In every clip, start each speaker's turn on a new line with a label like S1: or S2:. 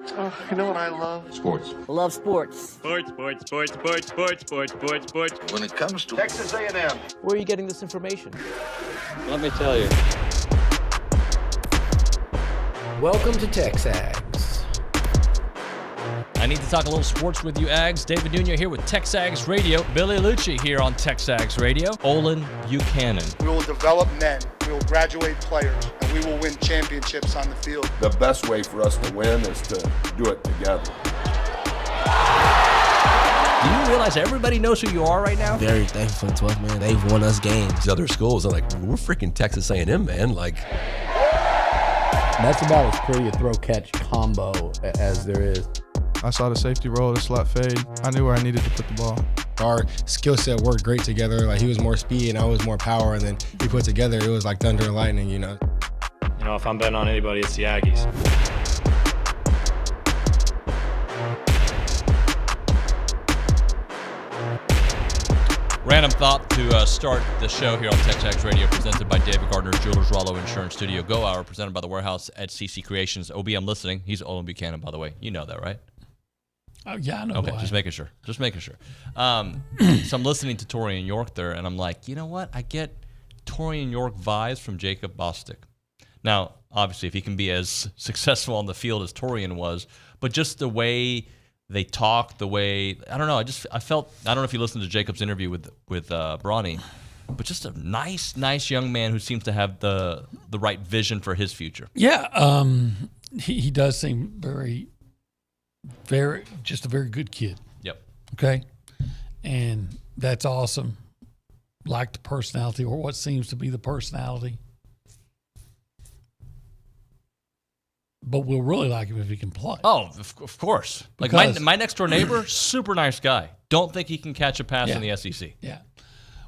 S1: You know what I love?
S2: Sports.
S3: Love sports.
S4: Sports.
S1: When it comes to Texas A&M.
S3: Where are you getting this information?
S4: Let me tell you.
S5: Welcome to TexAgs.
S6: I need to talk a little sports with you, Ags. David Nuño here with TexAgs Radio. Billy Liucci here on TexAgs Radio. Olin Buchanan.
S7: We will develop men. We will graduate players. And we will win championships on the field.
S2: The best way for us to win is to do it together.
S6: Do you realize everybody knows who you are right now?
S8: Very thankful for 12, man. They've won us games.
S9: These other schools are like, we're freaking Texas A&M, man. Like,
S10: that's about as pretty a throw-catch combo as there is.
S11: I saw the safety roll, the slot fade. I knew where I needed to put the ball.
S12: Our skill set worked great together. Like, he was more speed and I was more power, and then we put together, it was like thunder and lightning, you know.
S4: You know, if I'm betting on anybody, it's the Aggies.
S6: Random thought to start the show here on TexAgs Radio, presented by David Gardner's Jewelers Rollo Insurance Studio Go Hour, presented by the Warehouse at CC Creations. OB, I'm listening. He's Olin Buchanan, by the way. You know that, right?
S13: Oh, yeah, I know.
S6: Okay, just making sure. So I'm listening to Torian York there, and I'm like, you know what? I get Torian York vibes from Jacob Bostic. Now, obviously, if he can be as successful on the field as Torian was, but just the way they talk, the way, I don't know, I don't know if you listened to Jacob's interview with Brawny, but just a nice young man who seems to have the right vision for his future.
S13: Yeah, he does seem very just a very good kid.
S6: Yep.
S13: Okay, and that's awesome. Like the personality, or what seems to be the personality. But we'll really like him if he can play.
S6: Oh, of course. Like my next door neighbor, super nice guy. Don't think he can catch a pass in the SEC.
S13: Yeah.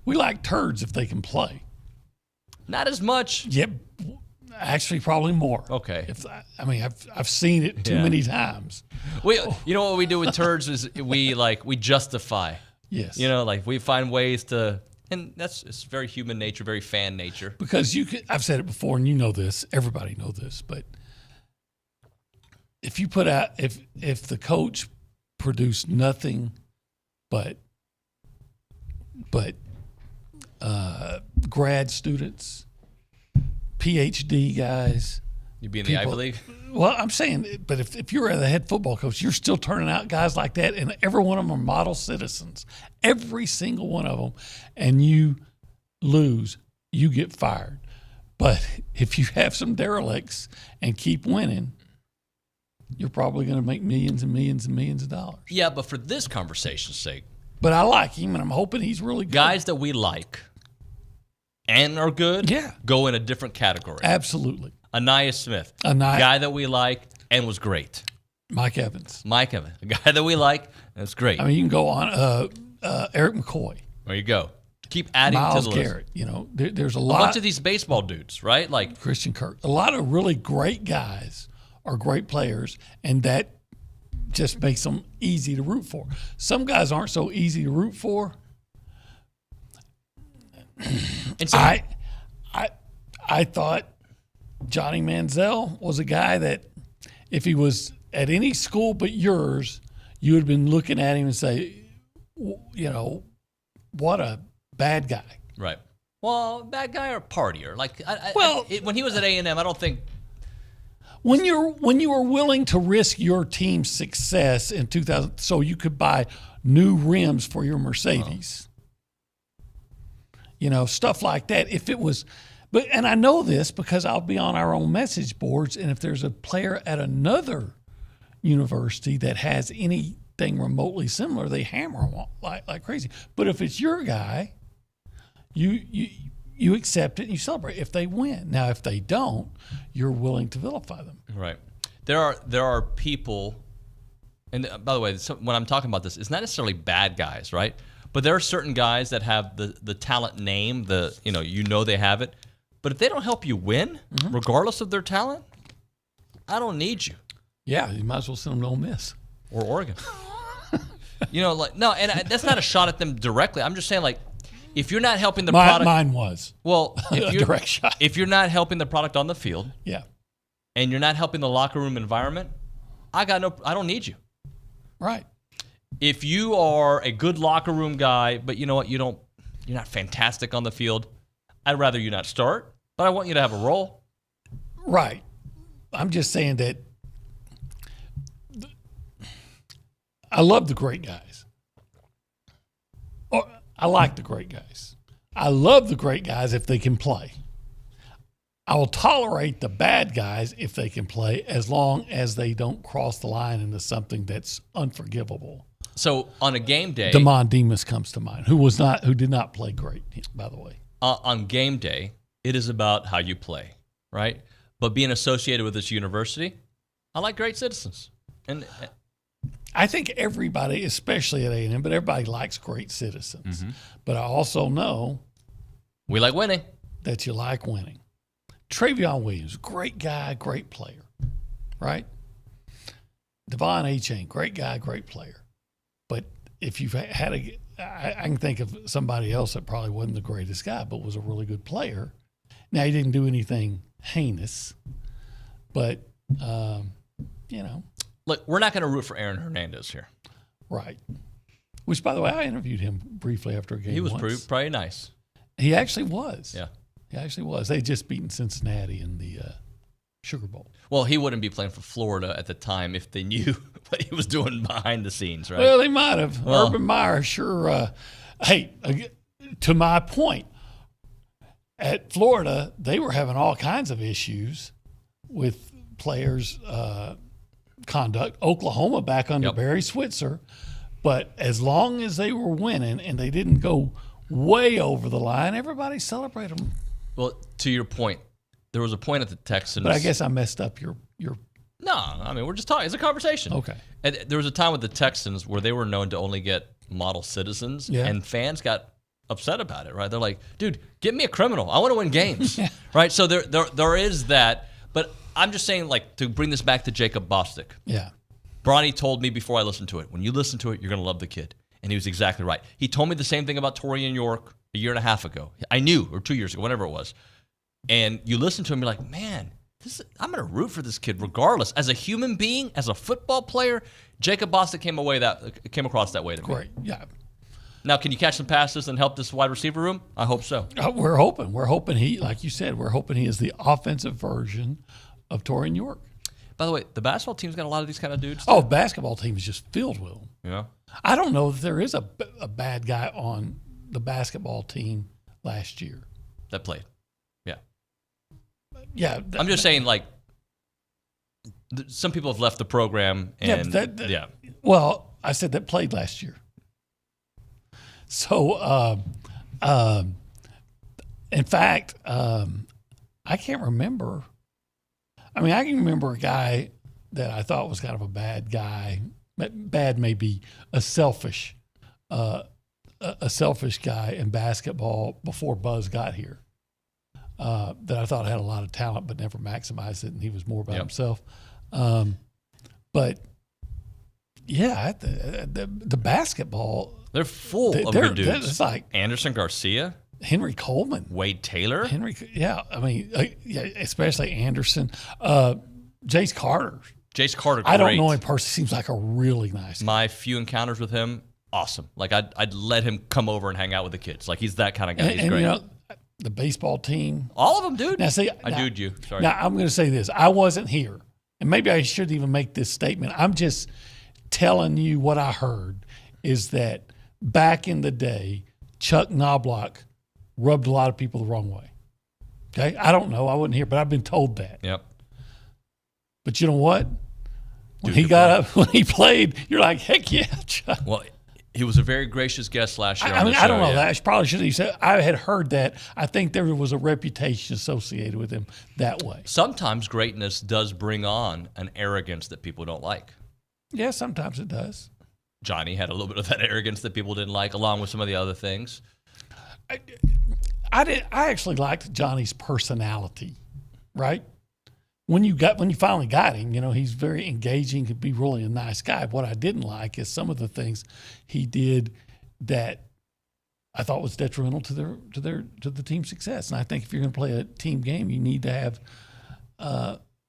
S13: We like turds if they can play.
S6: Not as much.
S13: Yep. Actually, probably more.
S6: Okay.
S13: I've seen it too many times.
S6: You know what we do with turds is we justify.
S13: Yes.
S6: You know, like we find ways to, and it's very human nature, very fan nature.
S13: Because I've said it before, and you know this. Everybody knows this, but if you put out, if the coach produced nothing but grad students, PhD guys,
S6: you'd be in the Ivy League.
S13: Well, I'm saying, but if you're the head football coach, you're still turning out guys like that, and every one of them are model citizens, every single one of them, and you lose, you get fired. But if you have some derelicts and keep winning, you're probably going to make millions and millions and millions of dollars.
S6: Yeah, but for this conversation's sake.
S13: But I like him, and I'm hoping he's really good.
S6: Guys that we like and are good go in a different category.
S13: Absolutely.
S6: Anaya Smith, guy that we like and was great.
S13: Mike Evans,
S6: a guy that we like and was great.
S13: I mean, you can go on Eric McCoy.
S6: There you go. Keep adding
S13: Miles
S6: to the
S13: Garrett.
S6: list.
S13: You know, there's a lot.
S6: A bunch of these baseball dudes, right? Like
S13: Christian Kirk. A lot of really great guys are great players, and that just makes them easy to root for. Some guys aren't so easy to root for.
S6: And so
S13: I thought Johnny Manziel was a guy that if he was at any school but yours, you would have been looking at him and say, you know, what a bad guy.
S6: Right. Well, bad guy or partier. Like, when he was at A&M, I don't think.
S13: When you were willing to risk your team's success in 2000, so you could buy new rims for your Mercedes, you know, stuff like that. If it was, and I know this because I'll be on our own message boards, and if there's a player at another university that has anything remotely similar, they hammer them like crazy. But if it's your guy, you accept it and you celebrate if they win. Now, if they don't, you're willing to vilify them.
S6: Right. There are people, and by the way, when I'm talking about this, it's not necessarily bad guys, right? But there are certain guys that have the talent name, you know they have it. But if they don't help you win, regardless of their talent, I don't need you.
S13: Yeah, you might as well send them to Ole Miss.
S6: Or Oregon. And that's not a shot at them directly. I'm just saying, like, if you're not helping the product.
S13: Mine was.
S6: Well,
S13: direct shot.
S6: If you're not helping the product on the field.
S13: Yeah.
S6: And you're not helping the locker room environment, I don't need you.
S13: Right.
S6: If you are a good locker room guy, but you know what, you're not fantastic on the field, I'd rather you not start, but I want you to have a role.
S13: Right. I'm just saying that I love the great guys. Or I like the great guys. I love the great guys if they can play. I will tolerate the bad guys if they can play, as long as they don't cross the line into something that's unforgivable.
S6: So on a game day,
S13: Damon Demas comes to mind, who did not play great, by the way.
S6: On game day, it is about how you play, right? But being associated with this university, I like great citizens. And
S13: I think everybody, especially at A&M, but everybody likes great citizens. But I also know
S6: we like winning.
S13: That you like winning. Travion Williams, great guy, great player, right? Devon A-Chain, great guy, great player. But if you've had I can think of somebody else that probably wasn't the greatest guy, but was a really good player. Now, he didn't do anything heinous, but,
S6: Look, we're not going to root for Aaron Hernandez here.
S13: Right. Which, by the way, I interviewed him briefly after a game.
S6: He was
S13: once.
S6: pretty nice.
S13: He actually was.
S6: Yeah.
S13: He actually was. They had just beaten Cincinnati in the Sugar Bowl.
S6: Well, he wouldn't be playing for Florida at the time if they knew what he was doing behind the scenes, right?
S13: Well, they might have.
S6: Well,
S13: Urban Meyer sure. To my point, at Florida, they were having all kinds of issues with players' conduct. Oklahoma back under Barry Switzer. But as long as they were winning and they didn't go way over the line, everybody celebrated them.
S6: Well, to your point, there was a point at the Texans.
S13: But I guess I messed up your.
S6: No, I mean, we're just talking. It's a conversation.
S13: Okay.
S6: And there was a time with the Texans where they were known to only get model citizens, and fans got upset about it, right? They're like, dude, get me a criminal. I want to win games, right? So there is that. But I'm just saying, like, to bring this back to Jacob Bostic.
S13: Yeah.
S6: Bronny told me before I listened to it, when you listen to it, you're going to love the kid. And he was exactly right. He told me the same thing about Torian York a year and a half ago. I knew, or 2 years ago, whatever it was. And you listen to him, you're like, man, I'm going to root for this kid regardless. As a human being, as a football player, Jacob Bostic came across that way to me.
S13: Great, yeah.
S6: Now, can you catch some passes and help this wide receiver room? I hope so.
S13: We're hoping. We're hoping he, like you said, we're hoping he is the offensive version of Torian York.
S6: By the way, the basketball team's got a lot of these kind of dudes.
S13: Oh, basketball team is just filled with them.
S6: Yeah.
S13: I don't know if there is a bad guy on the basketball team last year
S6: that played. Yeah.
S13: Yeah.
S6: I'm just saying, like, some people have left the program. And yeah.
S13: Well, I said that played last year. So, in fact, I can't remember. I mean, I can remember a guy that I thought was kind of a bad guy. Bad may be a selfish guy in basketball before Buzz got here. That I thought had a lot of talent but never maximized it, and he was more about himself. But yeah, the basketball,
S6: they're full of good dudes.
S13: It's like
S6: Anderson Garcia,
S13: Henry Coleman,
S6: Wade Taylor,
S13: I mean, especially Anderson, Jace Carter.
S6: Jace Carter, great.
S13: I don't know him personally. Seems like a really nice guy.
S6: My few encounters with him, awesome. Like I'd let him come over and hang out with the kids. Like he's that kind of guy. He's great.
S13: You know, the baseball team,
S6: all of them, dude.
S13: Now, see,
S6: I dude you. Sorry.
S13: Now I'm going to say this. I wasn't here, and maybe I shouldn't even make this statement. I'm just telling you what I heard is that back in the day, Chuck Knobloch rubbed a lot of people the wrong way. Okay, I don't know. I wasn't here, but I've been told that.
S6: Yep.
S13: But you know what? When he got up, when he played, you're like, heck yeah, Chuck.
S6: Well, he was a very gracious guest last year.
S13: I mean, I don't know that. I probably should have said. I had heard that. I think there was a reputation associated with him that way.
S6: Sometimes greatness does bring on an arrogance that people don't like.
S13: Yeah, sometimes it does.
S6: Johnny had a little bit of that arrogance that people didn't like, along with some of the other things.
S13: I actually liked Johnny's personality, right? When you finally got him, you know, he's very engaging, could be really a nice guy. What I didn't like is some of the things he did that I thought was detrimental to the team's success. And I think if you're going to play a team game, you need to have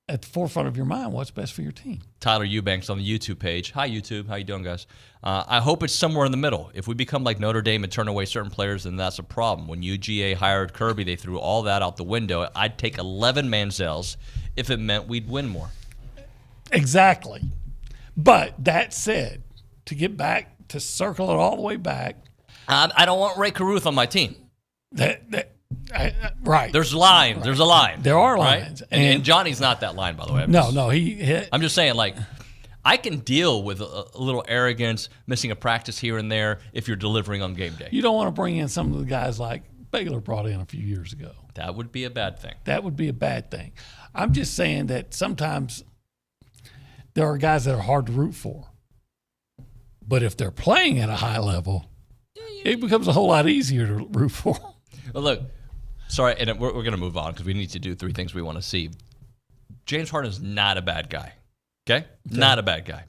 S13: at the forefront of your mind what's best for your team.
S6: Tyler Eubanks on the YouTube page. Hi, YouTube. How you doing, guys? I hope it's somewhere in the middle. If we become like Notre Dame and turn away certain players, then that's a problem. When UGA hired Kirby, they threw all that out the window. I'd take 11 Manziels if it meant we'd win more.
S13: Exactly. But that said, to get back, to circle it all the way back.
S6: I don't want Ray Caruth on my team.
S13: Right.
S6: There's a line.
S13: Right.
S6: There's a line.
S13: There are lines.
S6: Right? And Johnny's not that line, by the way.
S13: I'm
S6: just saying, like, I can deal with a little arrogance, missing a practice here and there if you're delivering on game day.
S13: You don't want to bring in some of the guys like Baylor brought in a few years ago.
S6: That would be a bad thing.
S13: That would be a bad thing. I'm just saying that sometimes there are guys that are hard to root for. But if they're playing at a high level, it becomes a whole lot easier to root for.
S6: Well, look, sorry, and we're going to move on because we need to do 3 things we want to see. James Harden is not a bad guy, okay? Not a bad guy.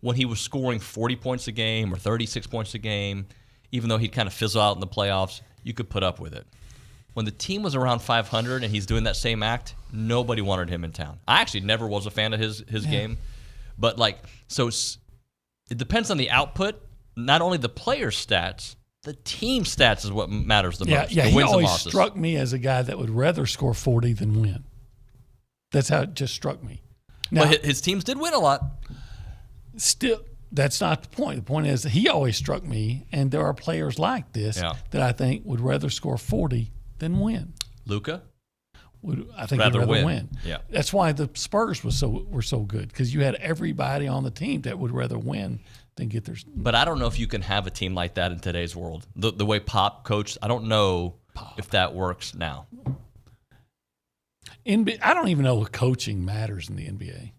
S6: When he was scoring 40 points a game or 36 points a game, even though he'd kind of fizzle out in the playoffs, you could put up with it. When the team was around 500 and he's doing that same act, nobody wanted him in town. I actually never was a fan of his game. But, like, so it depends on the output, not only the player's stats, the team stats is what matters the most.
S13: Yeah,
S6: the
S13: he
S6: wins
S13: always
S6: and losses.
S13: struck me as a guy that would rather score 40 than win. That's how it just struck me. Now,
S6: well, his teams did win a lot.
S13: Still, that's not the point. The point is that he always struck me, and there are players like this that I think would rather score 40 than win.
S6: Luka?
S13: I think he'd rather win.
S6: Yeah.
S13: That's why the Spurs were so good, because you had everybody on the team that would rather win than get their.
S6: But I don't know if you can have a team like that in today's world. The way Pop coached, I don't know if that works now.
S13: I don't even know if coaching matters in the NBA.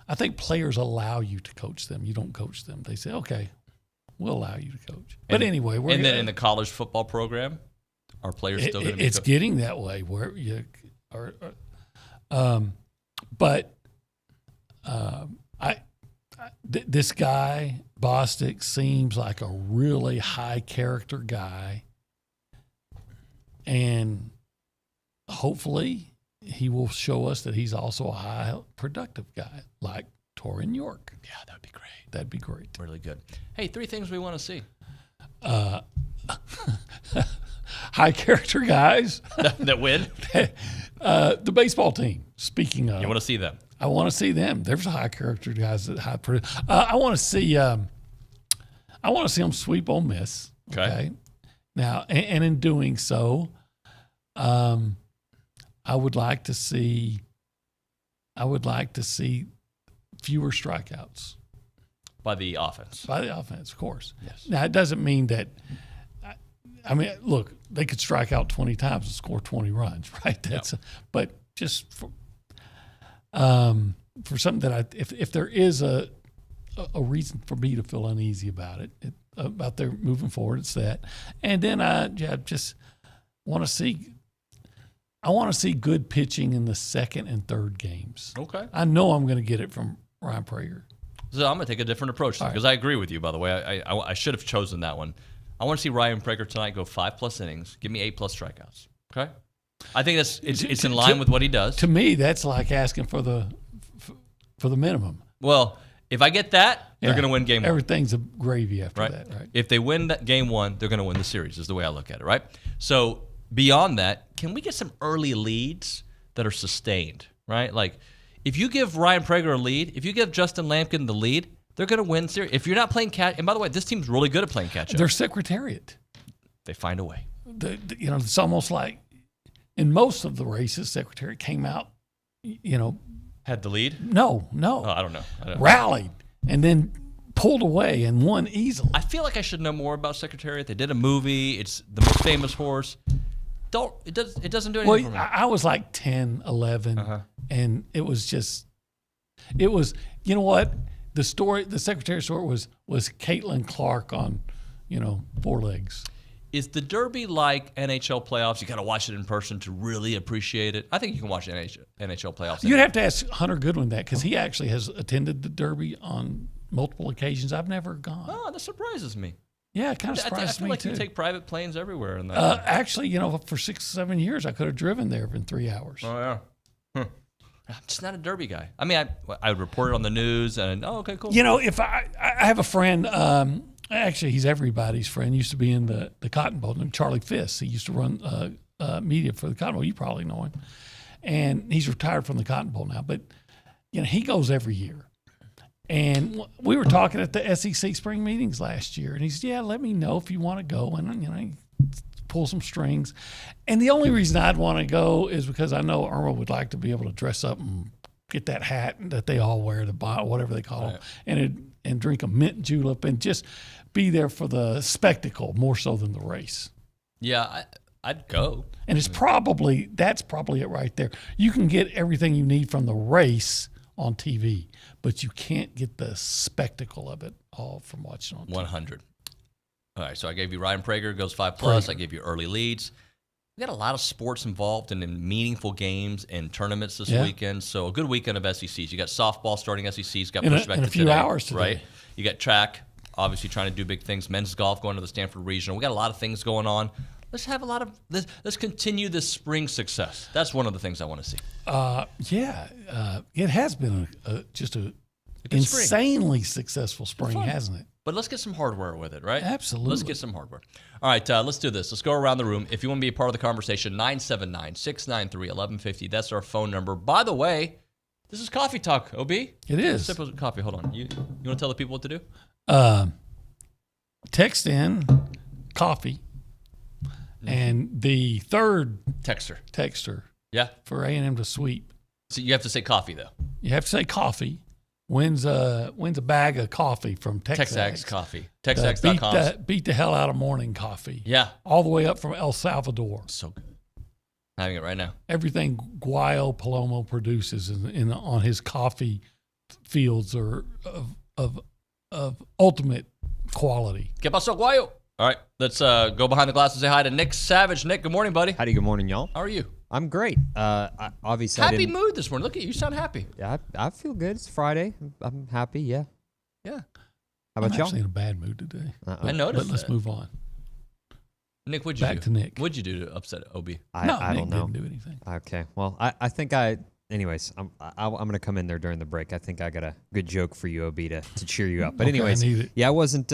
S13: I think players allow you to coach them. You don't coach them. They say, okay, we'll allow you to coach. But anyway,
S6: then in the college football program, are players still going to be
S13: it's getting that way where you are. This guy, Bostic, seems like a really high character guy. And hopefully he will show us that he's also a high productive guy like Torian York.
S6: Yeah, that'd be great.
S13: That'd be great.
S6: Really good. Hey, 3 things we want to see.
S13: High character guys
S6: that win.
S13: The baseball team. Speaking of,
S6: you want to see them.
S13: I want to see them. There's high character guys that high. I want to see. I want to see them sweep Ole Miss. Okay. Now, and in doing so, I would like to see. Fewer strikeouts
S6: by the offense.
S13: By the offense, of course.
S6: Yes.
S13: Now, it doesn't mean that. I mean, look, they could strike out 20 times and score 20 runs, right? But just for something that if there is a reason for me to feel uneasy about it, about their moving forward, it's that. And then I just want to see. I want to see good pitching in the second and third games.
S6: Okay.
S13: I know I'm going to get it from Ryan Brauninger.
S6: So I'm going to take a different approach because I agree with you. By the way, I should have chosen that one. I want to see Ryan Brauninger tonight go 5+ innings. Give me 8+ strikeouts. Okay. I think it's in line with what he does.
S13: To me, that's like asking for the minimum.
S6: Well, if I get that, they're going to win game 1.
S13: Everything's a gravy after that, right?
S6: If they win that game 1, they're going to win the series. Is the way I look at it, right? So beyond that, can we get some early leads that are sustained, right? Like if you give Ryan Brauninger a lead, if you give Justin Lampkin the lead, they're going to win series. If you're not playing catch, and by the way, this team's really good at playing catch up.
S13: They're secretariat.
S6: They find a way.
S13: It's almost like in most of the races, secretariat came out,
S6: had the lead?
S13: No.
S6: Oh, I don't know.
S13: Rallied and then pulled away and won easily.
S6: I feel like I should know more about Secretariat. They did a movie. It's the most famous horse. It doesn't do anything for me.
S13: I was like 10, 11, and it was you know what? The Secretariat story was Caitlin Clark on, 4 legs.
S6: Is the Derby like NHL playoffs? You got to watch it in person to really appreciate it. I think you can watch NHL playoffs.
S13: You'd have to ask Hunter Goodwin that because he actually has attended the Derby on multiple occasions. I've never gone.
S6: Oh, that surprises me.
S13: Yeah, it kind of surprises me,
S6: I feel like
S13: too.
S6: you take private planes everywhere. In that
S13: actually, for 6-7 years, I could have driven there in 3 hours.
S6: Oh, yeah. I'm just not a Derby guy. I mean, I would report it on the news, and okay, cool.
S13: You know, if I have a friend, actually he's everybody's friend. Used to be in the Cotton Bowl named Charlie Fiss. He used to run media for the Cotton Bowl. You probably know him, and he's retired from the Cotton Bowl now. But you know, he goes every year. And we were talking at the SEC spring meetings last year, and he said, "Yeah, let me know if you want to go." And you know, pull some strings. And the only reason I'd want to go is because I know Irma would like to be able to dress up and get that hat that they all wear, the whatever they call them, and drink a mint julep and just be there for the spectacle more so than the race.
S6: Yeah, I'd go.
S13: And that's probably it right there. You can get everything you need from the race on TV, but you can't get the spectacle of it all from watching on TV.
S6: 100. All right, so I gave you Ryan Brauninger goes 5+. I gave you early leads. We got a lot of sports involved and in meaningful games and tournaments this weekend. So a good weekend of SECs. You got softball starting SECs. Got pushed back to
S13: a few
S6: today,
S13: hours today.
S6: Right? You got track, obviously trying to do big things. Men's golf going to the Stanford Regional. We got a lot of things going on. Let's have a lot of this. Let's continue this spring success. That's one of the things I want to see.
S13: It has been just a insanely successful spring, hasn't it?
S6: But let's get some hardware with it, right?
S13: Absolutely.
S6: Let's get some hardware. All right, let's do this. Let's go around the room. If you want to be a part of the conversation, 979-693-1150. That's our phone number. By the way, this is Coffee Talk, OB.
S13: It is.
S6: Sip of coffee. Hold on. You want to tell the people what to do?
S13: Text in coffee, and the third texter for A&M to sweep.
S6: So you have to say coffee, though.
S13: You have to say coffee. Wins a bag of coffee from
S6: TexAgs coffee. TexAgs.com.
S13: Beat the hell out of morning coffee.
S6: Yeah.
S13: All the way up from El Salvador.
S6: So good. I'm having it right now.
S13: Everything Guayo Palomo produces on his coffee fields are of ultimate quality.
S6: ¿Qué pasó, Guayo? All right, let's go behind the glass and say hi to Nick Savage. Nick, good morning, buddy.
S14: Howdy, good morning, y'all.
S6: How are you?
S14: I'm great. Obviously,
S6: happy mood this morning. Look at you. You sound happy.
S14: Yeah, I feel good. It's Friday. I'm happy. Yeah.
S6: Yeah.
S14: How about y'all?
S13: I'm actually in a bad mood today.
S6: I noticed.
S13: But let's move on.
S6: Nick, what'd you do?
S13: Back to Nick.
S6: What'd you do to upset OB?
S14: I
S13: Nick
S14: don't know.
S13: didn't do anything.
S14: Okay. Well, I think anyways, I'm going to come in there during the break. I think I got a good joke for you, OB, to cheer you up. But anyways, yeah, I wasn't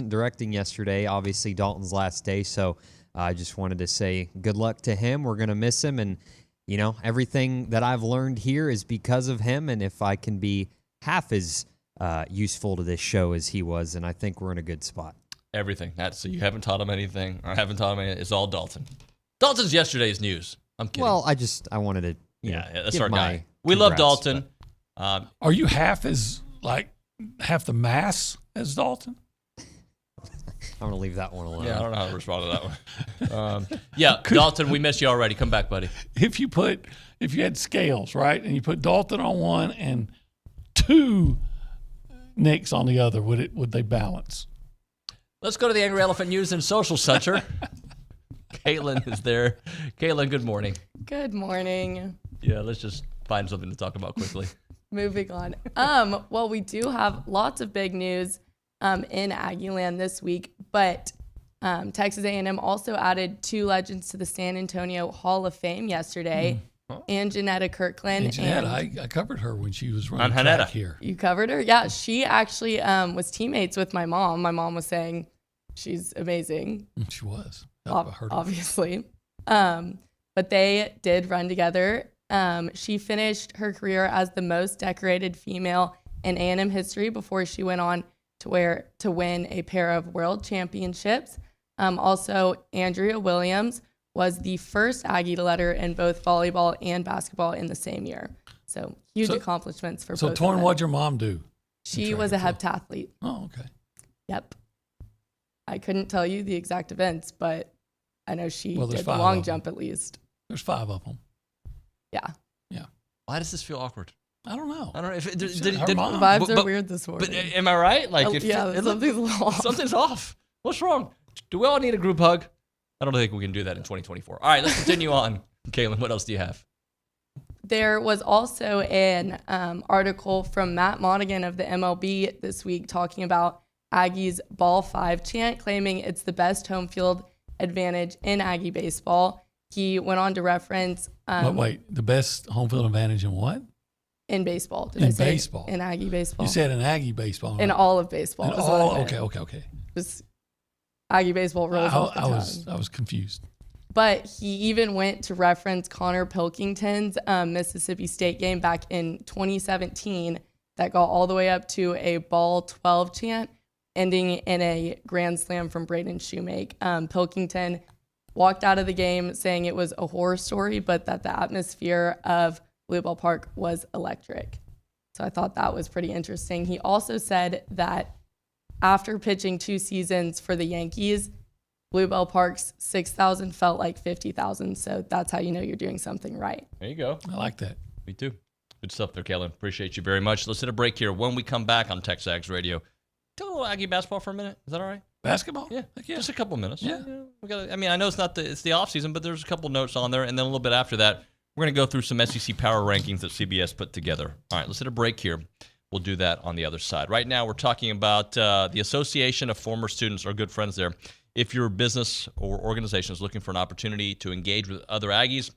S14: directing yesterday. Obviously, Dalton's last day, so I just wanted to say good luck to him. We're going to miss him, and you know, everything that I've learned here is because of him. And if I can be half as useful to this show as he was, then I think we're in a good spot.
S6: Everything. So you haven't taught him anything, or haven't taught him anything. It's all Dalton. Dalton's yesterday's news. I'm kidding.
S14: Well, I wanted to.
S6: Yeah, that's our guy. We love Dalton.
S13: Are you half the mass as Dalton?
S14: I'm going to leave that one alone.
S6: Yeah, I don't know how to respond to that one. Dalton, we miss you already. Come back, buddy.
S13: If you had scales, right, and you put Dalton on one and 2 Nicks on the other, would they balance?
S6: Let's go to the Angry Elephant News and Social Center. Caitlin is there. Caitlin, good morning.
S15: Good morning.
S6: Yeah, let's just find something to talk about quickly.
S15: Moving on. Well, we do have lots of big news in Aggie land this week, but Texas A&M also added 2 legends to the San Antonio Hall of Fame yesterday. And Janetta Kirkland.
S13: I covered her when she was running track here.
S15: You covered her? Yeah, she actually was teammates with my mom. My mom was saying she's amazing.
S13: She was.
S15: Obviously. But they did run together. She finished her career as the most decorated female in A&M history before she went on to win a pair of world championships. Also, Andrea Williams was the first Aggie to letter in both volleyball and basketball in the same year. So huge accomplishments for both.
S13: So, Torrin, what'd your mom do?
S15: She was a heptathlete.
S13: Oh, okay.
S15: Yep. I couldn't tell you the exact events, but I know she did the
S13: 5
S15: long jump at least.
S13: There's 5 of them.
S15: Yeah.
S13: Yeah.
S6: Why does this feel awkward?
S13: I don't know.
S6: If
S15: the vibes are weird this morning.
S6: But am I right? Like,
S15: something's off.
S6: Something's off. What's wrong? Do we all need a group hug? I don't think we can do that in 2024. All right, let's continue on. Caitlin, what else do you have?
S15: There was also an article from Matt Monaghan of the MLB this week talking about Aggie's Ball 5 chant, claiming it's the best home field advantage in Aggie baseball. he went on to reference.
S13: But wait, the best home field advantage in what?
S15: In baseball. Did
S13: in
S15: I say
S13: baseball.
S15: In Aggie baseball.
S13: You said in Aggie baseball. Right?
S15: In all of baseball.
S13: In all, okay.
S15: It was Aggie baseball rolls off the tongue.
S13: I was confused.
S15: But he even went to reference Connor Pilkington's Mississippi State game back in 2017 that got all the way up to a ball 12 chant, ending in a grand slam from Braden Shoemake. Pilkington walked out of the game saying it was a horror story, but that the atmosphere of Blue Ball Park was electric. So I thought that was pretty interesting. He also said that after pitching 2 seasons for the Yankees, Blue Bell Park's 6,000 felt like 50,000. So that's how you know you're doing something right.
S6: There you go.
S13: I like that.
S6: Me too. Good stuff there, Kellen. Appreciate you very much. Let's hit a break here. When we come back on TexAgs Radio, talk a little Aggie basketball for a minute. Is that all right?
S13: Basketball?
S6: Yeah. Just a couple minutes.
S13: Yeah.
S6: We got. I mean, I know it's the off season, but there's a couple notes on there, and then a little bit after that, we're going to go through some SEC power rankings that CBS put together. All right, let's hit a break here. We'll do that on the other side. Right now, we're talking about the Association of Former Students, our good friends there. If your business or organization is looking for an opportunity to engage with other Aggies,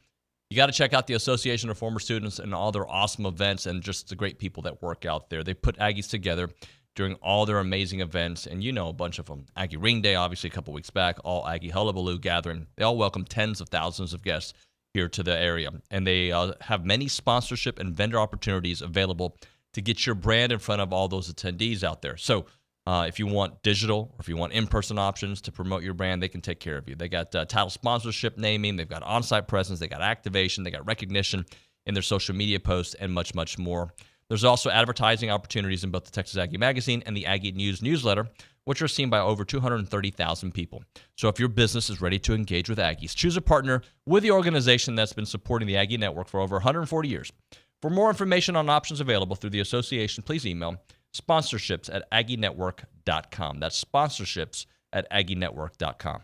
S6: you got to check out the Association of Former Students and all their awesome events and just the great people that work out there. They put Aggies together during all their amazing events, and you know a bunch of them. Aggie Ring Day, obviously, a couple weeks back, all Aggie Hullabaloo gathering. They all welcome tens of thousands of guests here to the area, and they have many sponsorship and vendor opportunities available to get your brand in front of all those attendees out there. So if you want digital or if you want in-person options to promote your brand, they can take care of you. They got title sponsorship naming, they've got on-site presence, they got activation, they got recognition in their social media posts, and much, much more. There's also advertising opportunities in both the Texas Aggie Magazine and the Aggie News newsletter, which are seen by over 230,000 people. So if your business is ready to engage with Aggies, choose a partner with the organization that's been supporting the Aggie Network for over 140 years. For more information on options available through the association, please email sponsorships@aggienetwork.com. That's sponsorships@aggienetwork.com.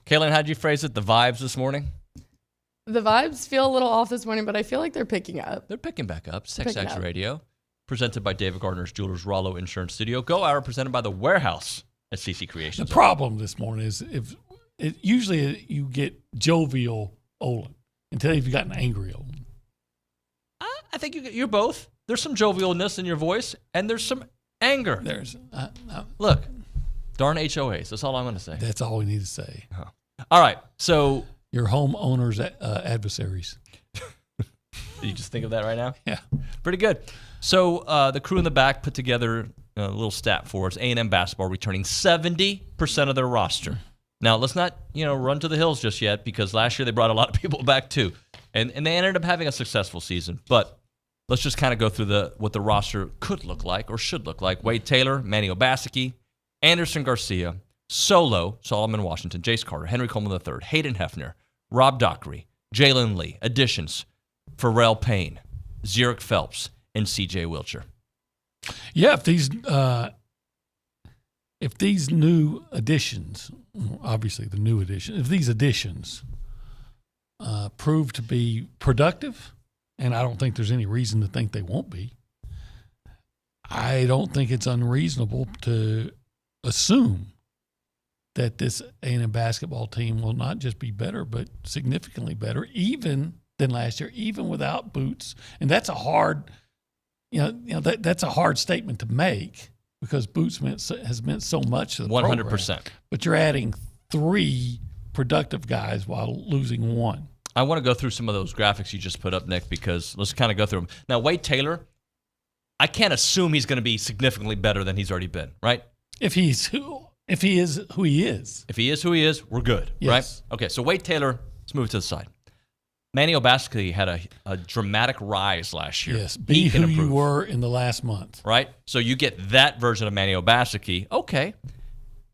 S6: Kaylin, how'd you phrase it? The vibes this morning?
S15: The vibes feel a little off this morning, but I feel like they're picking up.
S6: They're picking back up. TexAgs Radio, presented by David Gardner's Jewelers Rollo Insurance Studio. Go Hour, presented by The Warehouse at CC Creations.
S13: The problem this morning is usually you get jovial Olin. And today you've gotten angry Olin.
S6: I think you're both. There's some jovialness in your voice, and there's some anger. Look, darn HOAs. That's all I'm going to say.
S13: That's all we need to say.
S6: All right, so
S13: your homeowners' adversaries.
S6: You just think of that right now?
S13: Yeah.
S6: Pretty good. So the crew in the back put together a little stat for us. A&M basketball returning 70% of their roster. Now, let's not run to the hills just yet, because last year they brought a lot of people back too. And they ended up having a successful season. But let's just kind of go through what the roster could look like or should look like. Wade Taylor, Manny Obaseki, Anderson Garcia, Solo, Solomon Washington, Jace Carter, Henry Coleman III, Hayden Hefner, Rob Dockery, Jalen Lee. Additions, Pharrell Payne, Zurich Phelps, and C.J. Wilcher.
S13: Yeah, if these new additions, obviously the new addition, if these additions prove to be productive, and I don't think there's any reason to think they won't be, I don't think it's unreasonable to assume that this A&M basketball team will not just be better, but significantly better, even than last year, even without Boots. And that's a hard, that's a hard statement to make, because Boots has meant so much to the 100%. Program. But you're adding 3 productive guys while losing 1.
S6: I want to go through some of those graphics you just put up, Nick, because let's kind of go through them. Now, Wade Taylor, I can't assume he's going to be significantly better than he's already been, right?
S13: If he is who he is.
S6: If he is who he is, we're good,
S13: yes.
S6: Right? Okay, so Wade Taylor, let's move it to the side. Manny Obaseki had a dramatic rise last year.
S13: Yes, be who you were in the last month.
S6: Right? So you get that version of Manny Obaseki. Okay.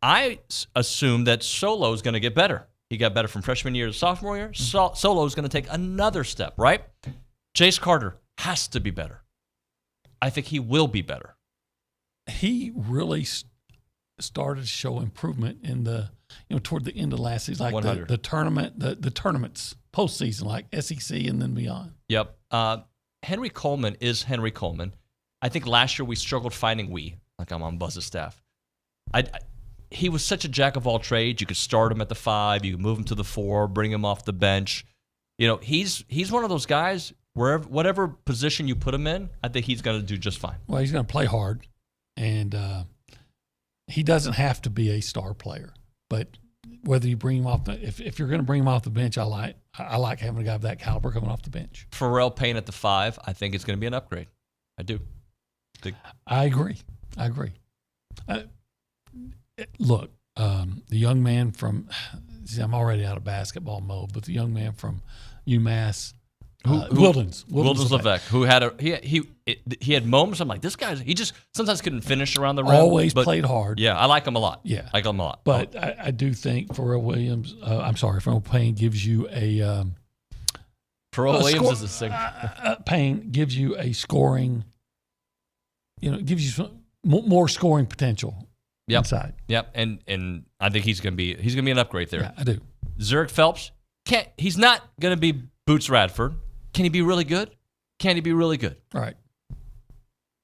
S6: I assume that Solo is going to get better. He got better from freshman year to sophomore year. Solo is going to take another step, right? Jace Carter has to be better. I think he will be better.
S13: He really started to show improvement in the toward the end of last season, like the tournament, the tournaments postseason, like SEC and then beyond.
S6: Yep. Henry Coleman is Henry Coleman. I think last year we struggled finding like I'm on Buzz's staff. He was such a jack of all trades. You could start him at the 5, you could move him to the 4, bring him off the bench. He's one of those guys where whatever position you put him in, I think he's going to do just fine.
S13: Well, he's going to play hard, and he doesn't have to be a star player. But whether you bring him off if you're going to bring him off the bench, I like having a guy of that caliber coming off the bench.
S6: Pharrell Payne at the 5, I think it's going to be an upgrade. I do.
S13: I agree. Look, the young man from I'm already out of basketball mode, but the young man from UMass, Wildens
S6: Levesque, who had he had moments. I'm like, this guy, he just sometimes couldn't finish around the rim.
S13: Always played hard.
S6: Yeah, I like him a lot.
S13: Yeah,
S6: I like him a lot.
S13: But I do think Pharrell Payne gives you a.
S6: Pharrell Williams is a singer.
S13: Payne gives you a scoring. Gives you some more scoring potential.
S6: Yep.
S13: Inside.
S6: Yep. And I think he's gonna be an upgrade there.
S13: Yeah, I do.
S6: Zurich Phelps he's not gonna be Boots Radford. Can he be really good? Can he be really good?
S13: All right.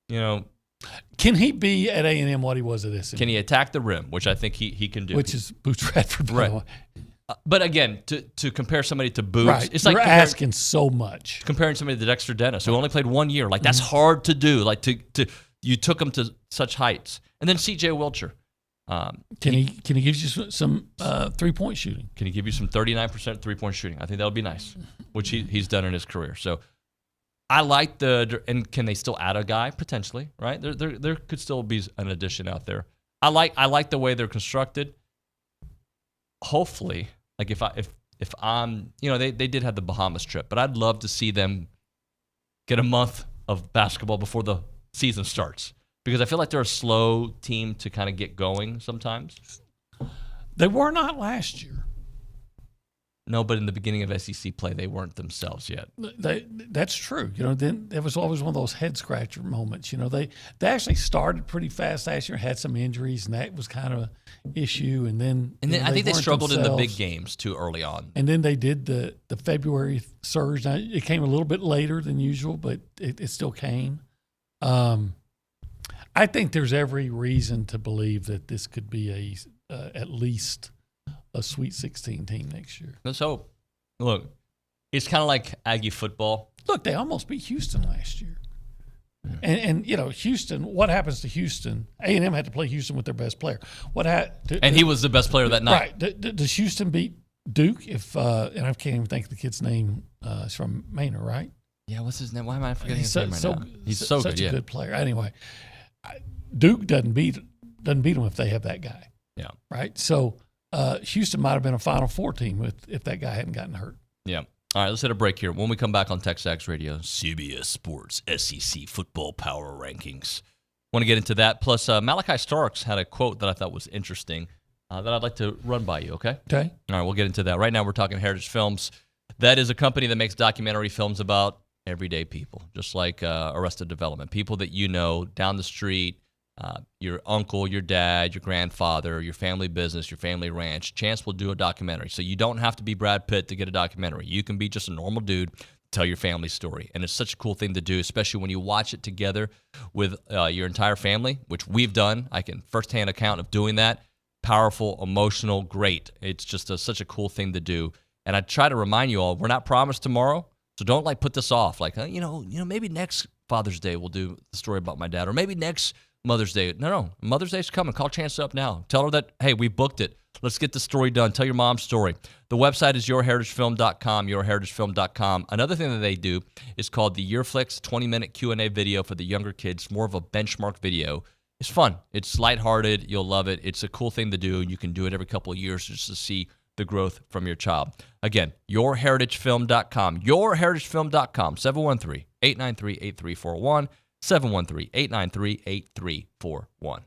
S6: Can
S13: he be at A&M what he was at SMU?
S6: Can he attack the rim, which I think he can do.
S13: Which is Boots Radford, by the way.
S6: But again, to compare somebody to Boots,
S13: right.
S6: it's
S13: You're
S6: like
S13: asking so much.
S6: Comparing somebody to Dexter Dennis, who only played 1 year, like that's hard to do. Like you took him to such heights. And then C.J. Wilcher.
S13: Can he give you some 3-point shooting?
S6: Can he give you some 39% 3-point shooting? I think that would be nice, which he's done in his career. So I like and can they still add a guy potentially? Right? There could still be an addition out there. I like the way they're constructed. Hopefully, like if I'm they did have the Bahamas trip, but I'd love to see them get a month of basketball before the season starts. Because I feel like they're a slow team to kind of get going sometimes.
S13: They were not last year.
S6: No, but in the beginning of SEC play, they weren't themselves yet.
S13: That's true. Then there was always one of those head scratcher moments. They actually started pretty fast last year, had some injuries, and that was kind of an issue. And then
S6: I think they struggled
S13: themselves.
S6: in the big games too early on.
S13: And then they did the February surge. Now, it came a little bit later than usual, but it still came. I think there's every reason to believe that this could be at least a Sweet 16 team next year.
S6: Let's hope. Look, it's kind of like Aggie football.
S13: Look, they almost beat Houston last year. And Houston, what happens to Houston? A&M had to play Houston with their best player.
S6: And he was the best player that night.
S13: Right. Does Houston beat Duke? And I can't even think of the kid's name. It's from Manor, right?
S6: Yeah, what's his name? Why am I forgetting his name right now? He's so
S13: such
S6: good,
S13: a good player. Anyway, Duke doesn't beat them if they have that guy.
S6: Yeah.
S13: Right? So Houston might have been a Final Four team if that guy hadn't gotten hurt.
S6: Yeah. All right, let's hit a break here. When we come back on TexAgs Radio, CBS Sports SEC Football Power Rankings. Want to get into that. Plus, Malachi Starks had a quote that I thought was interesting that I'd like to run by you, okay?
S13: Okay.
S6: All right, we'll get into that. Right now, we're talking Heritage Films. That is a company that makes documentary films about everyday people, just like Arrested Development. People that you know down the street, your uncle, your dad, your grandfather, your family business, your family ranch. Chance will do a documentary. So you don't have to be Brad Pitt to get a documentary. You can be just a normal dude, tell your family story. And it's such a cool thing to do, especially when you watch it together with your entire family, which we've done. I can firsthand account of doing that. Powerful, emotional, great. It's just such a cool thing to do. And I try to remind you all, we're not promised tomorrow, so don't put this off. Maybe next Father's Day we'll do the story about my dad, or maybe next Mother's Day. No. Mother's Day's coming. Call Chance up now. Tell her that, hey, we booked it. Let's get the story done. Tell your mom's story. The website is yourheritagefilm.com, yourheritagefilm.com. Another thing that they do is called the Yearflix 20-minute Q&A video for the younger kids, more of a benchmark video. It's fun. It's lighthearted. You'll love it. It's a cool thing to do. You can do it every couple of years just to see the growth from your child. Again, yourheritagefilm.com, yourheritagefilm.com, 713-893-8341. 713-893-8341.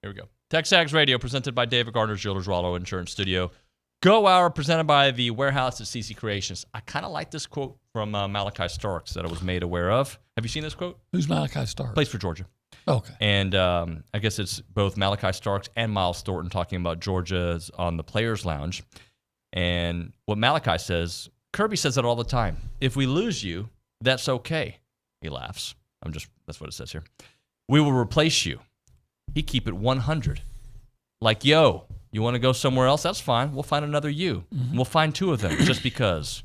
S6: Here we go. TexAgs Radio, presented by David Gardner's Jewelers Wallow Insurance Studio. Go Hour, presented by the Warehouse at CC Creations. I kind of like this quote from Malachi Starks that I was made aware of. Have you seen this quote?
S13: Who's Malachi Starks?
S6: Plays for Georgia.
S13: Okay.
S6: And I guess it's both Malachi Starks and Miles Thornton talking about Georgia's on the Players Lounge. And what Malachi says, Kirby says it all the time. If we lose you, that's okay. He laughs. That's what it says here. We will replace you. He keep it 100. Like, yo, you want to go somewhere else? That's fine. We'll find another you. Mm-hmm. We'll find two of them just because.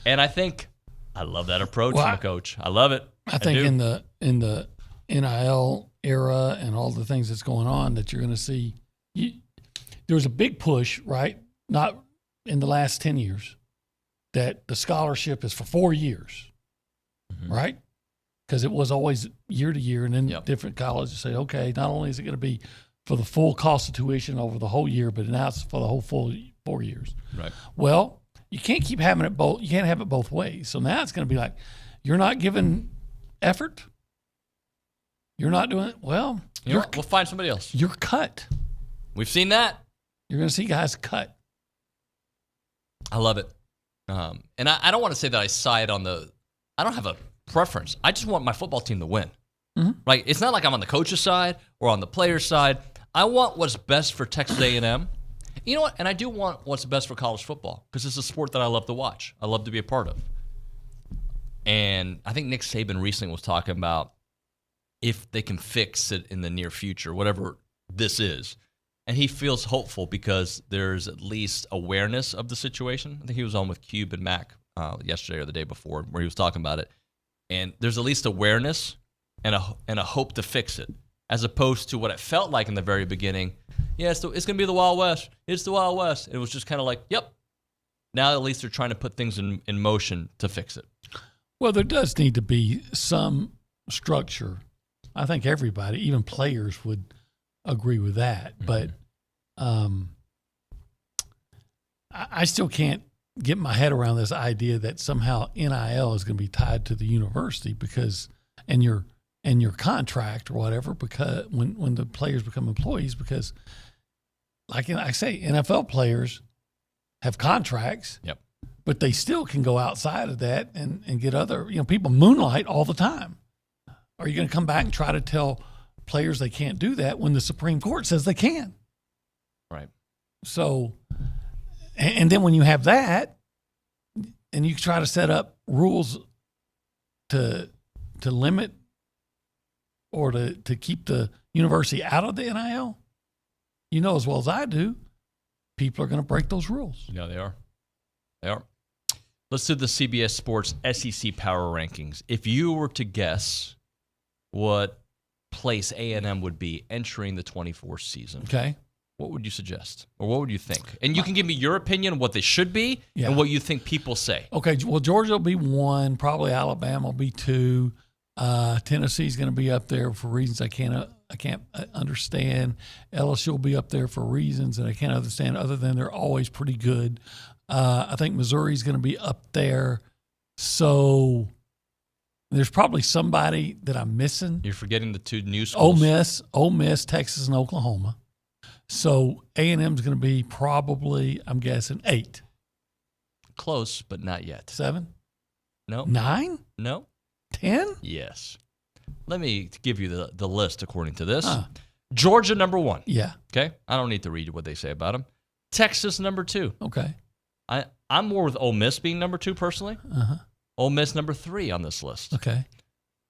S6: And I think I love that approach from the coach. I love it.
S13: I think in the NIL era and all the things that's going on that you're going to see, there was a big push, right? Not in the last 10 years, that the scholarship is for 4 years, right? Because it was always year to year, and then different colleges say, okay, not only is it going to be for the full cost of tuition over the whole year, but now it's for the whole full 4 years.
S6: Right.
S13: Well, you can't keep having it both. You can't have it both ways. So now it's going to be like, you're not giving effort. You're not doing it. Well,
S6: we'll find somebody else.
S13: You're cut.
S6: We've seen that.
S13: You're going to see guys cut.
S6: I love it. And I don't want to say that I side on I don't have a preference. I just want my football team to win.
S13: Mm-hmm.
S6: Right? It's not like I'm on the coach's side or on the player's side. I want what's best for Texas A&M. You know what? And I do want what's best for college football because it's a sport that I love to watch. I love to be a part of. And I think Nick Saban recently was talking about if they can fix it in the near future, whatever this is. And he feels hopeful because there's at least awareness of the situation. I think he was on with Cube and Mac yesterday or the day before where he was talking about it. And there's at least awareness and a hope to fix it, as opposed to what it felt like in the very beginning. Yeah, it's going to be the Wild West. It's the Wild West. It was just kind of like, yep. Now at least they're trying to put things in motion to fix it.
S13: Well, there does need to be some structure. I think everybody, even players, would agree with that. But I still can't get my head around this idea that somehow NIL is going to be tied to the university because and your contract or whatever, because when the players become employees, because like I say, NFL players have contracts, but they still can go outside of that and get other, people moonlight all the time. Are you going to come back and try to tell players they can't do that when the Supreme Court says they can?
S6: Right.
S13: So, and then when you have that and you try to set up rules to limit or to keep the university out of the NIL, you know as well as I do, people are going to break those rules.
S6: Yeah, they are. They are. Let's do the CBS Sports SEC Power Rankings. If you were to guess what place A&M would be entering the 24 season,
S13: okay,
S6: what would you suggest? Or what would you think? And you can give me your opinion of what they should be and what you think people say.
S13: Okay, well, Georgia will be 1, probably Alabama will be 2. Tennessee's going to be up there for reasons I can't understand. LSU will be up there for reasons that I can't understand, other than they're always pretty good. I think Missouri's going to be up there. So there's probably somebody that I'm missing.
S6: You're forgetting the 2 new schools.
S13: Ole Miss, Texas, and Oklahoma. So A&M's going to be probably, I'm guessing, 8.
S6: Close, but not yet.
S13: 7?
S6: No.
S13: 9?
S6: No.
S13: 10?
S6: Yes. Let me give you the list according to this. Georgia, number 1.
S13: Yeah.
S6: Okay. I don't need to read what they say about them. Texas, number 2.
S13: Okay.
S6: I'm more with Ole Miss being number 2 personally.
S13: Uh-huh.
S6: Ole Miss, number 3 on this list.
S13: Okay.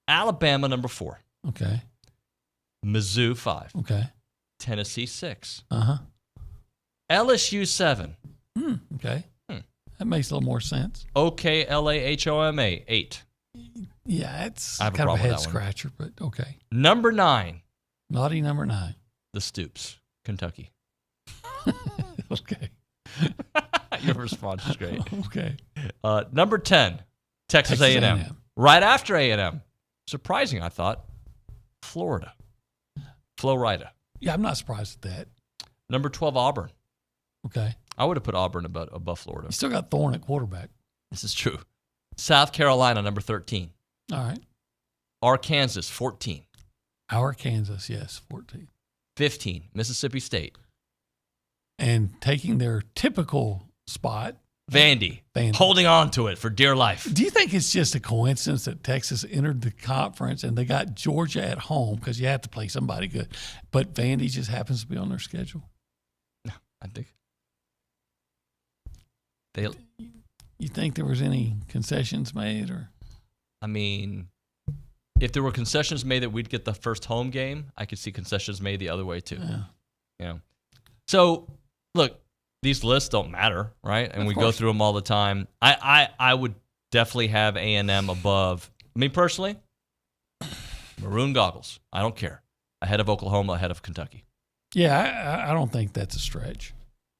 S6: Alabama, number 4.
S13: Okay.
S6: Mizzou, 5.
S13: Okay.
S6: Tennessee, 6.
S13: Uh-huh.
S6: LSU, 7.
S13: Okay. That makes a little more sense.
S6: OKLAHOMA, 8.
S13: Yeah, it's
S6: kind
S13: of a head scratcher, but okay.
S6: Number 9.
S13: Naughty number 9.
S6: The Stoops, Kentucky.
S13: Okay.
S6: Your response is great.
S13: Okay.
S6: Number 10, Texas A&M. Right after A&M. Surprising, I thought. Florida. Florida.
S13: Yeah, I'm not surprised at that.
S6: Number 12, Auburn.
S13: Okay.
S6: I would have put Auburn above Florida.
S13: You still got Thorne at quarterback.
S6: This is true. South Carolina, number 13.
S13: All right.
S6: Arkansas, 14.
S13: Our Kansas, yes, 14.
S6: 15, Mississippi State.
S13: And taking their typical spot.
S6: Vandy, holding on to it for dear life.
S13: Do you think it's just a coincidence that Texas entered the conference and they got Georgia at home because you have to play somebody good, but Vandy just happens to be on their schedule?
S6: No, I think
S13: You think there was any concessions made, or?
S6: I mean, if there were concessions made that we'd get the first home game, I could see concessions made the other way too.
S13: Yeah.
S6: You know, so look. These lists don't matter, right? And we go through them all the time. I would definitely have A&M above me personally. Maroon goggles. I don't care. Ahead of Oklahoma, ahead of Kentucky.
S13: Yeah, I don't think that's a stretch.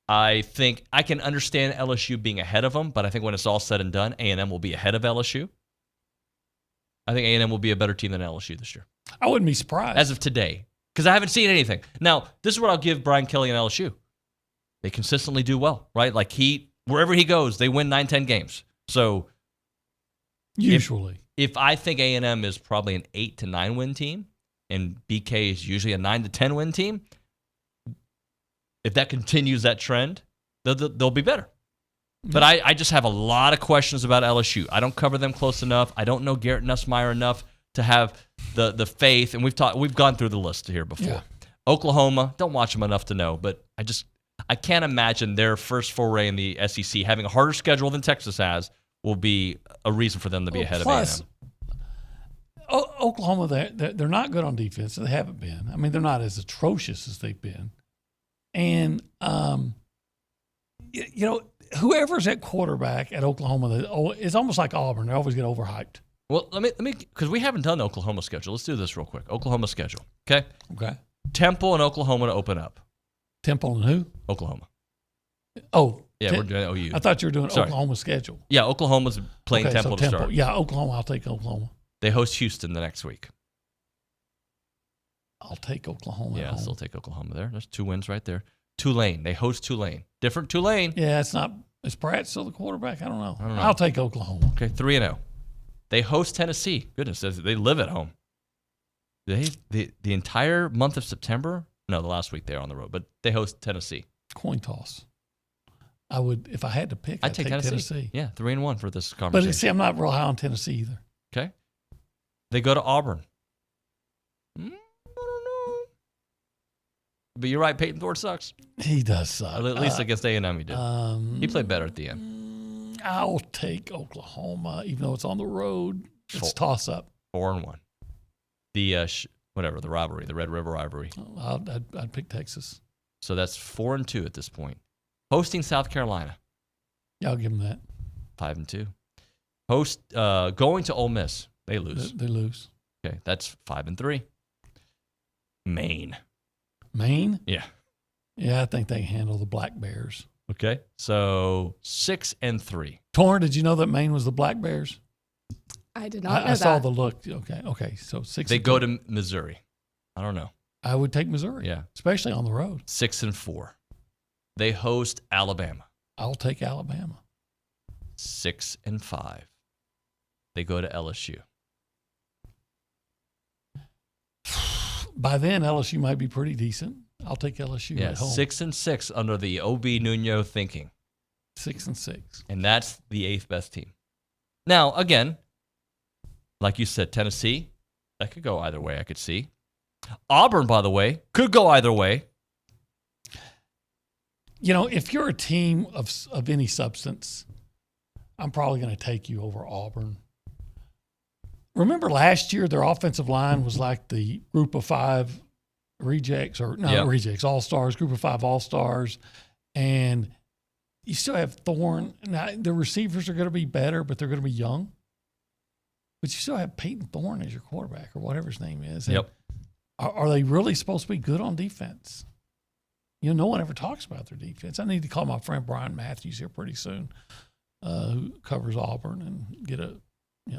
S6: I think I can understand LSU being ahead of them, but I think when it's all said and done, A&M will be ahead of LSU. I think A&M will be a better team than LSU this year.
S13: I wouldn't be surprised.
S6: As of today, because I haven't seen anything. Now, this is what I'll give Brian Kelly and LSU. They consistently do well, right? Like wherever he goes, they win 9-10 games. So
S13: usually,
S6: if I think A&M is probably an 8 to 9 win team, and BK is usually a 9 to 10 win team, if that continues that trend, they'll be better. But I just have a lot of questions about LSU. I don't cover them close enough. I don't know Garrett Nussmeier enough to have the faith. And we've gone through the list here before.
S13: Yeah.
S6: Oklahoma, don't watch them enough to know, but I can't imagine their first foray in the SEC having a harder schedule than Texas has will be a reason for them to be ahead of A&M.
S13: Oklahoma, they're not good on defense. They haven't been. I mean, they're not as atrocious as they've been. And, whoever's at quarterback at Oklahoma, it's almost like Auburn. They always get overhyped.
S6: Well, let me because we haven't done the Oklahoma schedule. Let's do this real quick. Oklahoma schedule, okay?
S13: Okay.
S6: Temple and Oklahoma to open up.
S13: Temple and who?
S6: Oklahoma.
S13: Oh.
S6: Yeah, we're doing OU.
S13: I thought you were doing Oklahoma's schedule.
S6: Yeah, Oklahoma's playing Temple to start.
S13: Yeah, Oklahoma. I'll take Oklahoma.
S6: They host Houston the next week.
S13: I'll take Oklahoma.
S6: Yeah, I'll still take Oklahoma there. There's 2 wins right there. Tulane. They host Tulane. Different Tulane.
S13: Yeah, it's not. Is Pratt still the quarterback? I don't know. I'll take Oklahoma.
S6: Okay, 3-0. They host Tennessee. Goodness, they live at home. The entire month of September. No, the last week they're on the road, but they host Tennessee.
S13: Coin toss. I would, if I had to pick, I'd take Tennessee.
S6: Yeah, 3-1 for this conversation.
S13: But see, I'm not real high on Tennessee either.
S6: Okay. They go to Auburn. I don't know. But you're right, Peyton Thorne sucks.
S13: He does suck.
S6: At least against A&M he did. He played better at the end.
S13: I'll take Oklahoma, even though it's on the road. It's toss-up.
S6: 4-1. The the rivalry, the Red River rivalry.
S13: I'd pick Texas.
S6: So that's 4-2 at this point. Hosting South Carolina.
S13: Yeah, I'll give them that.
S6: 5-2. Going to Ole Miss. They lose.
S13: They lose.
S6: Okay, that's 5-3. Maine.
S13: Maine?
S6: Yeah.
S13: Yeah, I think they can handle the Black Bears.
S6: Okay, so 6-3.
S13: Torn, did you know that Maine was the Black Bears?
S15: I did not know that.
S13: I saw the look. Okay. So 6.
S6: They go to Missouri. I don't know.
S13: I would take Missouri.
S6: Yeah,
S13: especially on the road.
S6: 6-4. They host Alabama.
S13: I'll take Alabama.
S6: 6-5. They go to LSU.
S13: By then, LSU might be pretty decent. I'll take LSU at home.
S6: 6-6 under the OB Nuño thinking.
S13: 6-6.
S6: And that's the 8th best team. Now, again, like you said, Tennessee, that could go either way, I could see. Auburn, by the way, could go either way.
S13: You know, if you're a team of any substance, I'm probably going to take you over Auburn. Remember last year, their offensive line was like the group of 5 rejects, rejects, all-stars, group of 5 all-stars. And you still have Thorne. Now, the receivers are going to be better, but they're going to be young. But you still have Peyton Thorne as your quarterback or whatever his name is. And are they really supposed to be good on defense? You know, no one ever talks about their defense. I need to call my friend Brian Matthews here pretty soon, who covers Auburn, and get a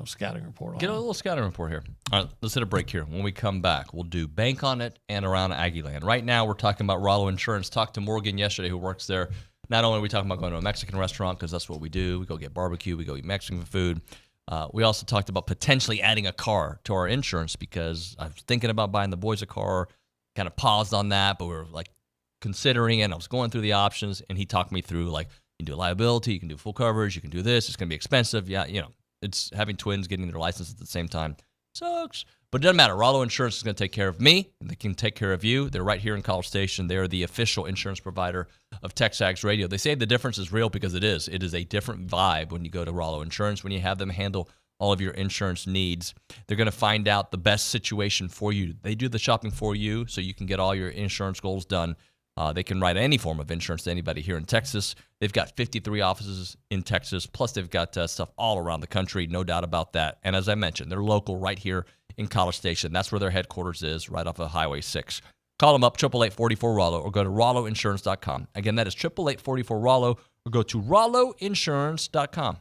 S13: scouting report on
S6: Get a little scouting report here. All right, let's hit a break here. When we come back, we'll do Bank on It and Around Aggie Land. Right now, we're talking about Rollo Insurance. Talked to Morgan yesterday, who works there. Not only are we talking about going to a Mexican restaurant, because that's what we do. We go get barbecue. We go eat Mexican food. We also talked about potentially adding a car to our insurance, because I was thinking about buying the boys a car. kind of paused on that, but we were like considering it. And I was going through the options, and he talked me through like, you can do liability, you can do full coverage, you can do this. It's going to be expensive. Yeah, it's having twins getting their license at the same time sucks. But it doesn't matter. Rollo Insurance is going to take care of me, and they can take care of you. They're right here in College Station. They are the official insurance provider of TexAgs Radio. They say the difference is real because it is. It is a different vibe when you go to Rollo Insurance, when you have them handle all of your insurance needs. They're going to find out the best situation for you. They do the shopping for you so you can get all your insurance goals done. They can write any form of insurance to anybody here in Texas. They've got 53 offices in Texas, plus they've got stuff all around the country, no doubt about that. And as I mentioned, they're local right here in College Station. That's where their headquarters is, right off of Highway 6. Call them up, 888-44-ROLLO, or go to rolloinsurance.com. Again, that is 888-44-ROLLO, or go to rolloinsurance.com.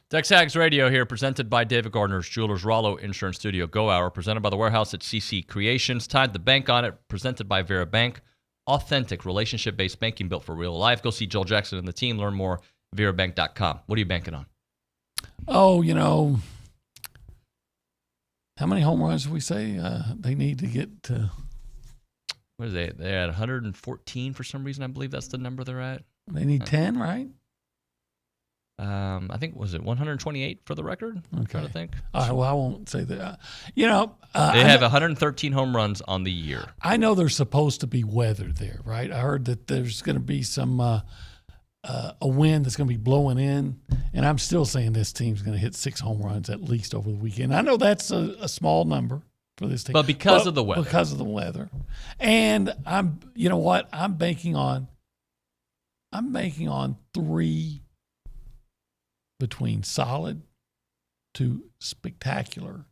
S6: TexAgs Radio here, presented by David Gardner's Jewelers Rollo Insurance Studio Go Hour, presented by the Warehouse at CC Creations, tied the bank on it, presented by Vera Bank. Authentic, relationship-based banking built for real life. Go see Joel Jackson and the team. Learn more, verabank.com. What are you banking on?
S13: Oh, how many home runs do we say they need to get to?
S6: What is it? They're at 114 for some reason. I believe that's the number they're at.
S13: They need 10, right?
S6: I think, was it 128 for the record? I'm trying to think.
S13: All right, well, I won't say that.
S6: They have 113 home runs on the year.
S13: I know there's supposed to be weather there, right? I heard that there's going to be some a wind that's going to be blowing in, and I'm still saying this team's going to hit 6 home runs at least over the weekend. I know that's a small number for this team,
S6: but because of the weather.
S13: Because of the weather, and you know what? I'm banking on 3 between solid to spectacular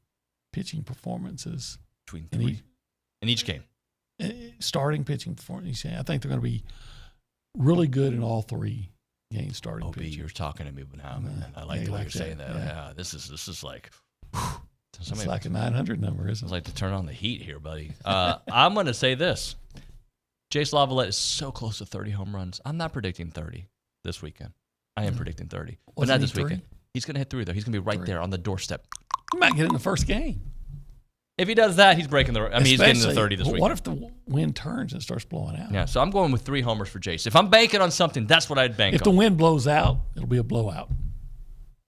S13: pitching performances
S6: between 3 in each game.
S13: Starting pitching performance. I think they're going to be really good in all 3 games starting.
S6: OB, you're talking to me now, man. I like the way you're saying that. Yeah, this is like.
S13: It's like a 900 number, isn't it?
S6: It's like to turn on the heat here, buddy. I'm going to say this. Jace Lavalette is so close to 30 home runs. I'm not predicting 30 this weekend. I am predicting 30, but not this weekend. He's going to hit 3, though. He's going to be right there on the doorstep.
S13: He might get it in the first game.
S6: If he does that, he's breaking the. He's getting to 30 this week.
S13: What if the wind turns and starts blowing out?
S6: Yeah, so I'm going with 3 homers for Jace. If I'm banking on something, that's what I'd bank on.
S13: If the wind blows out, it'll be a blowout.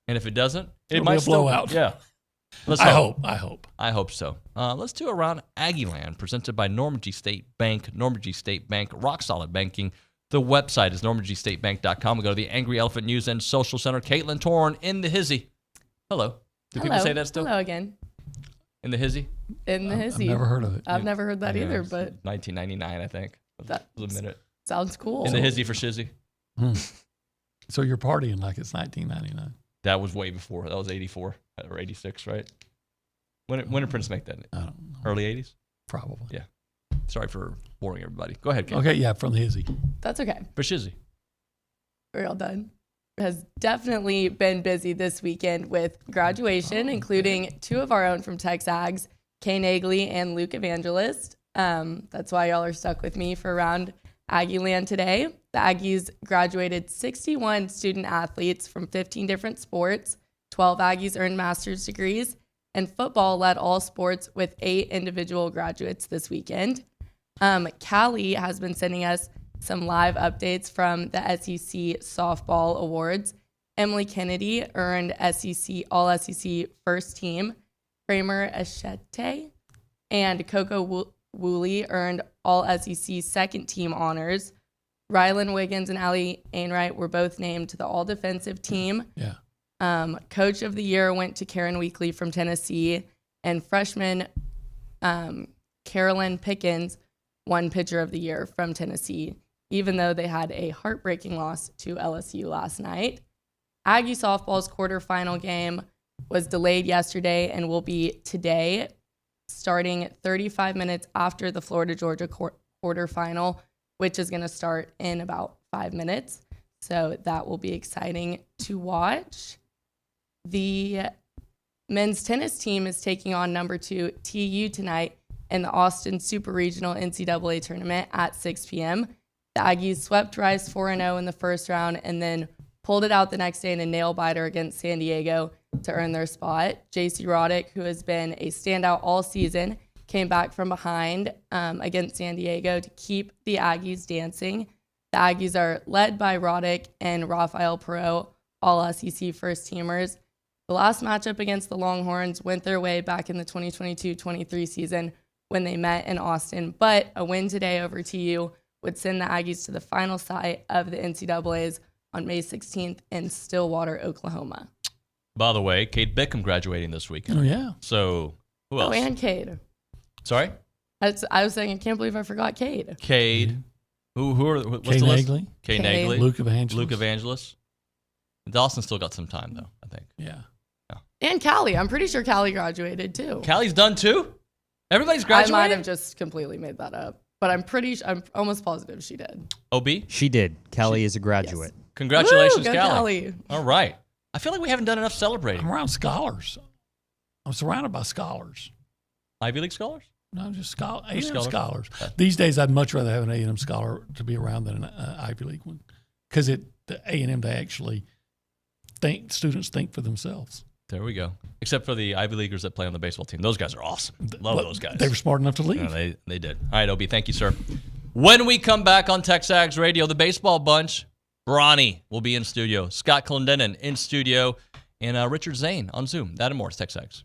S6: And if it doesn't, it
S13: it'll
S6: might
S13: be a blowout.
S6: Yeah.
S13: I hope.
S6: I hope so. Let's do Around Aggie Land, presented by Normandy State Bank. Normandy State Bank, rock solid banking. The website is normandystatebank.com. We go to the Angry Elephant News and Social Center. Caitlin Torn in the hizzy. Hello. Do people say that still?
S15: Hello again.
S6: In the hizzy?
S15: In the hizzy.
S13: I've never heard of it.
S15: I've never heard that either, but
S6: 1999, I think. That was a minute.
S15: Sounds cool.
S6: In the hizzy for shizzy.
S13: So you're partying like it's 1999.
S6: That was way before. That was 84 or 86, right? When did Prince make that?
S13: I don't know.
S6: Early 80s?
S13: Probably.
S6: Yeah. Sorry for boring everybody. Go ahead, Kate.
S13: Okay, yeah, from the hizzy.
S15: That's okay.
S6: For shizzy.
S15: We're all done. Has definitely been busy this weekend with graduation, including 2 of our own from TexAgs, Kay Nagley and Luke Evangelist. That's why y'all are stuck with me for Around Aggie Land today. The Aggies graduated 61 student athletes from 15 different sports. 12 Aggies earned master's degrees, and football led all sports with 8 individual graduates this weekend. Callie has been sending us some live updates from the SEC Softball Awards. Emily Kennedy earned SEC All-SEC First Team. Kramer Eshete and Coco Woolley earned All-SEC Second Team honors. Rylan Wiggins and Allie Ainright were both named to the All-Defensive Team.
S13: Yeah.
S15: Coach of the Year went to Karen Weekly from Tennessee, and freshman Carolyn Pickens won Pitcher of the Year from Tennessee, even though they had a heartbreaking loss to LSU last night. Aggie softball's quarterfinal game was delayed yesterday and will be today, starting 35 minutes after the Florida-Georgia quarterfinal, which is going to start in about 5 minutes. So that will be exciting to watch. The men's tennis team is taking on number 2 TU tonight in the Austin Super Regional NCAA tournament at 6 p.m. The Aggies swept Rice 4-0 in the first round and then pulled it out the next day in a nail-biter against San Diego to earn their spot. J.C. Roddick, who has been a standout all season, came back from behind against San Diego to keep the Aggies dancing. The Aggies are led by Roddick and Rafael Perot, all SEC first-teamers. The last matchup against the Longhorns went their way back in the 2022-23 season when they met in Austin, but a win today over TU would send the Aggies to the final site of the NCAAs on May 16th in Stillwater, Oklahoma.
S6: By the way, Cade Bickham graduating this weekend.
S13: Oh, yeah.
S6: So, who else?
S15: Oh, and Cade.
S6: Sorry?
S15: I was saying, I can't believe I forgot Cade.
S6: Cade. What's
S13: Kay
S6: the list?
S13: Nagley.
S6: Kay Nagley.
S13: Luke Evangelist.
S6: Dawson still got some time, though, I think.
S13: Yeah.
S15: And Callie. I'm pretty sure Callie graduated, too.
S6: Callie's done, too? Everybody's graduated?
S15: I might have just completely made that up. But I'm almost positive she did.
S6: OB?
S14: She did. Callie is a graduate.
S15: Yes.
S6: Congratulations,
S15: Woo, go
S6: Callie. All right. I feel like we haven't done enough celebrating.
S13: I'm around scholars. I'm surrounded by scholars.
S6: Ivy League scholars?
S13: No, just A&M
S6: scholars.
S13: scholars. These days, I'd much rather have an A&M scholar to be around than an Ivy League one, because the A&M, they actually students think for themselves.
S6: There we go. Except for the Ivy Leaguers that play on the baseball team. Those guys are awesome. Love those guys.
S13: They were smart enough to leave.
S6: Yeah, they did. All right, Obie, thank you, sir. When we come back on TexAgs Radio, the baseball bunch, Bronny will be in studio, Scott Clendenin in studio, and Richard Zane on Zoom. That and more. It's TexAgs.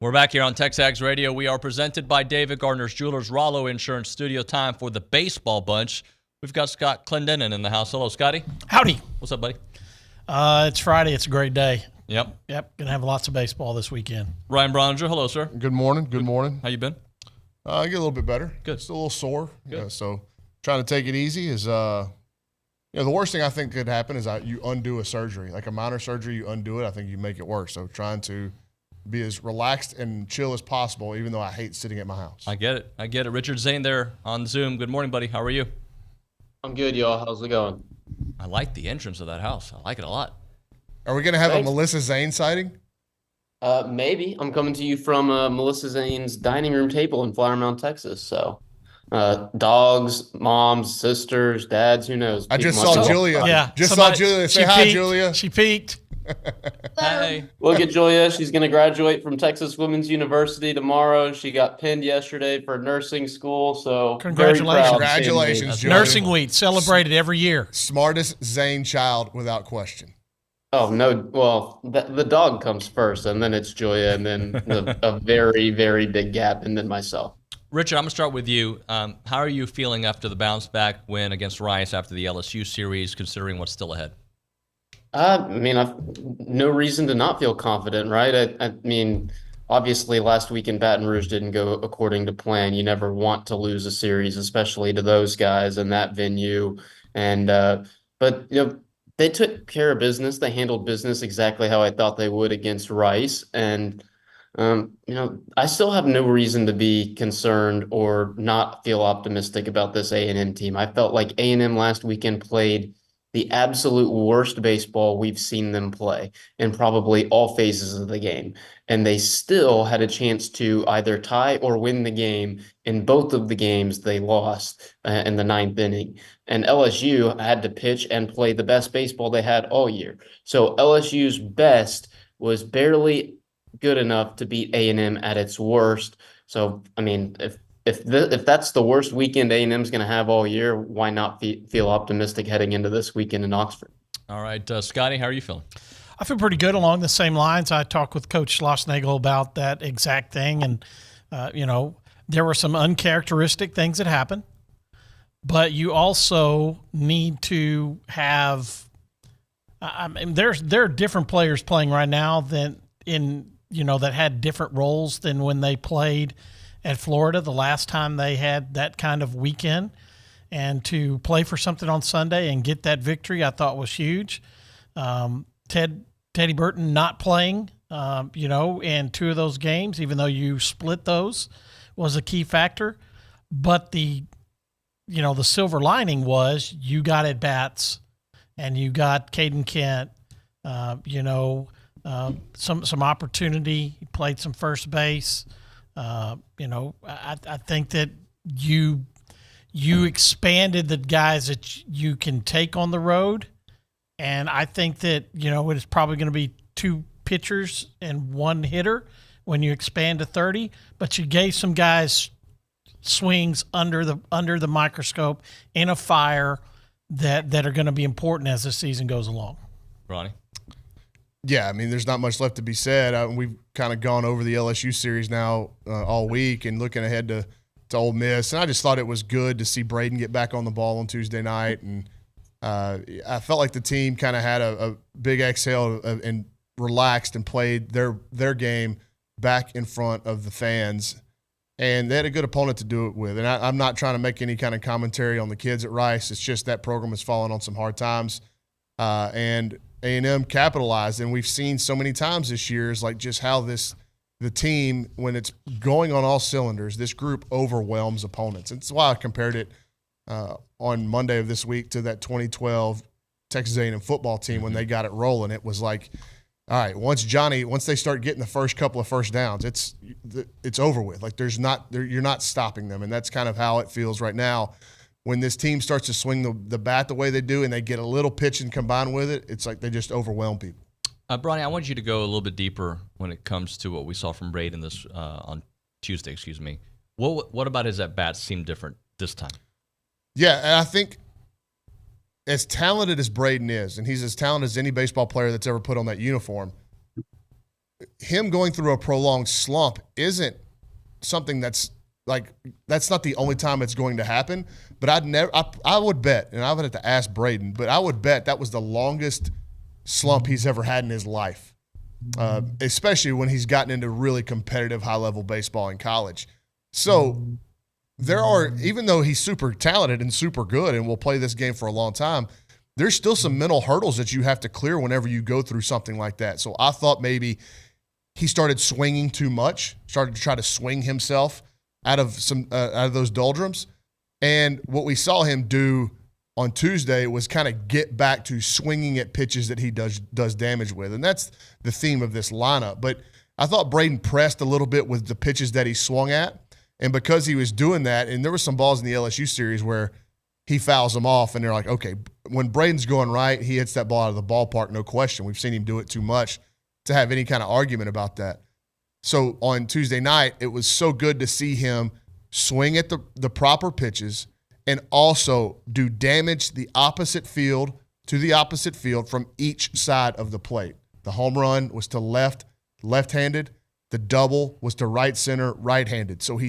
S6: We're back here on TexAgs Radio. We are presented by David Gardner's Jewelers, Rollo Insurance Studio. Time for the baseball bunch. We've got Scott Clendenin in the house. Hello, Scotty.
S16: Howdy.
S6: What's up, buddy?
S16: It's Friday. It's a great day.
S6: Yep.
S16: Gonna have lots of baseball this weekend.
S6: Ryan Brauninger. Hello, sir.
S11: Good morning. Good morning.
S6: How you been?
S11: I get a little bit better.
S6: Good.
S11: Still a little sore.
S6: Good.
S11: Yeah, so trying to take it easy is the worst thing I think could happen is you undo a surgery, like a minor surgery. You undo it. I think you make it worse. So trying to be as relaxed and chill as possible, even though I hate sitting at my house.
S6: I get it. Richard Zane there on Zoom. Good morning, buddy. How are you?
S17: I'm good, y'all. How's it going?
S6: I like the entrance of that house. I like it a lot.
S11: Are we going to have a Melissa Zane sighting?
S17: Maybe. I'm coming to you from Melissa Zane's dining room table in Flower Mound, Texas. So, dogs, moms, sisters, dads, who knows?
S11: I just saw Julia.
S16: Yeah.
S11: Saw Julia. Say hi, Julia.
S16: She peeked.
S6: Hey.
S17: Look at Julia. She's going to graduate from Texas Women's University tomorrow. She got pinned yesterday for nursing school. So,
S16: congratulations.
S11: Congratulations, Julia.
S16: Nursing Week, celebrated every year.
S11: Smartest Zane child without question.
S17: Oh, no. Well, the dog comes first, and then it's Julia, and then a very, very big gap, and then myself.
S6: Richard, I'm going to start with you. How are you feeling after the bounce-back win against Rice after the LSU series, considering what's still ahead?
S17: I mean, I've no reason to not feel confident, right? I mean, obviously last week in Baton Rouge didn't go according to plan. You never want to lose a series, especially to those guys in that venue. And but they took care of business. They handled business exactly how I thought they would against Rice. And I still have no reason to be concerned or not feel optimistic about this A&M team. I felt like A&M last weekend played the absolute worst baseball we've seen them play in probably all phases of the game. And they still had a chance to either tie or win the game. In both of the games, they lost in the ninth inning. And LSU had to pitch and play the best baseball they had all year. So LSU's best was barely good enough to beat A&M at its worst. So, I mean, if that's the worst weekend A&M's going to have all year, why not feel optimistic heading into this weekend in Oxford?
S6: All right, Scotty, how are you feeling?
S16: I feel pretty good along the same lines. I talked with Coach Schlossnagle about that exact thing, and there were some uncharacteristic things that happened, but you also need to have. There are different players playing right now that had different roles than when they played at Florida the last time they had that kind of weekend, and to play for something on Sunday and get that victory, I thought was huge. Teddy Burton not playing, in two of those games, even though you split those, was a key factor. But the silver lining was you got at bats, and you got Caden Kent, some opportunity. He played some first base. I think that you expanded the guys that you can take on the road. And I think that, it is probably going to be two pitchers and one hitter when you expand to 30, but you gave some guys swings under the microscope in a fire that are going to be important as the season goes along.
S6: Ronnie?
S11: Yeah, I mean, there's not much left to be said. We've kind of gone over the LSU series now all week and looking ahead to Ole Miss. And I just thought it was good to see Braden get back on the ball on Tuesday night. And I felt like the team kind of had a big exhale and relaxed and played their game back in front of the fans. And they had a good opponent to do it with. And I'm not trying to make any kind of commentary on the kids at Rice. It's just that program has fallen on some hard times. And A&M capitalized, and we've seen so many times this year is like just how the team, when it's going on all cylinders, this group overwhelms opponents. And that's why I compared it on Monday of this week to that 2012 Texas A&M football team when they got it rolling. It was like, all right, once they start getting the first couple of first downs, it's over with. Like you're not stopping them, and that's kind of how it feels right now. When this team starts to swing the bat the way they do and they get a little pitch and combine with it, it's like they just overwhelm people.
S6: Bronny, I want you to go a little bit deeper when it comes to what we saw from Braden on Tuesday. Excuse me. What about his at-bats seemed different this time?
S11: Yeah, and I think as talented as Braden is, and he's as talented as any baseball player that's ever put on that uniform, him going through a prolonged slump isn't something that's not the only time it's going to happen. But I would bet, and I would have to ask Braden, but I would bet that was the longest slump he's ever had in his life, especially when he's gotten into really competitive high-level baseball in college. So even though he's super talented and super good and will play this game for a long time, there's still some mental hurdles that you have to clear whenever you go through something like that. So I thought maybe he started swinging too much, started to try to swing himself out of those doldrums. And what we saw him do on Tuesday was kind of get back to swinging at pitches that he does damage with. And that's the theme of this lineup. But I thought Braden pressed a little bit with the pitches that he swung at. And because he was doing that, and there were some balls in the LSU series where he fouls them off, and they're like, okay, when Braden's going right, he hits that ball out of the ballpark, no question. We've seen him do it too much to have any kind of argument about that. So on Tuesday night, it was so good to see him swing at the proper pitches and also do damage to the opposite field from each side of the plate. The home run was to left-handed. The double was to right center, right-handed. So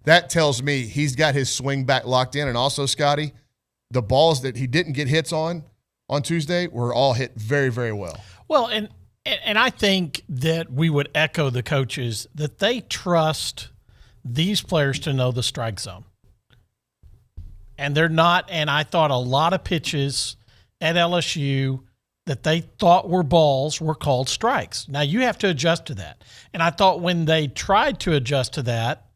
S11: that tells me he's got his swing back locked in. And also, Scotty, the balls that he didn't get hits on Tuesday were all hit very, very well.
S16: Well, and I think that we would echo the coaches that they trust these players to know the strike zone. And they're not, and I thought a lot of pitches at LSU that they thought were balls were called strikes. Now you have to adjust to that. And I thought when they tried to adjust to that,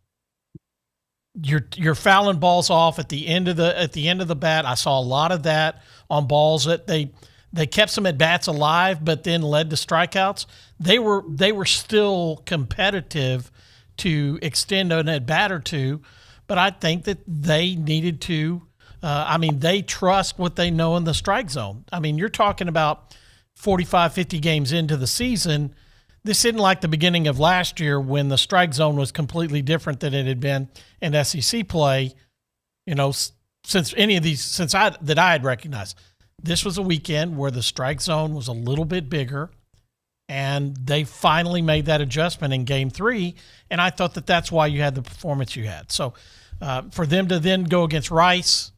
S16: you're fouling balls off at the end of the bat. I saw a lot of that on balls that they kept some at bats alive, but then led to strikeouts. They were still competitive to extend an at bat or two, but I think that they needed to. They trust what they know in the strike zone. I mean, you're talking about 45, 50 games into the season. This isn't like the beginning of last year when the strike zone was completely different than it had been in SEC play, since I had recognized. This was a weekend where the strike zone was a little bit bigger, and they finally made that adjustment in Game 3, and I thought that that's why you had the performance you had. So for them to then go against Rice,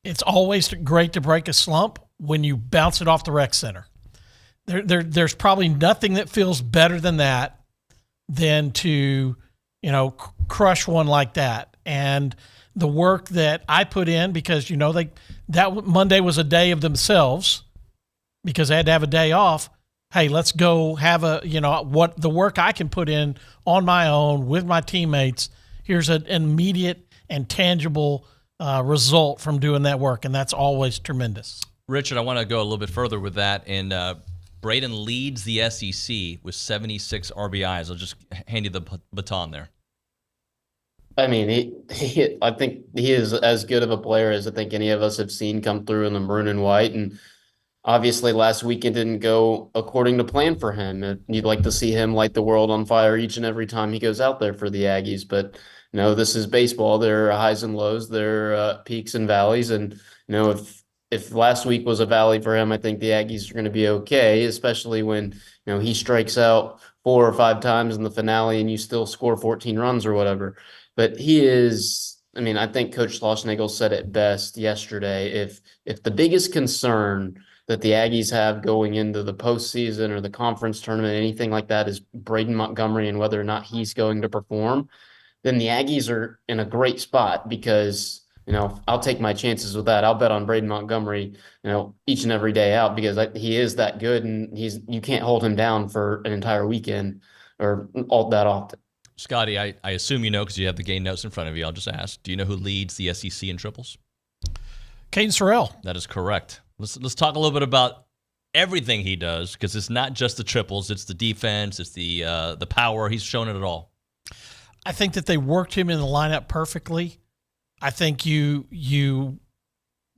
S16: it's always great to break a slump when you bounce it off the rec center. There's probably nothing that feels better than that than to, crush one like that. And the work that I put in, because, that Monday was a day of themselves because they had to have a day off. Hey, let's go have what the work I can put in on my own with my teammates. Here's an immediate and tangible result from doing that work, and that's always tremendous.
S6: Richard, I want to go a little bit further with that, and Braden leads the SEC with 76 RBIs. I'll just hand you the baton there.
S17: I mean, I think he is as good of a player as I think any of us have seen come through in the Maroon and White, and obviously last weekend didn't go according to plan for him. You'd like to see him light the world on fire each and every time he goes out there for the Aggies, but this is baseball. There are highs and lows. There are peaks and valleys. And, if last week was a valley for him, I think the Aggies are going to be okay, especially when, he strikes out 4 or 5 times in the finale and you still score 14 runs or whatever. But he is, I think Coach Schlossnagle said it best yesterday. If the biggest concern that the Aggies have going into the postseason or the conference tournament, anything like that, is Braden Montgomery and whether or not he's going to perform, then the Aggies are in a great spot because, I'll take my chances with that. I'll bet on Braden Montgomery, each and every day out because he is that good and you can't hold him down for an entire weekend or all that often.
S6: Scotty, I assume you know because you have the game notes in front of you. I'll just ask, do you know who leads the SEC in triples?
S16: Caden Sorrell.
S6: That is correct. Let's talk a little bit about everything he does because it's not just the triples. It's the defense. It's the power. He's shown it at all.
S16: I think that they worked him in the lineup perfectly. I think you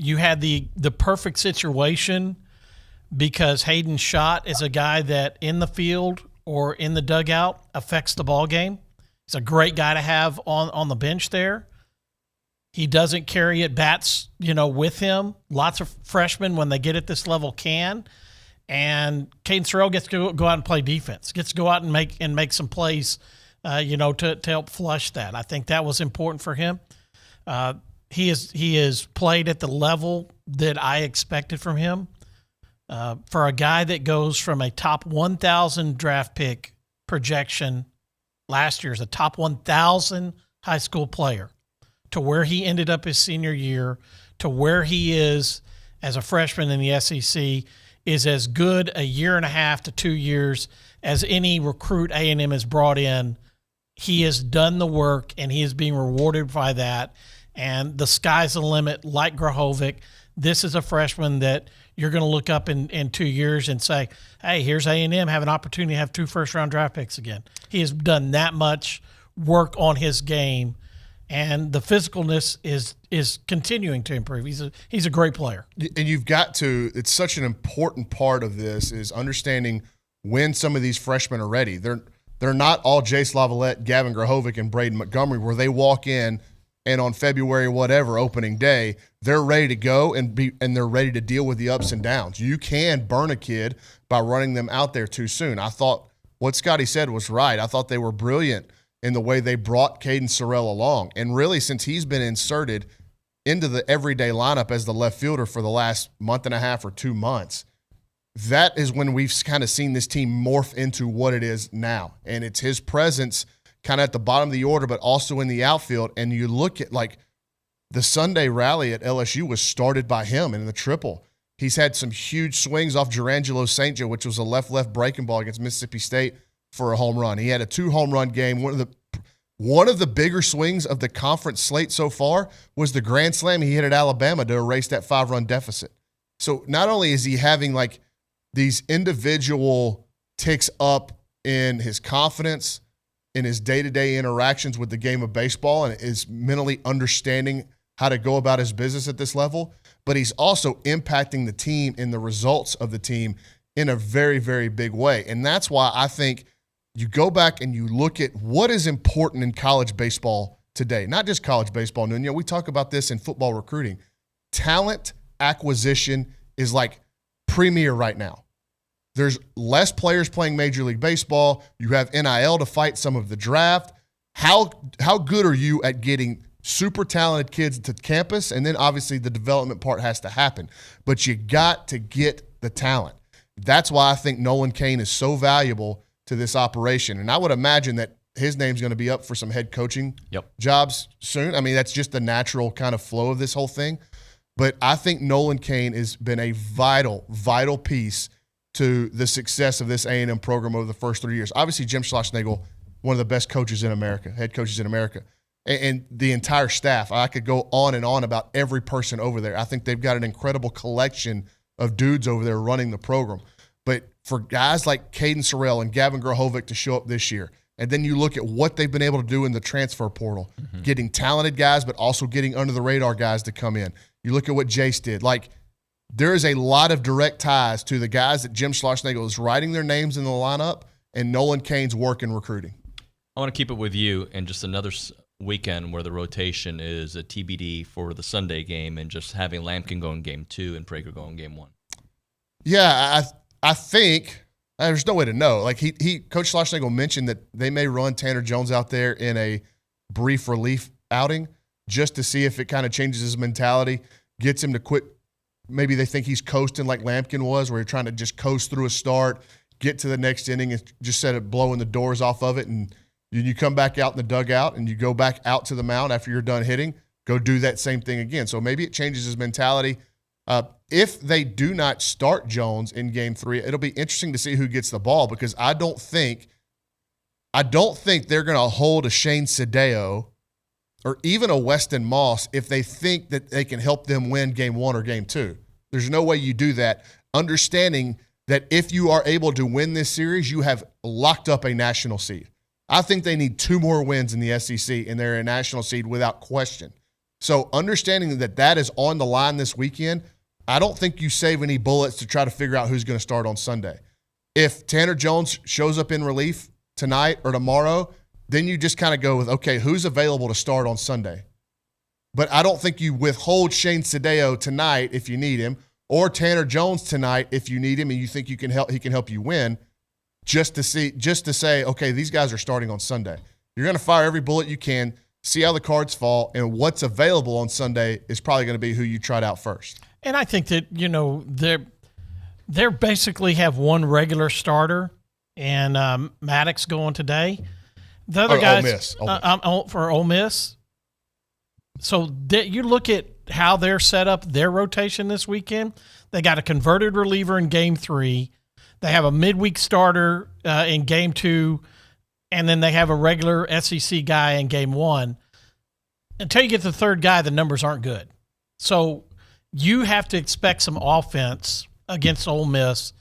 S16: had the perfect situation because Hayden Schott is a guy that in the field or in the dugout affects the ball game. He's a great guy to have on the bench there. He doesn't carry at bats, with him. Lots of freshmen when they get at this level can. and Caden Sorrell gets to go out and play defense, gets to go out and make some plays, to help flush that. I think that was important for him. He is played at the level that I expected from him. For a guy that goes from a top 1,000 draft pick projection last year as a top 1,000 high school player to where he ended up his senior year to where he is as a freshman in the SEC is as good a year and a half to 2 years as any recruit A&M has brought in. He has done the work, and he is being rewarded by that. And the sky's the limit, like Grahovic. This is a freshman that you're going to look up in 2 years and say, hey, here's A&M have an opportunity to have 2 first-round draft picks again. He has done that much work on his game, and the physicalness is continuing to improve. He's a great player.
S11: And you've got to – it's such an important part of this is understanding when some of these freshmen are ready. They're not all Jace Lavalette, Gavin Grahovic, and Braden Montgomery where they walk in and on February whatever opening day, they're ready to go and they're ready to deal with the ups and downs. You can burn a kid by running them out there too soon. I thought what Scotty said was right. I thought they were brilliant in the way they brought Caden Sorrell along. And really, since he's been inserted into the everyday lineup as the left fielder for the last month and a half or 2 months, that is when we've kind of seen this team morph into what it is now. And it's his presence kind of at the bottom of the order, but also in the outfield. And you look at like the Sunday rally at LSU was started by him in the triple. He's had some huge swings off Gerangelo St. Joe, which was a left breaking ball against Mississippi State for a home run. He had a 2-home-run game. One of the bigger swings of the conference slate so far was the grand slam he hit at Alabama to erase that 5-run deficit. So not only is he having like these individual ticks up in his confidence, in his day-to-day interactions with the game of baseball, and is mentally understanding how to go about his business at this level, but he's also impacting the team and the results of the team in a very, very big way. And that's why I think you go back and you look at what is important in college baseball today. Not just college baseball, Nuño. We talk about this in football recruiting. Talent acquisition is like premier right now. There's less players playing Major League Baseball. You have NIL to fight some of the draft. How good are you at getting super talented kids to campus? And then obviously the development part has to happen. But you got to get the talent. That's why I think Nolan Cain is so valuable to this operation. And I would imagine that his name's going to be up for some head coaching jobs soon. I mean, that's just the natural kind of flow of this whole thing. But I think Nolan Cain has been a vital, vital piece to the success of this A&M program over the first 3 years. Obviously, Jim Schlossnagle, one of the best coaches in America, head coaches in America, and the entire staff. I could go on and on about every person over there. I think they've got an incredible collection of dudes over there running the program. But for guys like Caden Sorrell and Gavin Grahovic to show up this year, and then you look at what they've been able to do in the transfer portal, getting talented guys, but also getting under-the-radar guys to come in. You look at what Jace did. Like, there is a lot of direct ties to the guys that Jim Schlossnagle is writing their names in the lineup and Nolan Cain's work in recruiting.
S6: I want to keep it with you and just another weekend where the rotation is a TBD for the Sunday game and just having Lampkin go in game 2 and Prager go in game 1.
S11: Yeah, I think there's no way to know. Like Coach Schlossnagle mentioned that they may run Tanner Jones out there in a brief relief outing just to see if it kind of changes his mentality, gets him to quit. Maybe they think he's coasting like Lampkin was, where you're trying to just coast through a start, get to the next inning and just set it blowing the doors off of it. And you come back out in the dugout and you go back out to the mound after you're done hitting, go do that same thing again. So maybe it changes his mentality. If they do not start Jones in game 3, it'll be interesting to see who gets the ball, because I don't think they're going to hold a Shane Sadeo or even a Weston Moss if they think that they can help them win game 1 or game 2. There's no way you do that, understanding that if you are able to win this series, you have locked up a national seed. I think they need 2 more wins in the SEC, and they're a national seed without question. So understanding that that is on the line this weekend, I don't think you save any bullets to try to figure out who's going to start on Sunday. If Tanner Jones shows up in relief tonight or tomorrow, then you just kind of go with, okay, who's available to start on Sunday? But I don't think you withhold Shane Sadeo tonight if you need him, or Tanner Jones tonight if you need him and you think he can help you win, just to say, okay, these guys are starting on Sunday. You're going to fire every bullet you can, see how the cards fall, and what's available on Sunday is probably going to be who you tried out first.
S16: And I think that, they're basically have one regular starter, and Maddox going today. The other guys for Ole Miss. So you look at how they're set up, their rotation this weekend. They got a converted reliever in Game 3. They have a midweek starter in Game 2, and then they have a regular SEC guy in Game 1. Until you get the third guy, the numbers aren't good. So you have to expect some offense against Ole Miss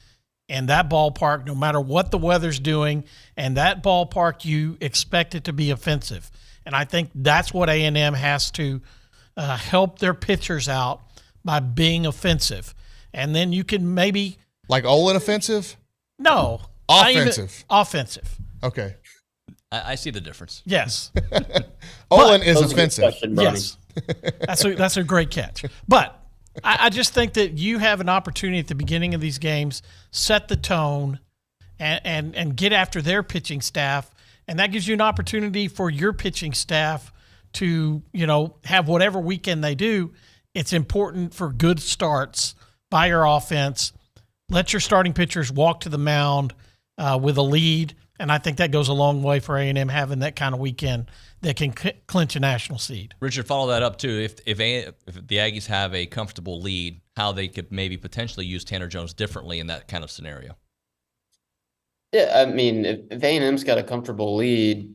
S16: and that ballpark, no matter what the weather's doing, and that ballpark, you expect it to be offensive. And I think that's what A&M has to help their pitchers out by being offensive. And then you can maybe –
S11: like Olin offensive?
S16: No.
S11: Offensive.
S16: Offensive.
S11: Okay.
S6: I see the difference.
S16: Yes.
S11: Olin is offensive.
S16: Yes. That's a great catch. But I just think that you have an opportunity at the beginning of these games, set the tone, and get after their pitching staff, and that gives you an opportunity for your pitching staff to, have whatever weekend they do. It's important for good starts by your offense. Let your starting pitchers walk to the mound with a lead, and I think that goes a long way for A&M having that kind of weekend that can clinch a national seed. Richard,
S6: follow that up too. If the Aggies have a comfortable lead, how they could maybe potentially use Tanner Jones differently in that kind of scenario.
S17: Yeah, I mean, if A&M's got a comfortable lead,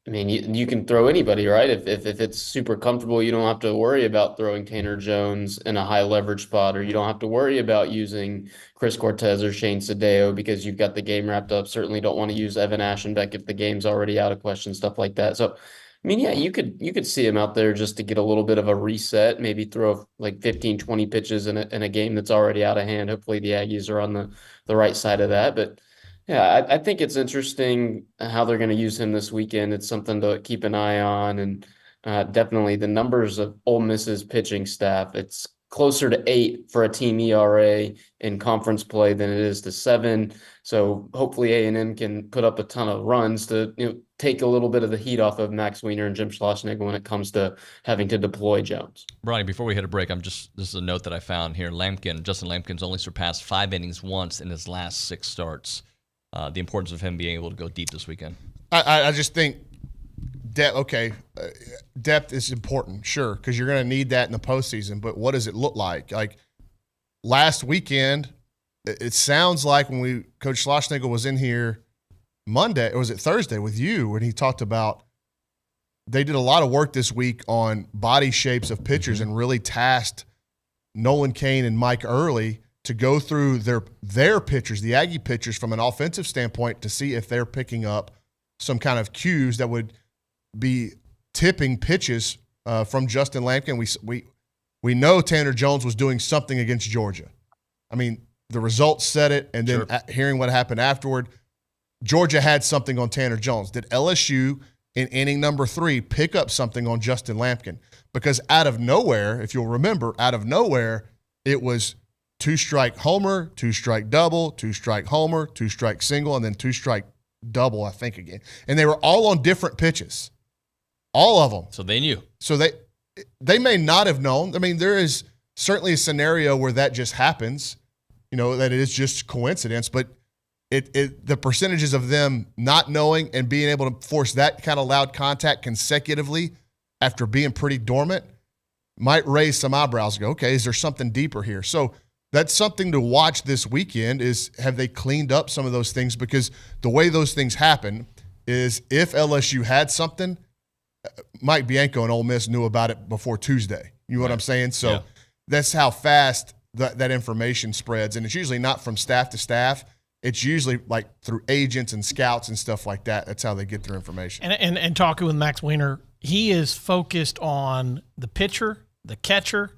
S17: I mean, you can throw anybody, right? If it's super comfortable, you don't have to worry about throwing Tanner Jones in a high leverage spot, or you don't have to worry about using Chris Cortez or Shane Sadeo because you've got the game wrapped up. Certainly don't want to use Evan Aschenbeck if the game's already out of question, stuff like that. So, I mean, yeah, you could see him out there just to get a little bit of a reset, maybe throw like 15, 20 pitches in a game that's already out of hand. Hopefully the Aggies are on the right side of that. But yeah, I think it's interesting how they're going to use him this weekend. It's something to keep an eye on. And definitely the numbers of Ole Miss's pitching staff, it's closer to 8 for a team ERA in conference play than it is to 7. So hopefully A&M can put up a ton of runs to take a little bit of the heat off of Max Wiener and Jim Schlossnagle when it comes to having to deploy Jones.
S6: Brauninger, before we hit a break, this is a note that I found here. Justin Lampkin's only surpassed 5 innings once in his last 6 starts. The importance of him being able to go deep this weekend.
S11: I just think depth is important, sure, because you're going to need that in the postseason. But what does it look like? Like last weekend, it sounds like when Coach Schlossnagle was in here Monday, or was it Thursday with you, when he talked about they did a lot of work this week on body shapes of pitchers and really tasked Nolan Cain and Mike Early to go through their pitchers, the Aggie pitchers, from an offensive standpoint to see if they're picking up some kind of cues that would be tipping pitches from Justin Lampkin. We know Tanner Jones was doing something against Georgia. I mean, the results said it, and then hearing what happened afterward, Georgia had something on Tanner Jones. Did LSU in inning number 3 pick up something on Justin Lampkin? Because out of nowhere, if you'll remember, it was 2-strike homer, 2-strike double, 2-strike homer, 2-strike single, and then 2-strike double, I think, again. And they were all on different pitches. All of them.
S6: So they knew. So
S11: they may not have known. I mean, there is certainly a scenario where that just happens, that it is just coincidence, but the percentages of them not knowing and being able to force that kind of loud contact consecutively after being pretty dormant might raise some eyebrows. Go, okay, is there something deeper here? So that's something to watch this weekend, is have they cleaned up some of those things? Because the way those things happen is if LSU had something, Mike Bianco and Ole Miss knew about it before Tuesday. You know what I'm saying? So that's how fast that information spreads. And it's usually not from staff to staff. It's usually like through agents and scouts and stuff like that. That's how they get their information.
S16: And talking with Max Wiener, he is focused on the pitcher, the catcher,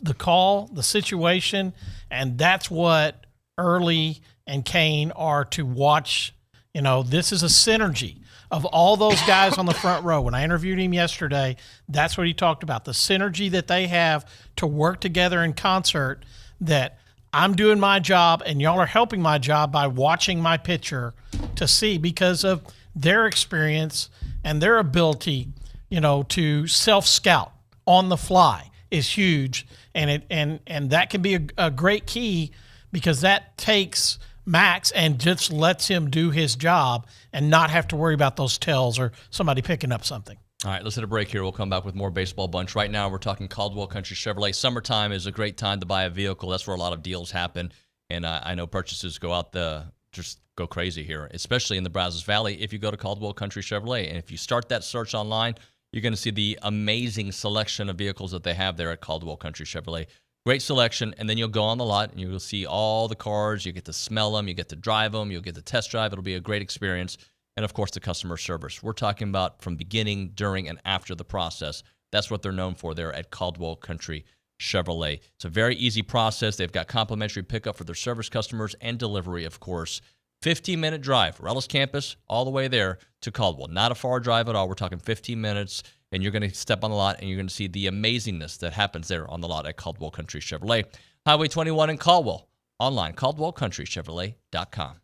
S16: the call, the situation, and that's what Early and Cain are to watch. This is a synergy of all those guys on the front row. When I interviewed him yesterday, that's what he talked about, the synergy that they have to work together in concert. that I'm doing my job and y'all are helping my job by watching my picture to see, because of their experience and their ability, to self-scout on the fly is huge. And that can be a great key, because that takes Max and just lets him do his job and not have to worry about those tells or somebody picking up something.
S6: All right, let's hit a break here. We'll come back with more Baseball Bunch. Right now, we're talking Caldwell Country Chevrolet. Summertime is a great time to buy a vehicle. That's where a lot of deals happen. And I know purchases just go crazy here, especially in the Brazos Valley if you go to Caldwell Country Chevrolet. And if you start that search online, you're going to see the amazing selection of vehicles that they have there at Caldwell Country Chevrolet. Great selection. And then you'll go on the lot and you'll see all the cars. You get to smell them. You get to drive them. You'll get to test drive. It'll be a great experience. And, of course, the customer service. We're talking about from beginning, during, and after the process. That's what they're known for there at Caldwell Country Chevrolet. It's a very easy process. They've got complimentary pickup for their service customers and delivery, of course. 15-minute drive, Rellis Campus, all the way there to Caldwell. Not a far drive at all. We're talking 15 minutes, and you're going to step on the lot, and you're going to see the amazingness that happens there on the lot at Caldwell Country Chevrolet. Highway 21 in Caldwell. Online, CaldwellCountryChevrolet.com.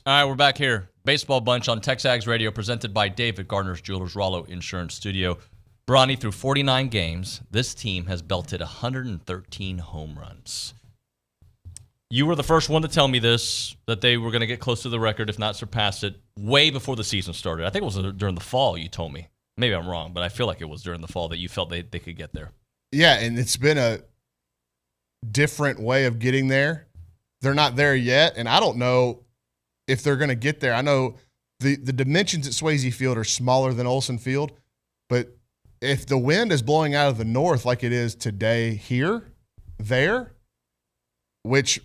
S6: All right, we're back here. Baseball Bunch on TexAgs Radio, presented by David Gardner's Jewelers, Rollo Insurance Studio. Bronny, through 49 games, this team has belted 113 home runs. You were the first one to tell me this, that they were going to get close to the record, if not surpass it, way before the season started. I think it was during the fall you told me. Maybe I'm wrong, but I feel like it was during the fall that you felt they could get there. Yeah, and it's been a different way of getting there. They're not there yet, and I don't know if they're going to get there. I know the dimensions at Swayze Field are smaller than Olsen Field, but if the wind is blowing out of the north like it is today there, which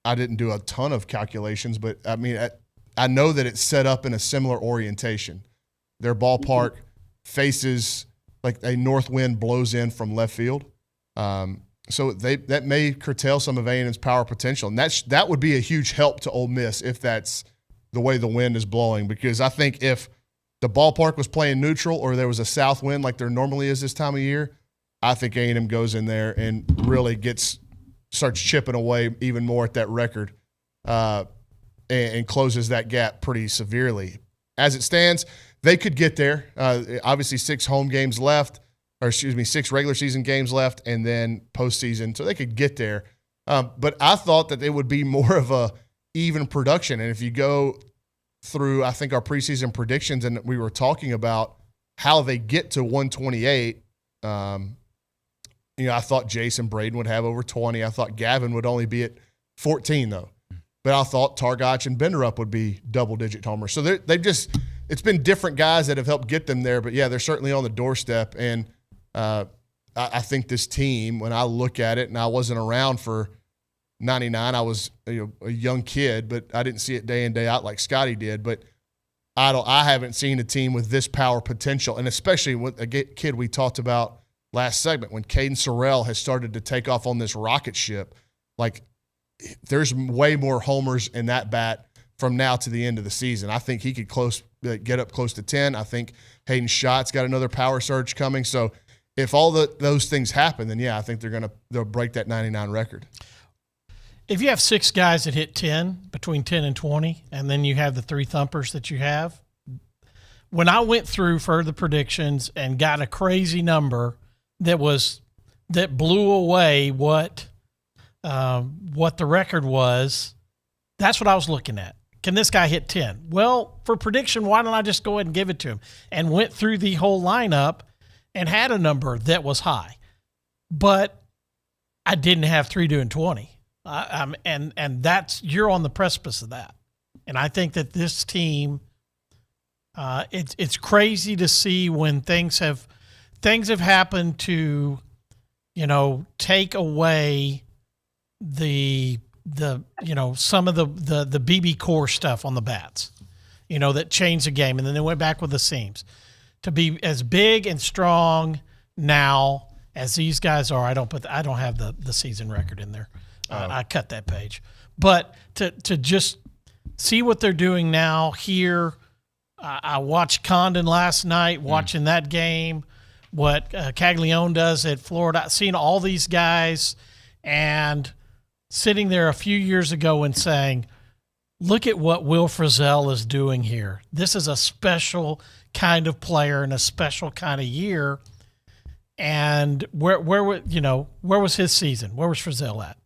S6: I didn't do a ton of calculations, but I mean, I know that it's set up in a similar orientation. Their ballpark faces like a north wind blows in from left field. So that may curtail some of A&M's power potential. And that would be a huge help to Ole Miss if that's the way the wind is blowing, because I think if the ballpark was playing neutral or there was a south wind like there normally is this time of year, I think A&M goes in there and really starts chipping away even more at that record and closes that gap pretty severely. As it stands, they could get there. Obviously, 6 regular season games left, and then postseason, so they could get there. But I thought that they would be more of a even production. And if you go through, I think, our preseason predictions, and we were talking about how they get to 128, I thought Jason Braden would have over 20. I thought Gavin would only be at 14, though. But I thought Targach and Benderup would be double-digit homers. So it's been different guys that have helped get them there. But, yeah, they're certainly on the doorstep. And I think this team, when I look at it, and I wasn't around for 99, I was a young kid, but I didn't see it day in, day out like Scotty did. But I haven't seen a team with this power potential, and especially with a kid we talked about last segment, when Caden Sorrell has started to take off on this rocket ship. Like, there's way more homers in that bat from now to the end of the season. I think he could get up close to 10. I think Hayden Schott's got another power surge coming. So if all those things happen, then yeah, I think they'll break that 99 record.
S16: If you have 6 guys that hit 10, between 10 and 20, and then you have the 3 thumpers that you have, when I went through for the predictions and got a crazy number that blew away what the record was, that's what I was looking at. Can this guy hit 10? Well, for prediction, why don't I just go ahead and give it to him? And went through the whole lineup and had a number that was high. But I didn't have 3 doing 20. And you're on the precipice of that. And I think that this team, it's crazy to see when things have happened to, take away some of the BB core stuff on the bats, that changed the game. And then they went back with the seams. To be as big and strong now as these guys are, I don't have the season record in there. I cut that page. But to just see what they're doing now here, I watched Condon last night, watching that game, what Caglione does at Florida, seeing all these guys and sitting there a few years ago and saying, look at what Will Frizzell is doing here. This is a special kind of player and a special kind of year. And where was his season? Where was Frizzell at?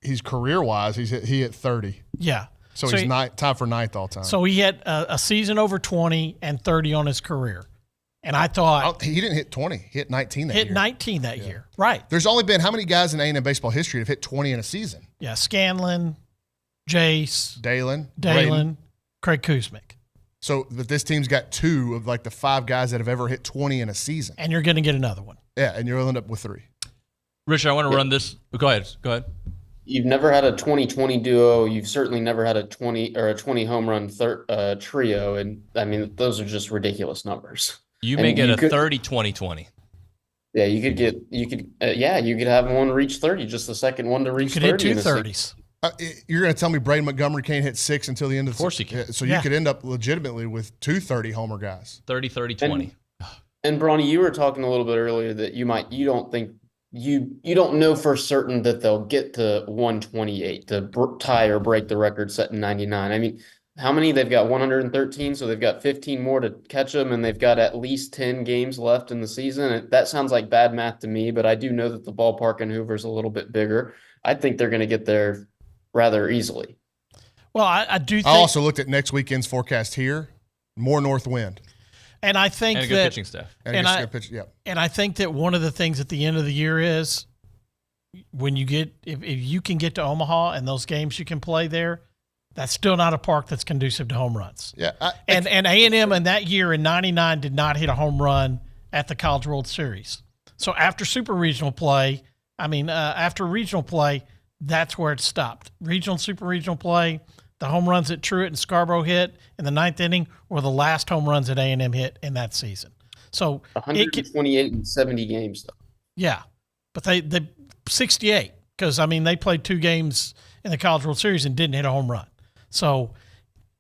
S11: He's career-wise, he hit 30.
S16: Yeah.
S11: So he's tied for 9th all time.
S16: So he had a season over 20 and 30 on his career. And I thought
S11: he didn't hit 20. He hit 19 that year.
S16: Hit 19 that year. Right.
S11: There's only been how many guys in A&M baseball history have hit 20 in a season?
S16: Yeah, Scanlon, Jace,
S11: Dalen,
S16: Craig Kuzmic.
S11: But this team's got 2 of like the 5 guys that have ever hit 20 in a season.
S16: And you're going to get another one.
S11: Yeah, and you'll end up with 3.
S6: Richard, I want to run this. Go ahead.
S17: You've never had a 20-20 duo. You've certainly never had a 20 home run trio. And I mean, those are just ridiculous numbers.
S6: You may get a 30-20-20.
S17: Yeah, you could have one reach 30, just the second one to reach 30.
S16: You could hit 2 30s.
S11: You're going to tell me Braden Montgomery can't hit 6 until the end of the season?
S6: Of course he can.
S11: So you could end up legitimately with 2 30 guys.
S6: 30-30-20.
S17: And Bronny, you were talking a little bit earlier that you don't think you don't know for certain that they'll get to 128 to tie or break the record set in 99. I mean, how many? They've got 113, so they've got 15 more to catch them, and they've got at least 10 games left in the season. That sounds like bad math to me, but I do know that the ballpark in Hoover's a little bit bigger. I think they're going to get there rather easily.
S16: Well, I do think.
S11: I also looked at next weekend's forecast here. More north wind.
S16: And I think
S6: and a good pitching staff.
S11: And
S16: I think that one of the things at the end of the year is when you get if you can get to Omaha and those games you can play there, that's still not a park that's conducive to home runs.
S11: Yeah.
S16: And A&M in that year in 99 did not hit a home run at the College World Series. So after super regional play, after regional play, that's where it stopped. Regional, super regional play, the home runs that Truett and Scarborough hit in the 9th inning were the last home runs that A&M hit in that season. So
S17: 128 and 70 games, though.
S16: Yeah, but they 68 because they played 2 games in the College World Series and didn't hit a home run. So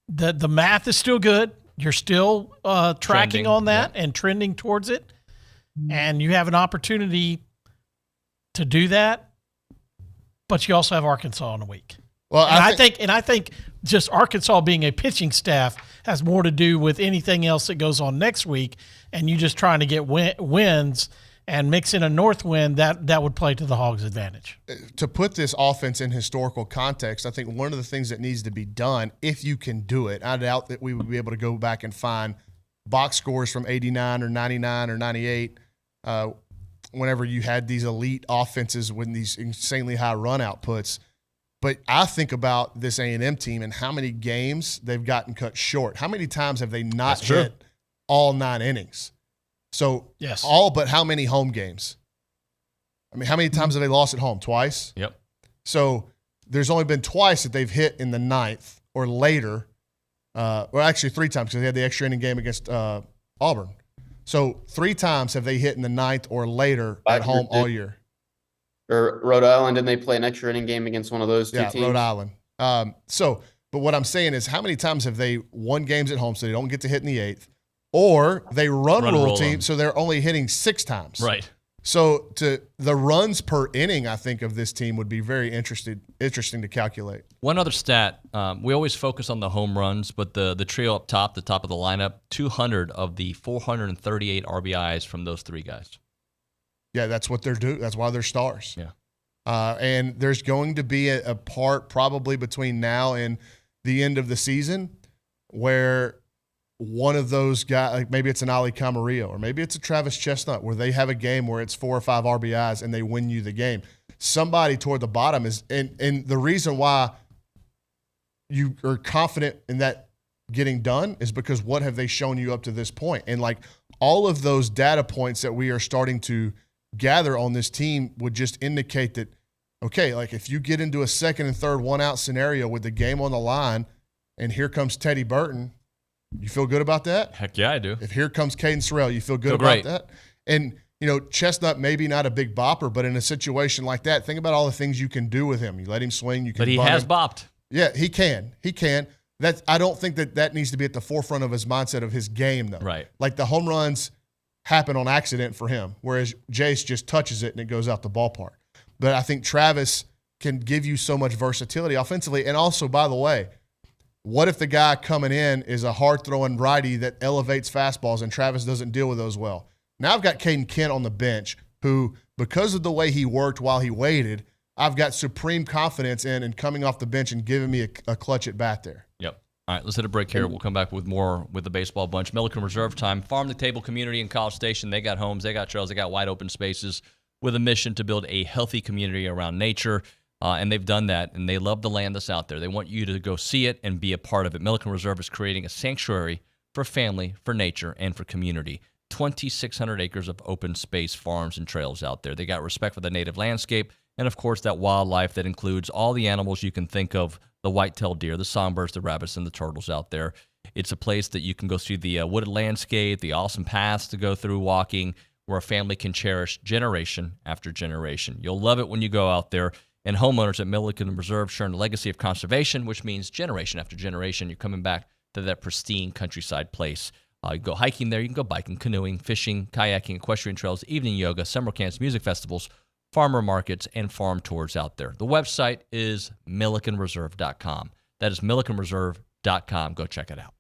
S16: the math is still good. You're still tracking on that and trending towards it, and you have an opportunity to do that. But you also have Arkansas in a week. Well, I think just Arkansas being a pitching staff has more to do with anything else that goes on next week, and you just trying to get wins and mix in a north wind that would play to the Hogs' advantage.
S11: To put this offense in historical context, I think one of the things that needs to be done, if you can do it, I doubt that we would be able to go back and find box scores from 89 or 99 or 98 whenever you had these elite offenses with these insanely high run outputs. But I think about this A&M team and how many games they've gotten cut short. How many times have they not hit all 9 innings? So
S16: yes,
S11: all but how many home games? How many times have they lost at home? Twice?
S6: Yep.
S11: So there's only been twice that they've hit in the 9th or later. Or actually 3 times because they had the extra inning game against Auburn. So 3 times have they hit in the 9th or later at home all year.
S17: Or Rhode Island, didn't they play an extra inning game against one of those two teams?
S11: Yeah, Rhode Island. But what I'm saying is how many times have they won games at home so they don't get to hit in the 8th, or they run rule team so they're only hitting 6 times?
S6: Right.
S11: So the runs per inning, I think, of this team would be very interesting to calculate.
S6: One other stat, we always focus on the home runs, but the trio up top, the top of the lineup, 200 of the 438 RBIs from those 3 guys.
S11: Yeah, that's what they're doing. That's why they're stars.
S6: Yeah.
S11: And there's going to be a part probably between now and the end of the season where one of those guys, like maybe it's an Ali Camarillo or maybe it's a Travis Chestnut, where they have a game where it's 4 or 5 RBIs and they win you the game. Somebody toward the bottom is – and the reason why you are confident in that getting done is because what have they shown you up to this point? And, like, all of those data points that we are starting to – gather on this team would just indicate that, okay, like if you get into a 2nd and 3rd 1-out scenario with the game on the line and here comes Teddy Burton, you feel good about that?
S6: Heck yeah, I do.
S11: If here comes Caden Sorrell, you feel good about that? And, Chestnut maybe not a big bopper, but in a situation like that, think about all the things you can do with him. You let him swing. You can.
S6: But he has bopped.
S11: Yeah, he can. He can. I don't think that needs to be at the forefront of his mindset of his game, though.
S6: Right.
S11: Like the home runs happen on accident for him, whereas Jace just touches it and it goes out the ballpark. But I think Travis can give you so much versatility offensively. And also, by the way, what if the guy coming in is a hard-throwing righty that elevates fastballs and Travis doesn't deal with those well? Now I've got Caden Kent on the bench who, because of the way he worked while he waited, I've got supreme confidence in and coming off the bench and giving me a clutch at bat there.
S6: Yep. All right, let's hit a break here. We'll come back with more with the baseball bunch. Milliken Reserve Time, farm-to-table community in College Station. They got homes, they got trails, they got wide open spaces with a mission to build a healthy community around nature, and they've done that, and they love the land that's out there. They want you to go see it and be a part of it. Milliken Reserve is creating a sanctuary for family, for nature, and for community. 2,600 acres of open space, farms, and trails out there. They got respect for the native landscape, and, of course, that wildlife that includes all the animals you can think of, the white-tailed deer, the songbirds, the rabbits, and the turtles out there. It's a place that you can go see the wooded landscape, the awesome paths to go through walking, where a family can cherish generation after generation. You'll love it when you go out there. And homeowners at Milliken Reserve share a legacy of conservation, which means generation after generation, you're coming back to that pristine countryside place. You can go hiking there. You can go biking, canoeing, fishing, kayaking, equestrian trails, evening yoga, summer camps, music festivals, farmer markets, and farm tours out there. The website is millikenreserve.com. That is millikenreserve.com. Go check it out.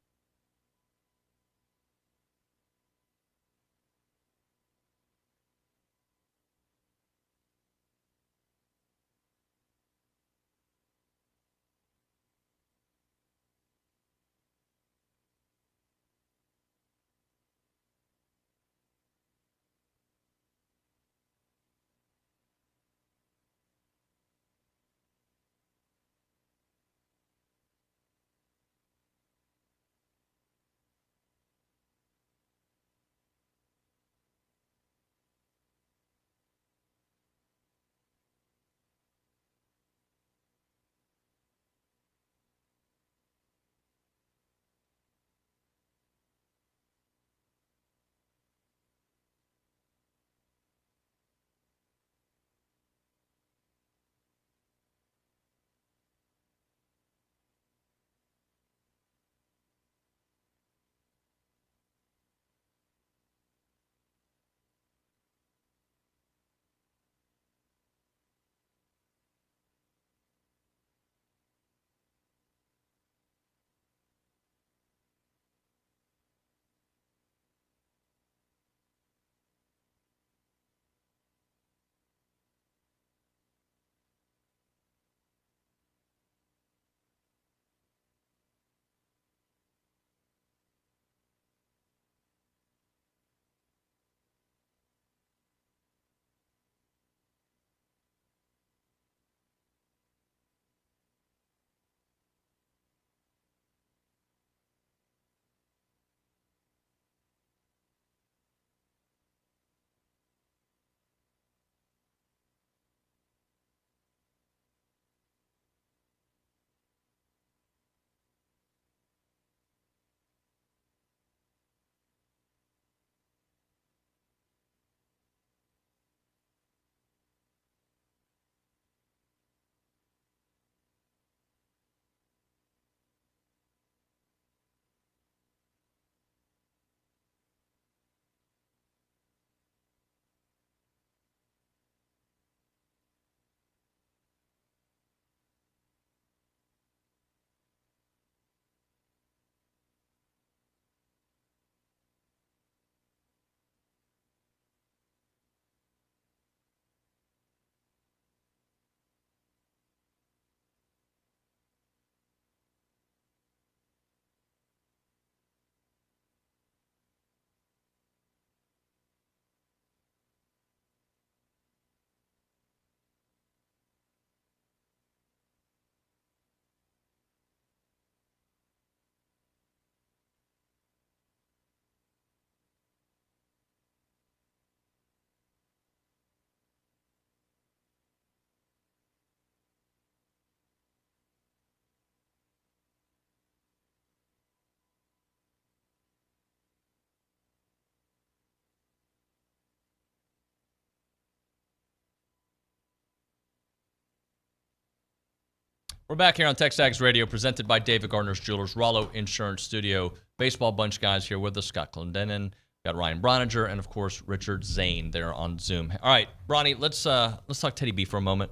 S6: We're back here on TexAgs Radio, presented by David Gardner's Jewelers, Rollo Insurance Studio. Baseball bunch guys here with us, Scott Clendenin, got Ryan Brauninger, and of course Richard Zane there on Zoom. All right, Bronny, let's talk Teddy B for a moment.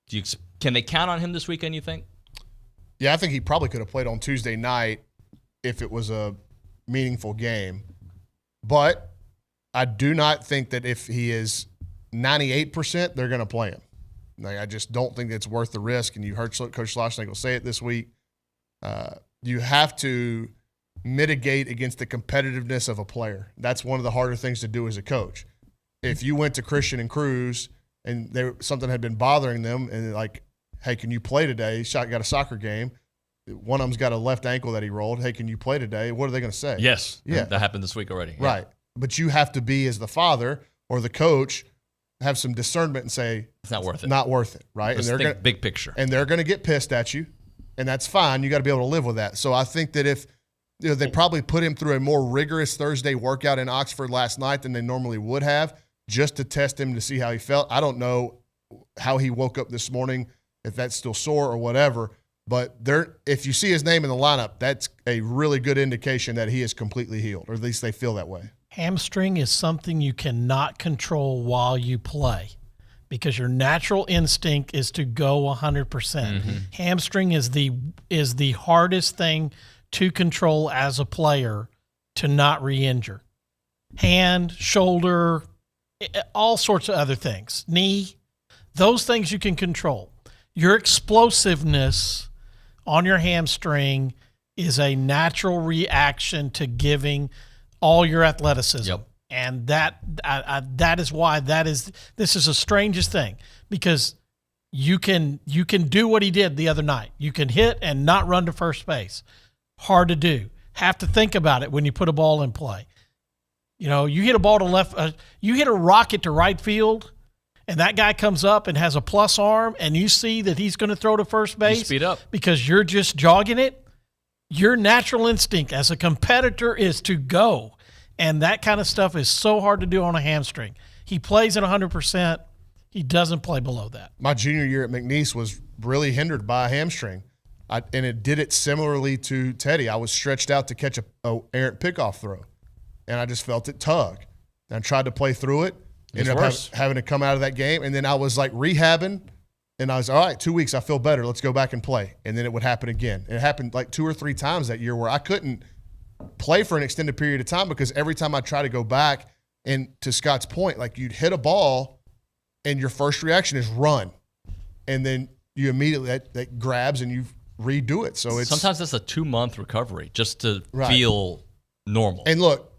S6: Can they count on him this weekend, you think?
S11: Yeah, I think he probably could have played on Tuesday night if it was a meaningful game. But I do not think that if he is 98%, they're going to play him. Like, I just don't think it's worth the risk. And you heard Coach Schlossnagle say it this week. You have to mitigate against the competitiveness of a player. That's one of the harder things to do as a coach. If you went to Christian and Cruz and something had been bothering them and like, hey, can you play today? Got a soccer game. One of them's got a left ankle that he rolled. Hey, can you play today? What are they going to say?
S6: Yes.
S11: Yeah.
S6: That happened this week already. Yeah.
S11: Right. But you have to be, as the father or the coach, have some discernment and say
S6: it's not worth it.
S11: Not worth it, right?
S6: Just
S11: and they're
S6: big picture.
S11: And they're going to get pissed at you, and that's fine. You got to be able to live with that. So I think that if they probably put him through a more rigorous Thursday workout in Oxford last night than they normally would have, just to test him to see how he felt. I don't know how he woke up this morning, if that's still sore or whatever. But if you see his name in the lineup, that's a really good indication that he is completely healed, or at least they feel that way.
S16: Hamstring is something you cannot control while you play. because your natural instinct is to go 100%. Hamstring is the hardest thing to control as a player to not re-injure. Hand, shoulder, all sorts of other things. Knee, those things you can control. Your explosiveness on your hamstring is a natural reaction to giving all your athleticism.
S6: Yep.
S16: And that is why this is the strangest thing, because you can do what he did the other night. You can hit and not run to first base. Hard to do. Have to think about it when you put a ball in play. You know, you hit a ball to left, you hit a rocket to right field, and that guy comes up and has a plus arm, and you see that he's going to throw to first base.
S6: You speed up
S16: because you're just jogging it. Your natural instinct as a competitor is to go. And that kind of stuff is so hard to do on a hamstring. He plays at 100%. He doesn't play below that.
S11: My junior year at McNeese was really hindered by a hamstring. And it did it similarly to Teddy. I was stretched out to catch a errant pickoff throw, and I just felt it tug. And I tried to play through it. Ended up having to come out of that game. And then I was like rehabbing, and I was, all right, 2 weeks, I feel better. Let's go back and play. And then it would happen again. It happened like 2 or 3 times that year where I couldn't play for an extended period of time because every time I try to go back, and to Scott's point, like you'd hit a ball and your first reaction is run. And then you immediately, that grabs and you redo it. So it's
S6: sometimes that's a 2-month recovery just to feel normal.
S11: And look,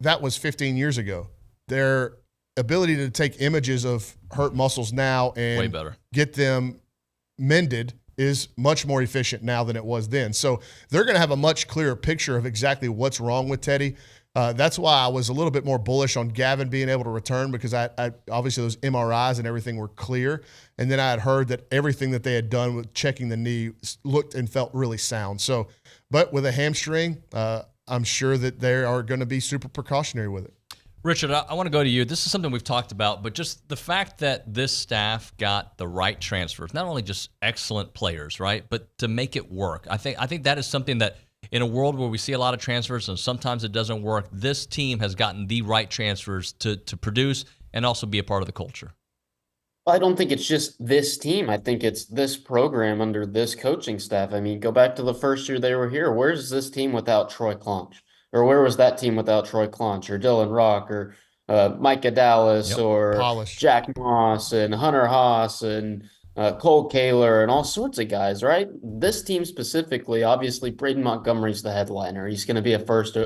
S11: that was 15 years ago. Their ability to take images of hurt muscles now and
S6: way better.
S11: Get them mended is much more efficient now than it was then. So they're going to have a much clearer picture of exactly what's wrong with Teddy. That's why I was a little bit more bullish on Gavin being able to return, because I obviously those MRIs and everything were clear. And then I had heard that everything that they had done with checking the knee looked and felt really sound. So, but with a hamstring, I'm sure that they are going to be super precautionary with it.
S6: Richard, I want to go to you. This is something we've talked about, but just the fact that this staff got the right transfers, not only just excellent players, right, but to make it work. I think that is something that in a world where we see a lot of transfers and sometimes it doesn't work, this team has gotten the right transfers to produce and also be a part of the culture.
S17: I don't think it's just this team. I think it's this program under this coaching staff. I mean, go back to the first year they were here. Where's this team without Troy Claunch? Or where was that team without Troy Claunch or Dylan Rock or Micah Dallas or
S11: Polish.
S17: Jack Moss and Hunter Haas and Cole Kaler and all sorts of guys, right? This team specifically, obviously, Braden Montgomery's the headliner. He's going to be a first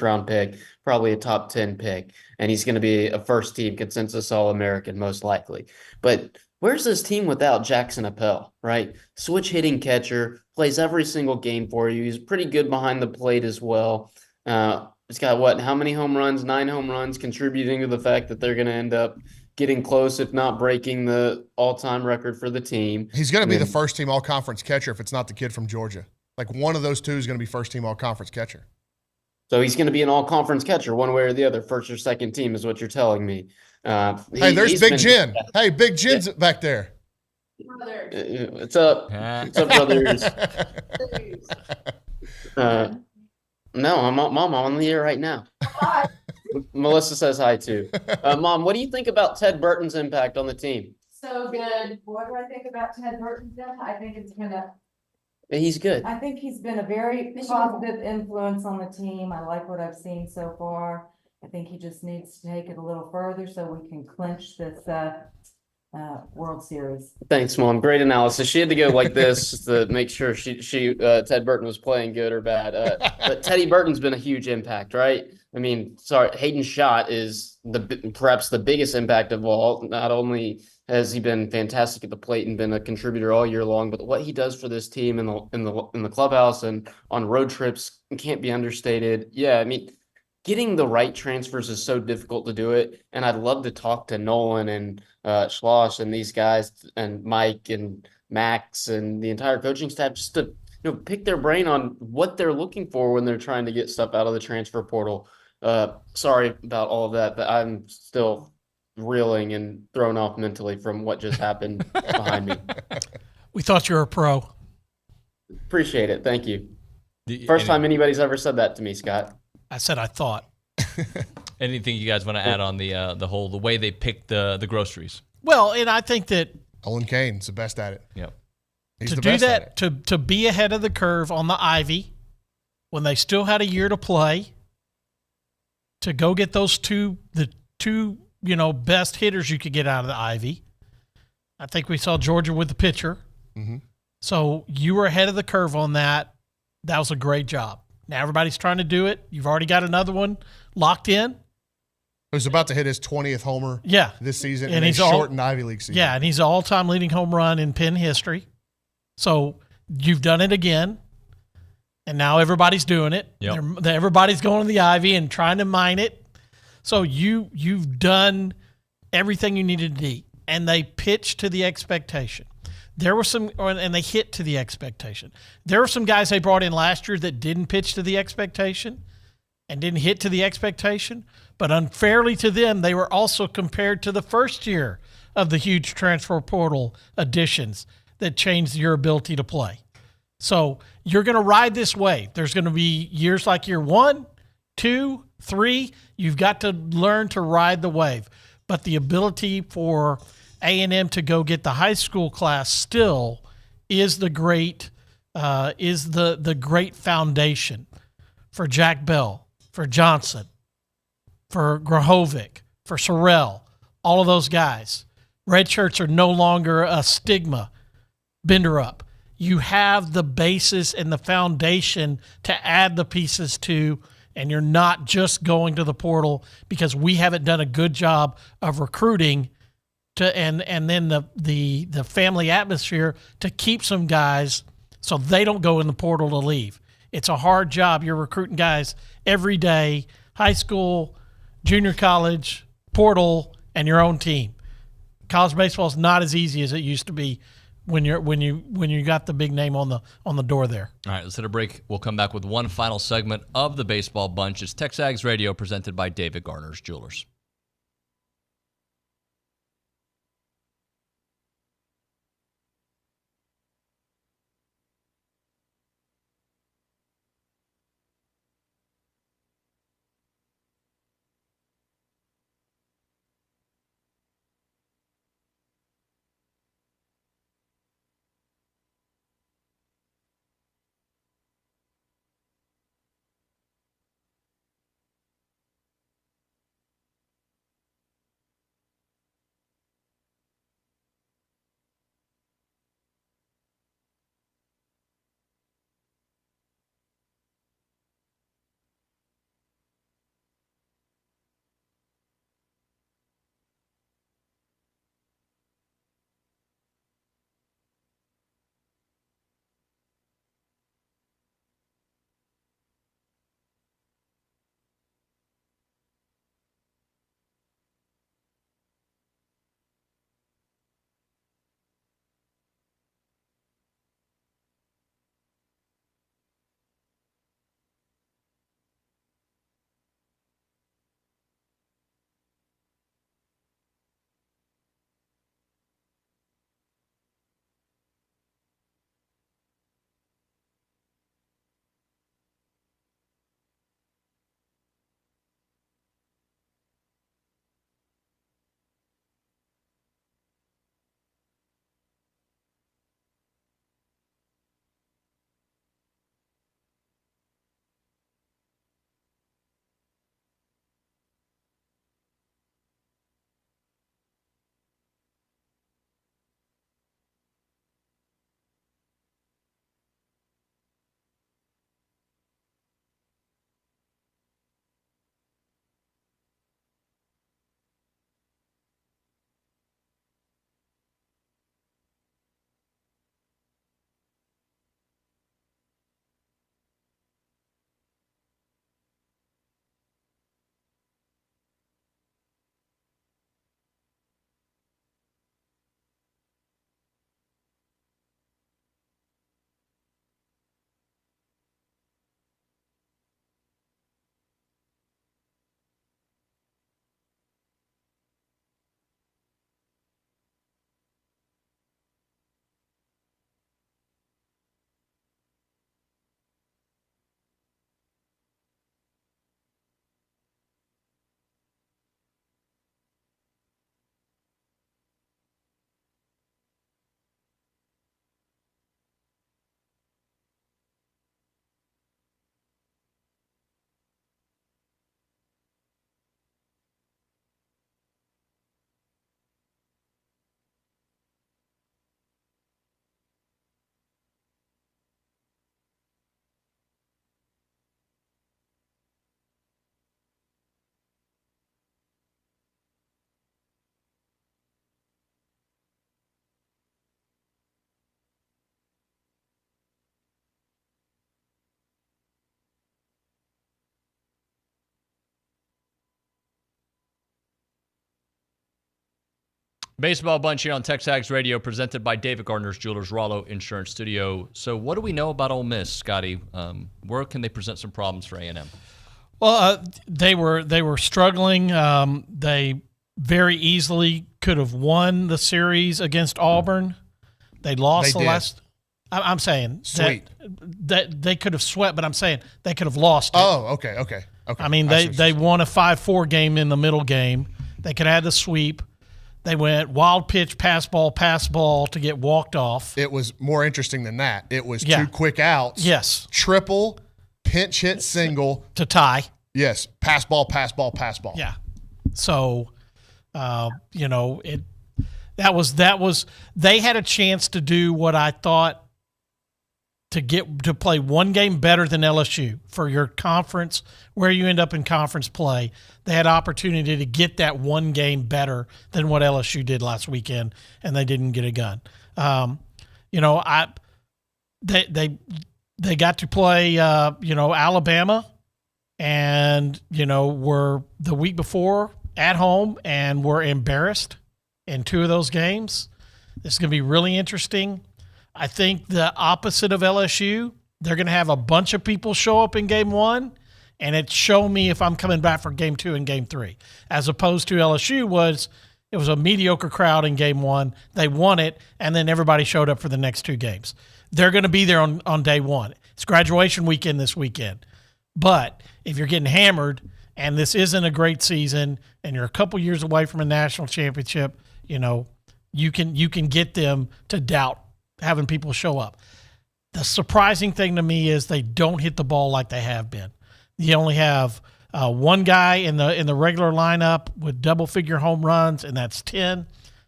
S17: round pick, probably a top 10 pick, and he's going to be a first team consensus All-American most likely. But where's this team without Jackson Appel, right? Switch hitting catcher, plays every single game for you. He's pretty good behind the plate as well. He's got how many home runs? 9 home runs, contributing to the fact that they're going to end up getting close, if not breaking the all-time record for the team.
S11: He's going to be the first team all-conference catcher if it's not the kid from Georgia. Like one of those two is going to be first team all-conference catcher.
S17: So he's going to be an all-conference catcher one way or the other, first or second team is what you're telling me.
S11: Hey, there's Big Jen. Hey, Big Jen's back there.
S17: What's up? What's up, brothers? No, I'm on the air right now. Hi. Melissa says hi too. Mom, what do you think about Ted Burton's impact on the team?
S18: So good. What do I think about Ted Burton's impact? I think it's been
S17: He's good.
S18: I think he's been a very positive influence on the team. I like what I've seen so far. I think he just needs to take it a little further so we can clinch this World Series.
S17: Thanks, Mom. Great analysis. She had to go like this to make sure Ted Burton was playing good or bad. But Teddy Burton's been a huge impact, right? I mean, Hayden Schott is perhaps the biggest impact of all. Not only has he been fantastic at the plate and been a contributor all year long, but what he does for this team in the clubhouse and on road trips can't be understated. Yeah, I mean, getting the right transfers is so difficult to do it. And I'd love to talk to Nolan and Schloss and these guys and Mike and Max and the entire coaching staff just to pick their brain on what they're looking for when they're trying to get stuff out of the transfer portal. Sorry about all of that, but I'm still reeling and thrown off mentally from what just happened behind me.
S16: We thought you were a pro.
S17: Appreciate it. Thank you. First time anybody's ever said that to me, Scott.
S16: I said I thought.
S6: Anything you guys want to add on the way they picked the groceries?
S16: Well, and I think that
S11: Olin Kane's the best at it.
S6: Yep.
S11: He's
S16: to
S11: the
S16: do
S11: best at
S16: that,
S11: it.
S16: to be ahead of the curve on the Ivy when they still had a year to play, to go get the two best hitters you could get out of the Ivy. I think we saw Georgia with the pitcher.
S11: Mm-hmm.
S16: So you were ahead of the curve on that. That was a great job. Now everybody's trying to do it. You've already got another one locked in.
S11: Who's about to hit his 20th homer this season
S16: and
S11: in a
S16: he's
S11: shortened Ivy League season.
S16: Yeah, and he's an all-time leading home run in Penn history. So you've done it again, and now everybody's doing it.
S6: Yep.
S16: Everybody's going to the Ivy and trying to mine it. So you've done everything you needed to do, and they pitched to the expectation. There were some, and they hit to the expectation. There were some guys they brought in last year that didn't pitch to the expectation and didn't hit to the expectation, but unfairly to them, they were also compared to the first year of the huge transfer portal additions that changed your ability to play. So you're going to ride this wave. There's going to be years like year 1, 2, 3. You've got to learn to ride the wave. But the ability for A&M to go get the high school class still is the great great foundation for Jack Bell, for Johnson, for Grahovic, for Sorrell, all of those guys. Red shirts are no longer a stigma. Bender up. You have the basis and the foundation to add the pieces to, and you're not just going to the portal because we haven't done a good job of recruiting and then the family atmosphere to keep some guys so they don't go in the portal to leave. It's a hard job. You're recruiting guys every day, high school, junior college, portal, and your own team. College baseball is not as easy as it used to be when you got the big name on the door there.
S6: All right, let's hit a break. We'll come back with one final segment of the Baseball Bunch. It's TexAgs Radio presented by David Garner's Jewelers. Baseball Bunch here on TexAgs Radio, presented by David Gardner's Jewelers, Rollo Insurance Studio. So what do we know about Ole Miss, Scotty? Where can they present some problems for A&M?
S16: Well, they were struggling. They very easily could have won the series against Auburn. They lost the last. I'm saying that they could have swept, but I'm saying they could have lost it.
S11: Oh, okay.
S16: I mean, they won a 5-4 game in the middle game. They could have had the sweep. They went wild pitch, pass ball to get walked off.
S11: It was more interesting than that. It was 2 quick outs.
S16: Yes.
S11: Triple, pinch hit single.
S16: To tie.
S11: Yes. Pass ball.
S16: Yeah. So, that was they had a chance to do what I thought to play one game better than LSU for your conference, where you end up in conference play. They had opportunity to get that one game better than what LSU did last weekend, and they didn't get it done. They got to play Alabama, and were the week before at home and were embarrassed in 2 of those games. This is going to be really interesting. I think the opposite of LSU, they're going to have a bunch of people show up in game 1, and it show me if I'm coming back for game 2 and game 3, as opposed to LSU it was a mediocre crowd in game 1. They won it, and then everybody showed up for the next 2 games. They're going to be there on day 1. It's graduation weekend this weekend. But if you're getting hammered and this isn't a great season and you're a couple years away from a national championship, you can get them to doubt having people show up. The surprising thing to me is they don't hit the ball like they have been. You only have one guy in the regular lineup with double-figure home runs, and that's 10.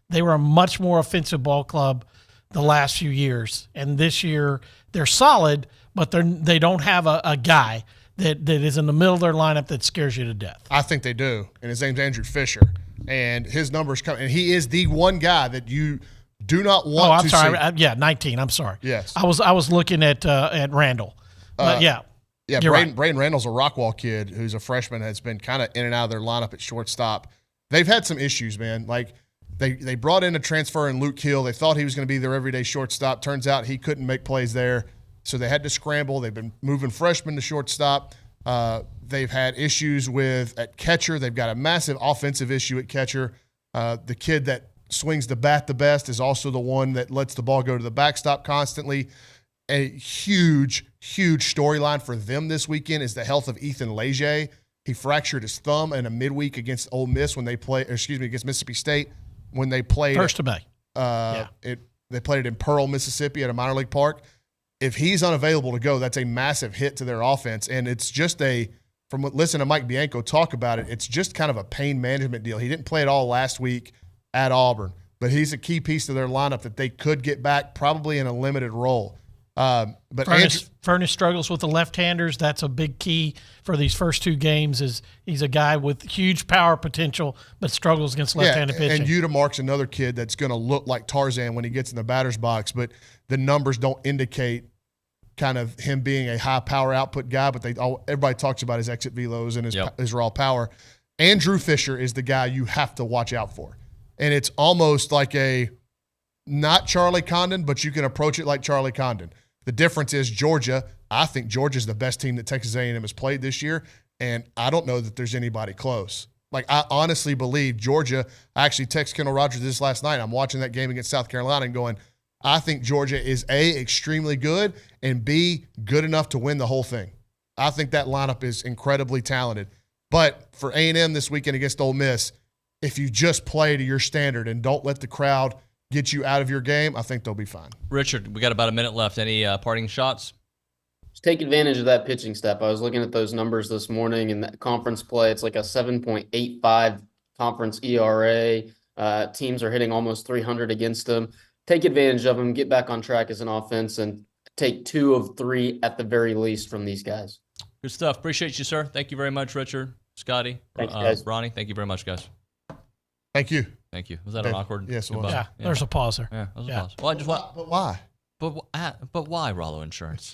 S16: They were a much more offensive ball club the last few years, and this year they're solid, but they don't have a guy that is in the middle of their lineup that scares you to death.
S11: I think they do, and his name's Andrew Fisher, and his numbers come, and he is the one guy that you do not want to see. Oh,
S16: I'm sorry. 19. I'm sorry.
S11: Yes.
S16: I was looking at Randall. But
S11: Yeah,
S16: Braden
S11: Randall's a Rockwall kid who's a freshman that's been kind of in and out of their lineup at shortstop. They've had some issues, man. Like they brought in a transfer in Luke Hill. They thought he was going to be their everyday shortstop. Turns out he couldn't make plays there, so they had to scramble. They've been moving freshmen to shortstop. They've had issues at catcher. They've got a massive offensive issue at catcher. The kid that swings the bat the best is also the one that lets the ball go to the backstop constantly. A huge storyline for them this weekend is the health of Ethan Leger. He fractured his thumb in a midweek against Ole Miss against Mississippi State when they played
S16: 1st of May.
S11: They played it in Pearl, Mississippi at a minor league park. If he's unavailable to go, that's a massive hit to their offense. And it's just listen to Mike Bianco talk about it, it's just kind of a pain management deal. He didn't play at all last week at Auburn, but he's a key piece to their lineup that they could get back probably in a limited role. But
S16: Furnace struggles with the left-handers. That's a big key for these first 2 games. Is he's a guy with huge power potential, but struggles against left-handed pitching.
S11: And Udemark's another kid that's going to look like Tarzan when he gets in the batter's box, but the numbers don't indicate kind of him being a high power output guy. But everybody talks about his exit velos and his raw power. Andrew Fisher is the guy you have to watch out for. And it's almost like not Charlie Condon, but you can approach it like Charlie Condon. The difference is Georgia. I think Georgia's the best team that Texas A&M has played this year, and I don't know that there's anybody close. Like, I honestly believe Georgia – I actually texted Kendall Rogers this last night. I'm watching that game against South Carolina and going, I think Georgia is, A, extremely good, and B, good enough to win the whole thing. I think that lineup is incredibly talented. But for A&M this weekend against Ole Miss – if you just play to your standard and don't let the crowd get you out of your game, I think they'll be fine.
S6: Richard, we got about a minute left. Any parting shots?
S17: Just take advantage of that pitching step. I was looking at those numbers this morning in that conference play. It's like a 7.85 conference ERA. Teams are hitting almost 300 against them. Take advantage of them, get back on track as an offense, and take 2 of 3 at the very least from these guys.
S6: Good stuff. Appreciate you, sir. Thank you very much, Richard, Scotty,
S17: Thanks, guys.
S6: Ronnie. Thank you very much, guys.
S11: Thank you.
S6: Thank you. Was that an awkward?
S11: Yes, it was.
S16: Yeah, there's a pause there.
S6: Yeah, there's a pause. Well, I just want.
S11: But why?
S6: But why Rollo Insurance?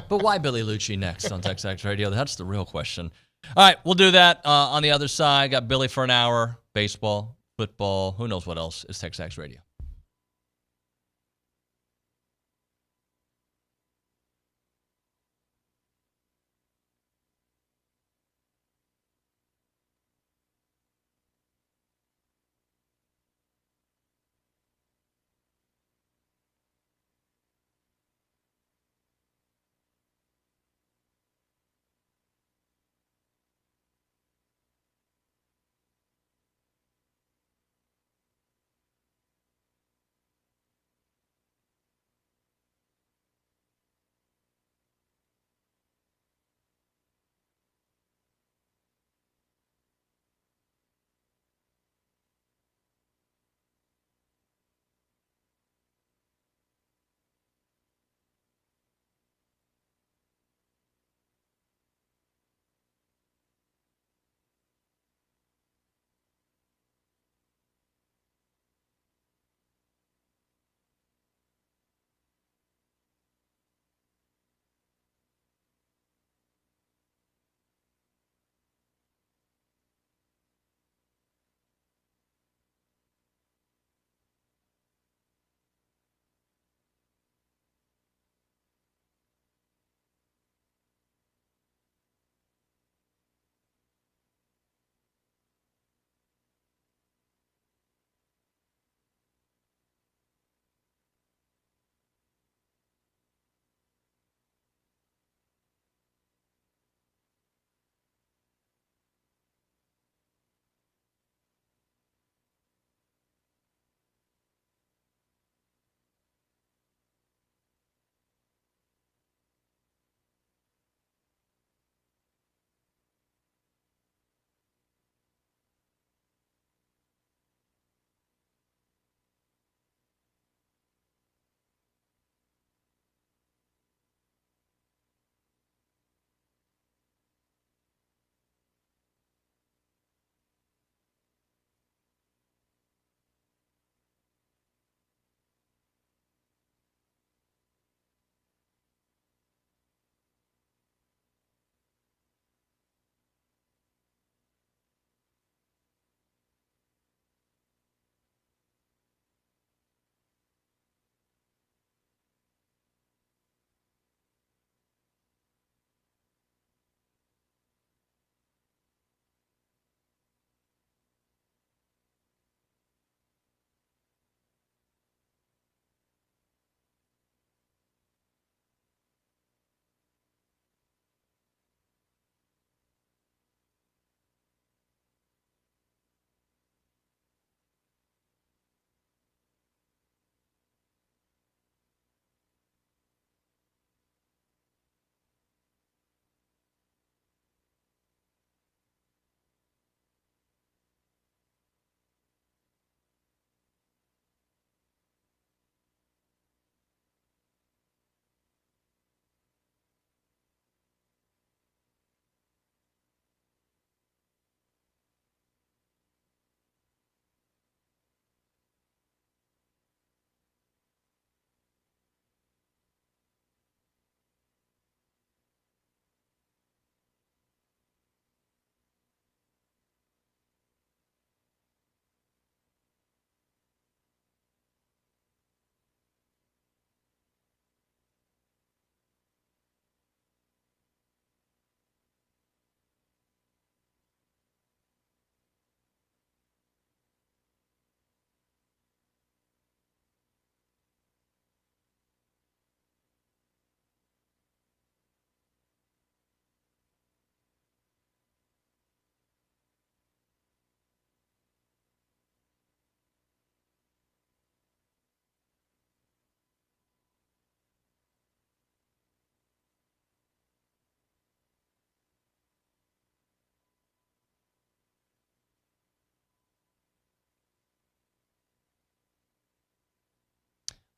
S6: But why Billy Liucci next on TexAgs Radio? That's the real question. All right, we'll do that on the other side. Got Billy for an hour. Baseball, football, who knows what else is TexAgs Radio.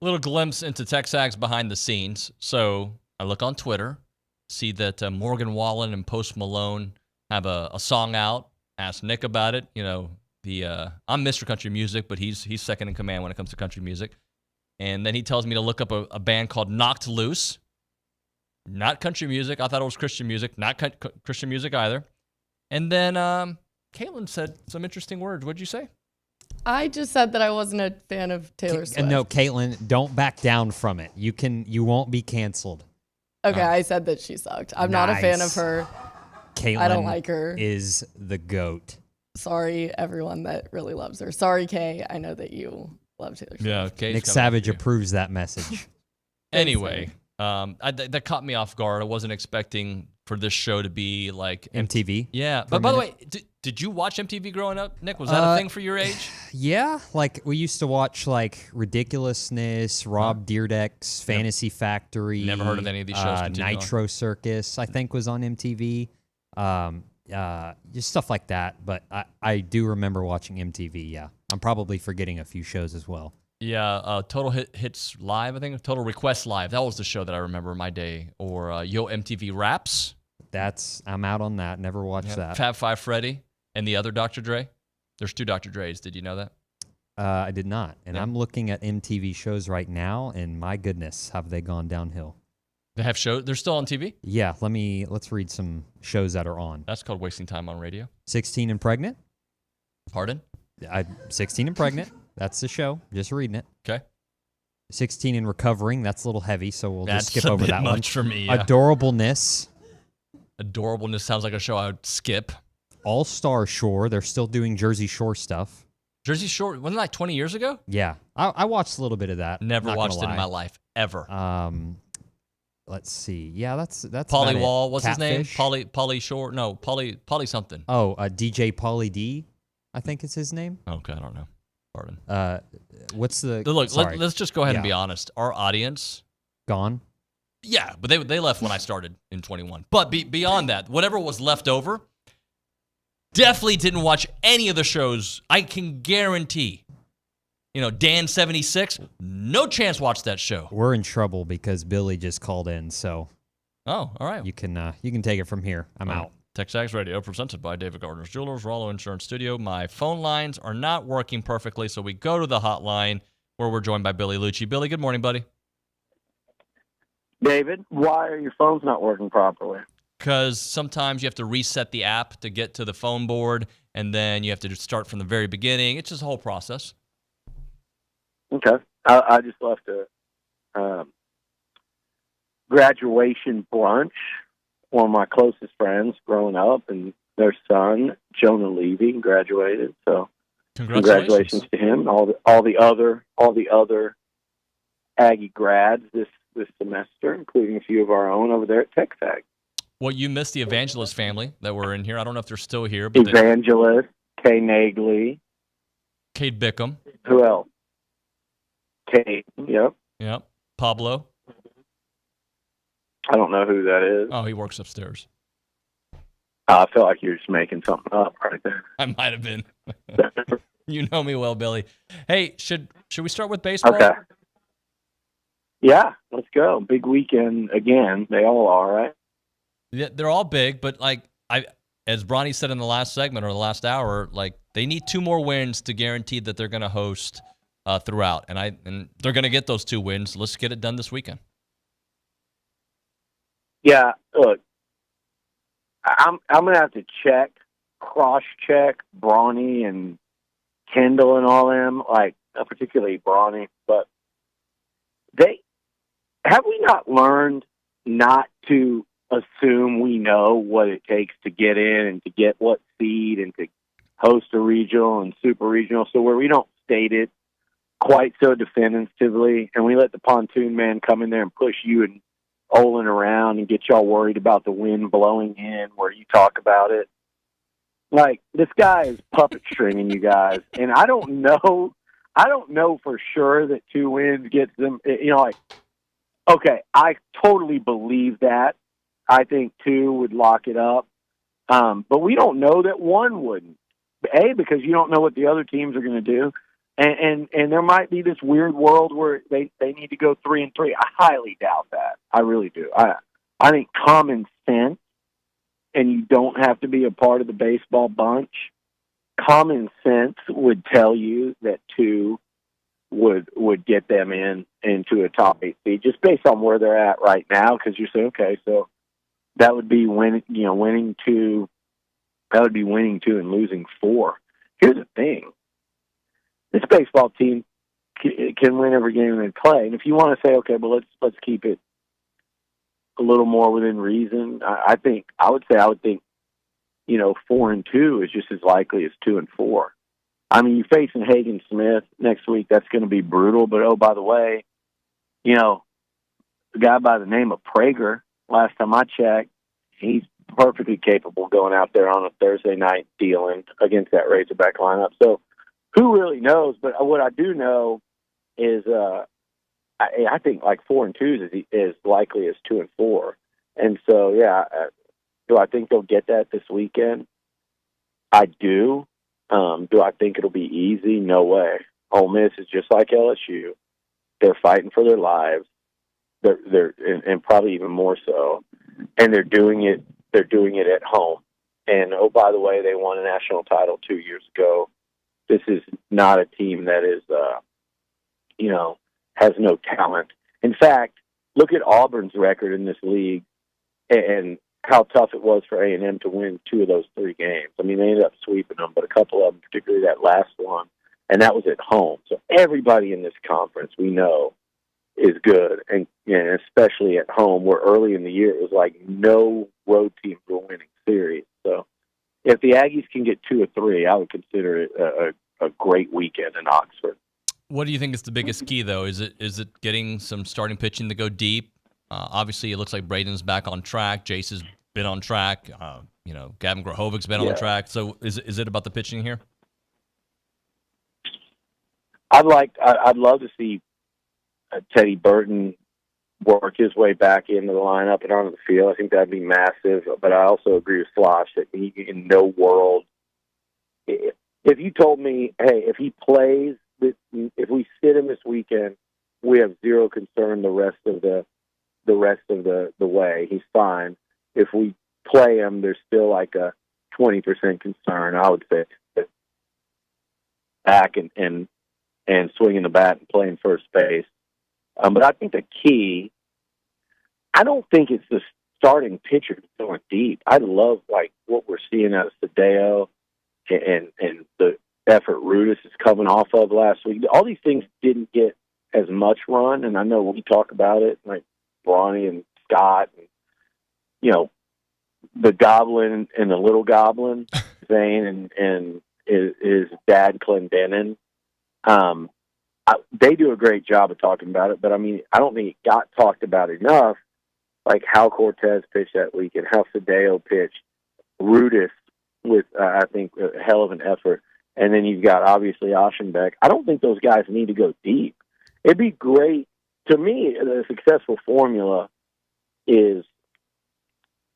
S6: Little glimpse into TexAgs behind the scenes. So I look on Twitter, see that Morgan Wallen and Post Malone have a song out. Ask Nick about it. You know, I'm Mr. Country Music, but he's second in command when it comes to country music. And then he tells me to look up a band called Knocked Loose. Not country music. I thought it was Christian music. Not Christian music either. And then Caitlin said some interesting words. What'd you say?
S15: I just said that I wasn't a fan of Taylor Swift.
S14: No, Caitlin, don't back down from it. You won't be canceled.
S15: Okay, I said that she sucked. I'm not a fan of her.
S14: Caitlin
S15: I don't like her.
S14: Is the GOAT.
S15: Sorry, everyone that really loves her. Sorry, Kay. I know that you love Taylor Swift.
S6: Yeah,
S14: Nick Savage approves that message.
S6: Anyway, that caught me off guard. I wasn't expecting for this show to be like
S14: MTV.
S6: Yeah, but by the way, did you watch MTV growing up, Nick? Was that a thing for your age?
S14: Yeah, like we used to watch like Ridiculousness, Rob Dyrdek's Fantasy Factory.
S6: Never heard of any of these shows.
S14: Nitro Circus, I think, was on MTV. Just stuff like that. But I do remember watching MTV. Yeah, I'm probably forgetting a few shows as well.
S6: Yeah, Total Hits Live, I think. Total Request Live. That was the show that I remember in my day. Or Yo MTV Raps.
S14: I'm out on that. Never watched that.
S6: Fab Five Freddy and the other Dr. Dre. There's 2 Dr. Dre's. Did you know that?
S14: I did not. And I'm looking at MTV shows right now, and my goodness, have they gone downhill.
S6: They have shows? They're still on TV?
S14: Yeah, let's read some shows that are on.
S6: That's called wasting time on radio.
S14: 16 and Pregnant.
S6: Pardon?
S14: 16 and Pregnant. That's the show. Just reading it.
S6: Okay.
S14: 16 and Recovering. That's a little heavy, so we'll
S6: That's
S14: just skip over that one.
S6: much for me. Yeah.
S14: Adorableness.
S6: Adorableness sounds like a show I would skip.
S14: All-Star Shore. They're still doing Jersey Shore stuff.
S6: Jersey Shore, wasn't that like 20 years ago?
S14: Yeah. I watched a little bit of that.
S6: Never watched it in my life, ever.
S14: Let's see. Yeah, that's
S6: Polly
S14: about
S6: Wall.
S14: it.
S6: What's
S14: Catfish.
S6: his name? Polly Shore. No, Polly something.
S14: Oh, DJ Pauly D, I think is his name.
S6: Okay, I don't know. Pardon.
S14: What's the
S6: look?
S14: Sorry.
S6: Let's just go ahead and be honest. Our audience
S14: gone.
S6: Yeah, but they left when I started in 21. But beyond that, whatever was left over, definitely didn't watch any of the shows. I can guarantee. Dan 76, no chance watched that show.
S14: We're in trouble because Billy just called in, so.
S6: Oh, all right.
S14: You can take it from here. I'm out.
S6: TexAgs Radio, presented by David Gardner's Jewelers, Rollo Insurance Studio. My phone lines are not working perfectly, so we go to the hotline where we're joined by Billy Liucci. Billy, good morning, buddy.
S19: David, why are your phones not working properly?
S6: Because sometimes you have to reset the app to get to the phone board, and then you have to just start from the very beginning. It's just a whole process.
S19: Okay. I just left a graduation brunch. One of my closest friends growing up, and their son, Jonah Levy, graduated. So congratulations to him and all the other Aggie grads this semester, including a few of our own over there at TexAgs.
S6: Well, you missed the Evangelist family that were in here. I don't know if they're still here. But
S19: Evangelist, Kay Nagley.
S6: Cade Bickham.
S19: Who else? Kate, yep.
S6: Yep. Pablo.
S19: I don't know who that is.
S6: Oh, he works upstairs.
S19: I feel like you're just making something up right there.
S6: I might have been. You know me well, Billy. Hey, should we start with baseball?
S19: Okay. Yeah, let's go. Big weekend again. They all are, right?
S6: Yeah, they're all big, but as Bronny said in the last segment or the last hour, they need 2 more wins to guarantee that they're going to host throughout, and they're going to get those 2 wins. Let's get it done this weekend.
S19: Yeah, look, I'm going to have to cross-check Bronny and Kendall and all them, particularly Bronny, but have we not learned not to assume we know what it takes to get in and to get what seed and to host a regional and super regional, so where we don't state it quite so definitively, and we let the pontoon man come in there and push you and Olin around and get y'all worried about the wind blowing in where you talk about it. This guy is puppet stringing you guys, and I don't know for sure that 2 wins gets them, okay, I totally believe that. I think 2 would lock it up. But we don't know that 1 wouldn't. Because you don't know what the other teams are going to do. And there might be this weird world where they need to go 3-3. I highly doubt that. I really do. I think common sense, and you don't have to be a part of the baseball bunch, common sense would tell you that 2 would get them into a top 8 seed, just based on where they're at right now, because you're saying, okay, so that would be winning 2. That would be winning 2 and losing 4. Here's the thing. this baseball team can win every game they play. And if you want to say, okay, well, let's keep it a little more within reason, I would think, 4-2 is just as likely as 2-4. I mean, you're facing Hagen Smith next week. That's going to be brutal. But, oh, by the way, a guy by the name of Prager, last time I checked, he's perfectly capable going out there on a Thursday night dealing against that Razorback lineup. So who really knows? But what I do know is I think like 4-2 is as likely as 2-4. And so, do I think they'll get that this weekend? I do. Do I think it'll be easy? No way. Ole Miss is just like LSU. They're fighting for their lives. They're and probably even more so. And they're doing it at home. And oh, by the way, they won a national title 2 years ago. This is not a team that is, has no talent. In fact, look at Auburn's record in this league and how tough it was for A&M to win 2 of those 3 games. I mean, they ended up sweeping them, but a couple of them, particularly that last one, and that was at home. So everybody in this conference we know is good, and especially at home, where early in the year it was like no road teams were winning series. So if the Aggies can get 2 or 3, I would consider it a great weekend in Oxford.
S6: What do you think is the biggest key, though? Is it getting some starting pitching to go deep? Obviously, it looks like Braden's back on track. Jace has been on track. Gavin Grahovic's been on track. So is it about the pitching here?
S19: I'd love to see Teddy Burton work his way back into the lineup and onto the field. I think that'd be massive. But I also agree with Slosh that he, in no world, if you told me, hey, if he plays, if we sit him this weekend, we have zero concern the rest of the way. He's fine. If we play him, there's still like a 20% concern, I would say, back and swinging the bat and playing first base. But I think the key, I don't think it's the starting pitcher going deep. I love like what we're seeing out of Sadeo and the effort Rudis is coming off of last week. All these things didn't get as much run, and I know we talk about it, like Bronny and Scott, and the Goblin and the Little Goblin, Zane and his dad Clendenin. They do a great job of talking about it, but I mean, I don't think it got talked about enough. Like how Cortez pitched that weekend, how Sadeo pitched, Rudis with I think a hell of an effort, and then you've got obviously Aschenbeck. I don't think those guys need to go deep. It'd be great. To me, the successful formula is,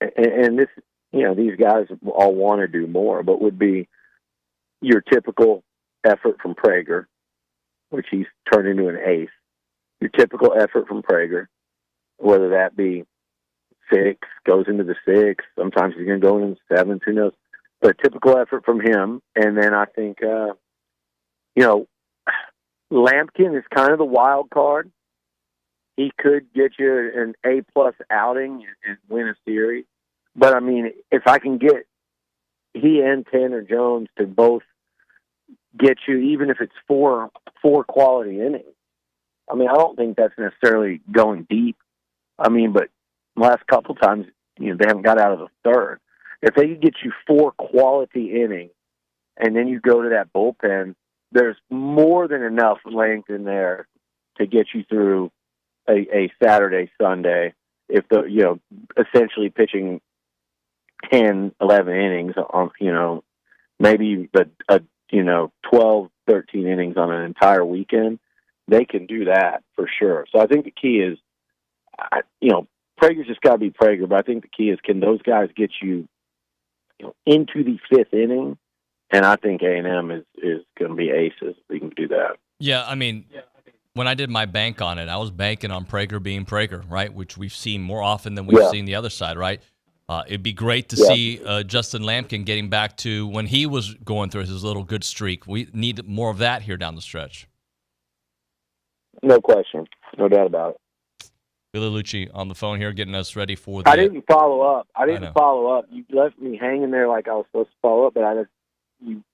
S19: and this, these guys all want to do more, but would be your typical effort from Prager, which he's turned into an ace. Your typical effort from Prager, whether that be 6, goes into the 6, sometimes he's going to go into the 7, who knows. But typical effort from him, and then I think, Lampkin is kind of the wild card. He could get you an A-plus outing and win a series. But, I mean, if I can get he and Tanner Jones to both get you, even if it's four quality innings, I mean, I don't think that's necessarily going deep. I mean, but last couple times, they haven't got out of the third. If they could get you 4 quality innings and then you go to that bullpen, there's more than enough length in there to get you through a Saturday, Sunday, if essentially pitching 10, 11 innings on, maybe 12, 13 innings on an entire weekend, they can do that for sure. So I think the key is, Prager's just got to be Prager, but I think the key is, can those guys get you, into the 5th inning? And I think A&M is going to be aces. We can do that.
S6: Yeah, I mean, when I did my bank on it, I was banking on Prager being Prager, right? Which we've seen more often than we've seen the other side, right? It'd be great to see Justin Lampkin getting back to when he was going through his little good streak. We need more of that here down the stretch.
S19: No question. No doubt about it.
S6: Billy Liucci on the phone here getting us ready for the...
S19: I didn't follow up. You left me hanging there like I was supposed to follow up, but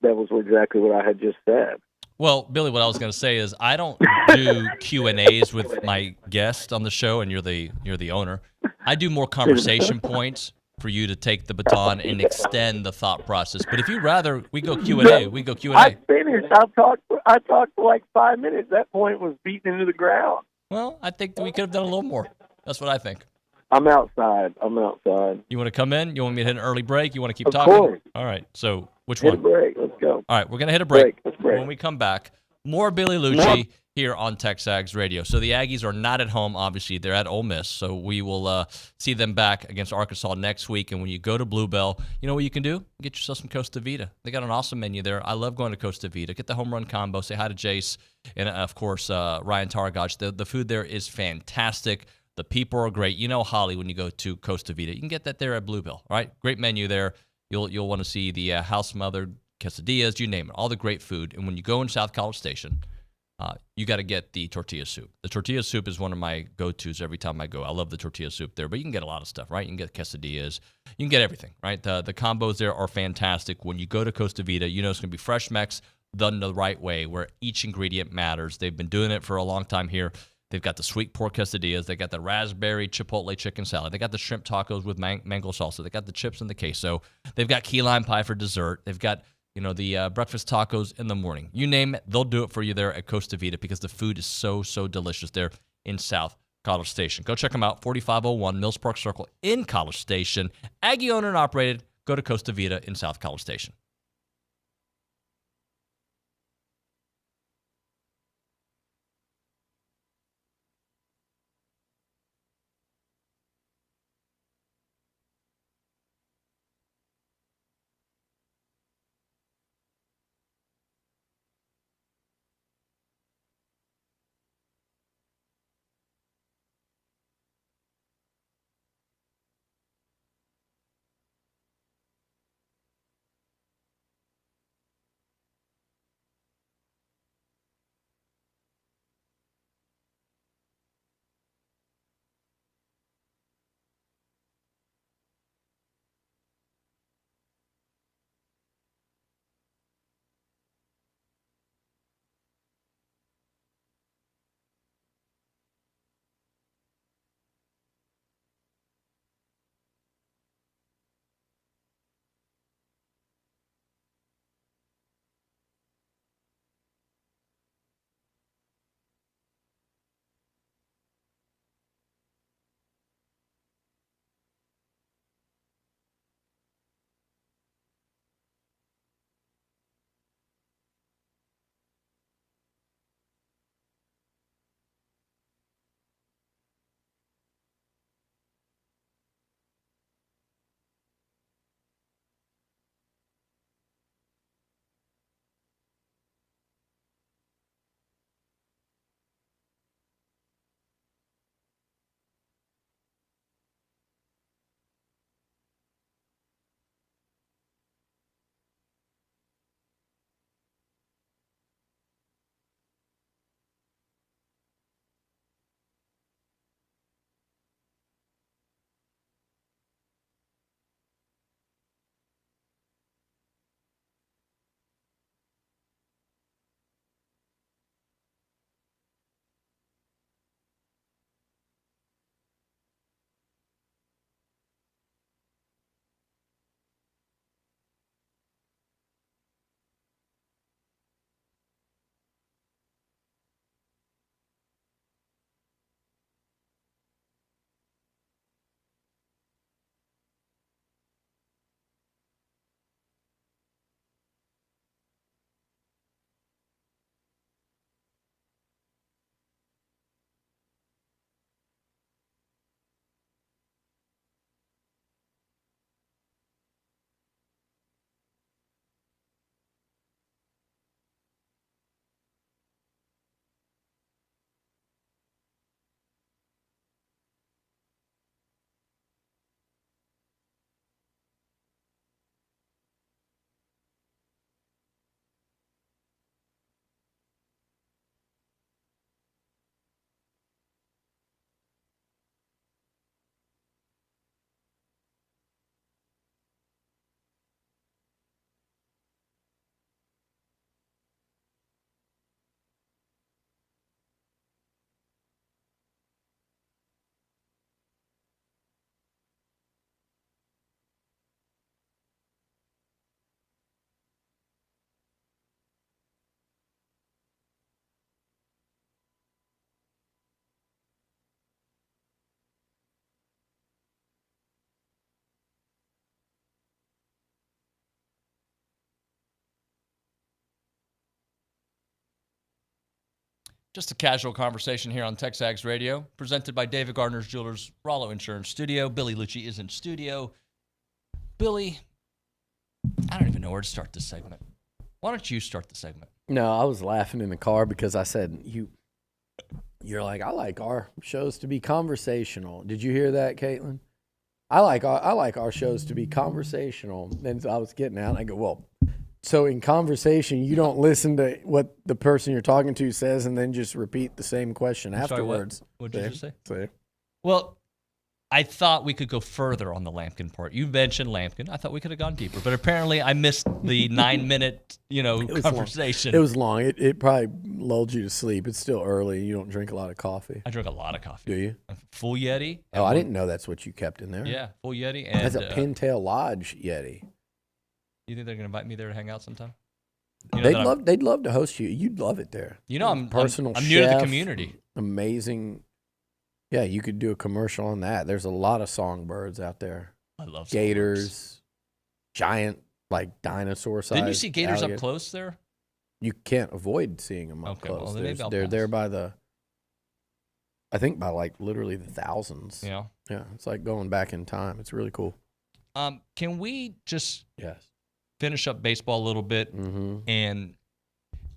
S19: that was exactly what I had just said.
S6: Well, Billy, what I was going to say is I don't do Q&As with my guest on the show, and you're the owner. I do more conversation points for you to take the baton and extend the thought process. But if you'd rather we go Q&A, we go Q&A.
S19: I finished. I talked for like 5 minutes. That point was beaten into the ground.
S6: Well, I think that we could have done a little more. That's what I think.
S19: I'm outside.
S6: You want to come in? You want me to hit an early break? You want to keep
S19: Of
S6: talking?
S19: course.
S6: All right. So which
S19: Hit
S6: one?
S19: a break. Let's go.
S6: All right, we're going to hit a break.
S19: Let's break.
S6: When we come back, more Billy Liucci here on TexAgs Radio. So the Aggies are not at home, obviously. They're at Ole Miss. So we will see them back against Arkansas next week. And when you go to Bluebell, you know what you can do? Get yourself some Costa Vida. They got an awesome menu there. I love going to Costa Vida. Get the home run combo. Say hi to Jace. And, of course, Ryan Targach. The food there is fantastic. The people are great. You know Holly when you go to Costa Vida. You can get that there at Bluebell, all right? Great menu there. You'll want to see the house-mothered quesadillas, you name it, all the great food. And when you go in South College Station, you got to get the tortilla soup. The tortilla soup is one of my go-tos every time I go. I love the tortilla soup there, but you can get a lot of stuff, right? You can get quesadillas. You can get everything, right? The combos there are fantastic. When you go to Costa Vida, you know it's going to be fresh Mex done the right way where each ingredient matters. They've been doing it for a long time here. They've got the sweet pork quesadillas. They got the raspberry chipotle chicken salad. They got the shrimp tacos with mango salsa. They got the chips and the queso. They've got key lime pie for dessert. They've got the breakfast tacos in the morning. You name it, they'll do it for you there at Costa Vida because the food is so, so delicious there in South College Station. Go check them out, 4501 Mills Park Circle in College Station. Aggie owned and operated. Go to Costa Vida in South College Station. Just a casual conversation here on TexAgs Radio, presented by David Gardner's Jewelers, Rollo Insurance Studio. Billy Liucci is in studio. Billy, I don't even know where to start this segment. Why don't you start the segment?
S10: No, I was laughing in the car because I said, you're like, I like our shows to be conversational. Did you hear that, Caitlin? I like our shows to be conversational. And so I was getting out, and I go, well, so in conversation, you don't listen to what the person you're talking to says and then just repeat the same question afterwards.
S6: Sorry, what did you just say?
S10: Well,
S6: I thought we could go further on the Lampkin part. You mentioned Lampkin. I thought we could have gone deeper, but apparently I missed the 9-minute, conversation.
S10: It was long. It probably lulled you to sleep. It's still early. You don't drink a lot of coffee.
S6: I drink a lot of coffee.
S10: Do you?
S6: Full Yeti.
S10: Oh, I didn't know that's what you kept in there.
S6: Yeah, full Yeti. And
S10: that's a Pintail Lodge Yeti.
S6: You think they're going to invite me there to hang out sometime?
S10: They'd love to host you. You'd love it there.
S6: I'm
S10: personal.
S6: I'm new to the community.
S10: Amazing. Yeah, you could do a commercial on that. There's a lot of songbirds out there.
S6: I love
S10: gators, giant like dinosaur size.
S6: Didn't you see gators
S10: alligator.
S6: up close there?
S10: You can't avoid seeing them up close.
S6: Well,
S10: they're there by I think by like literally the thousands.
S6: Yeah.
S10: Yeah, it's like going back in time. It's really cool.
S6: Can we just
S10: yes
S6: finish up baseball a little bit?
S10: Mm-hmm.
S6: And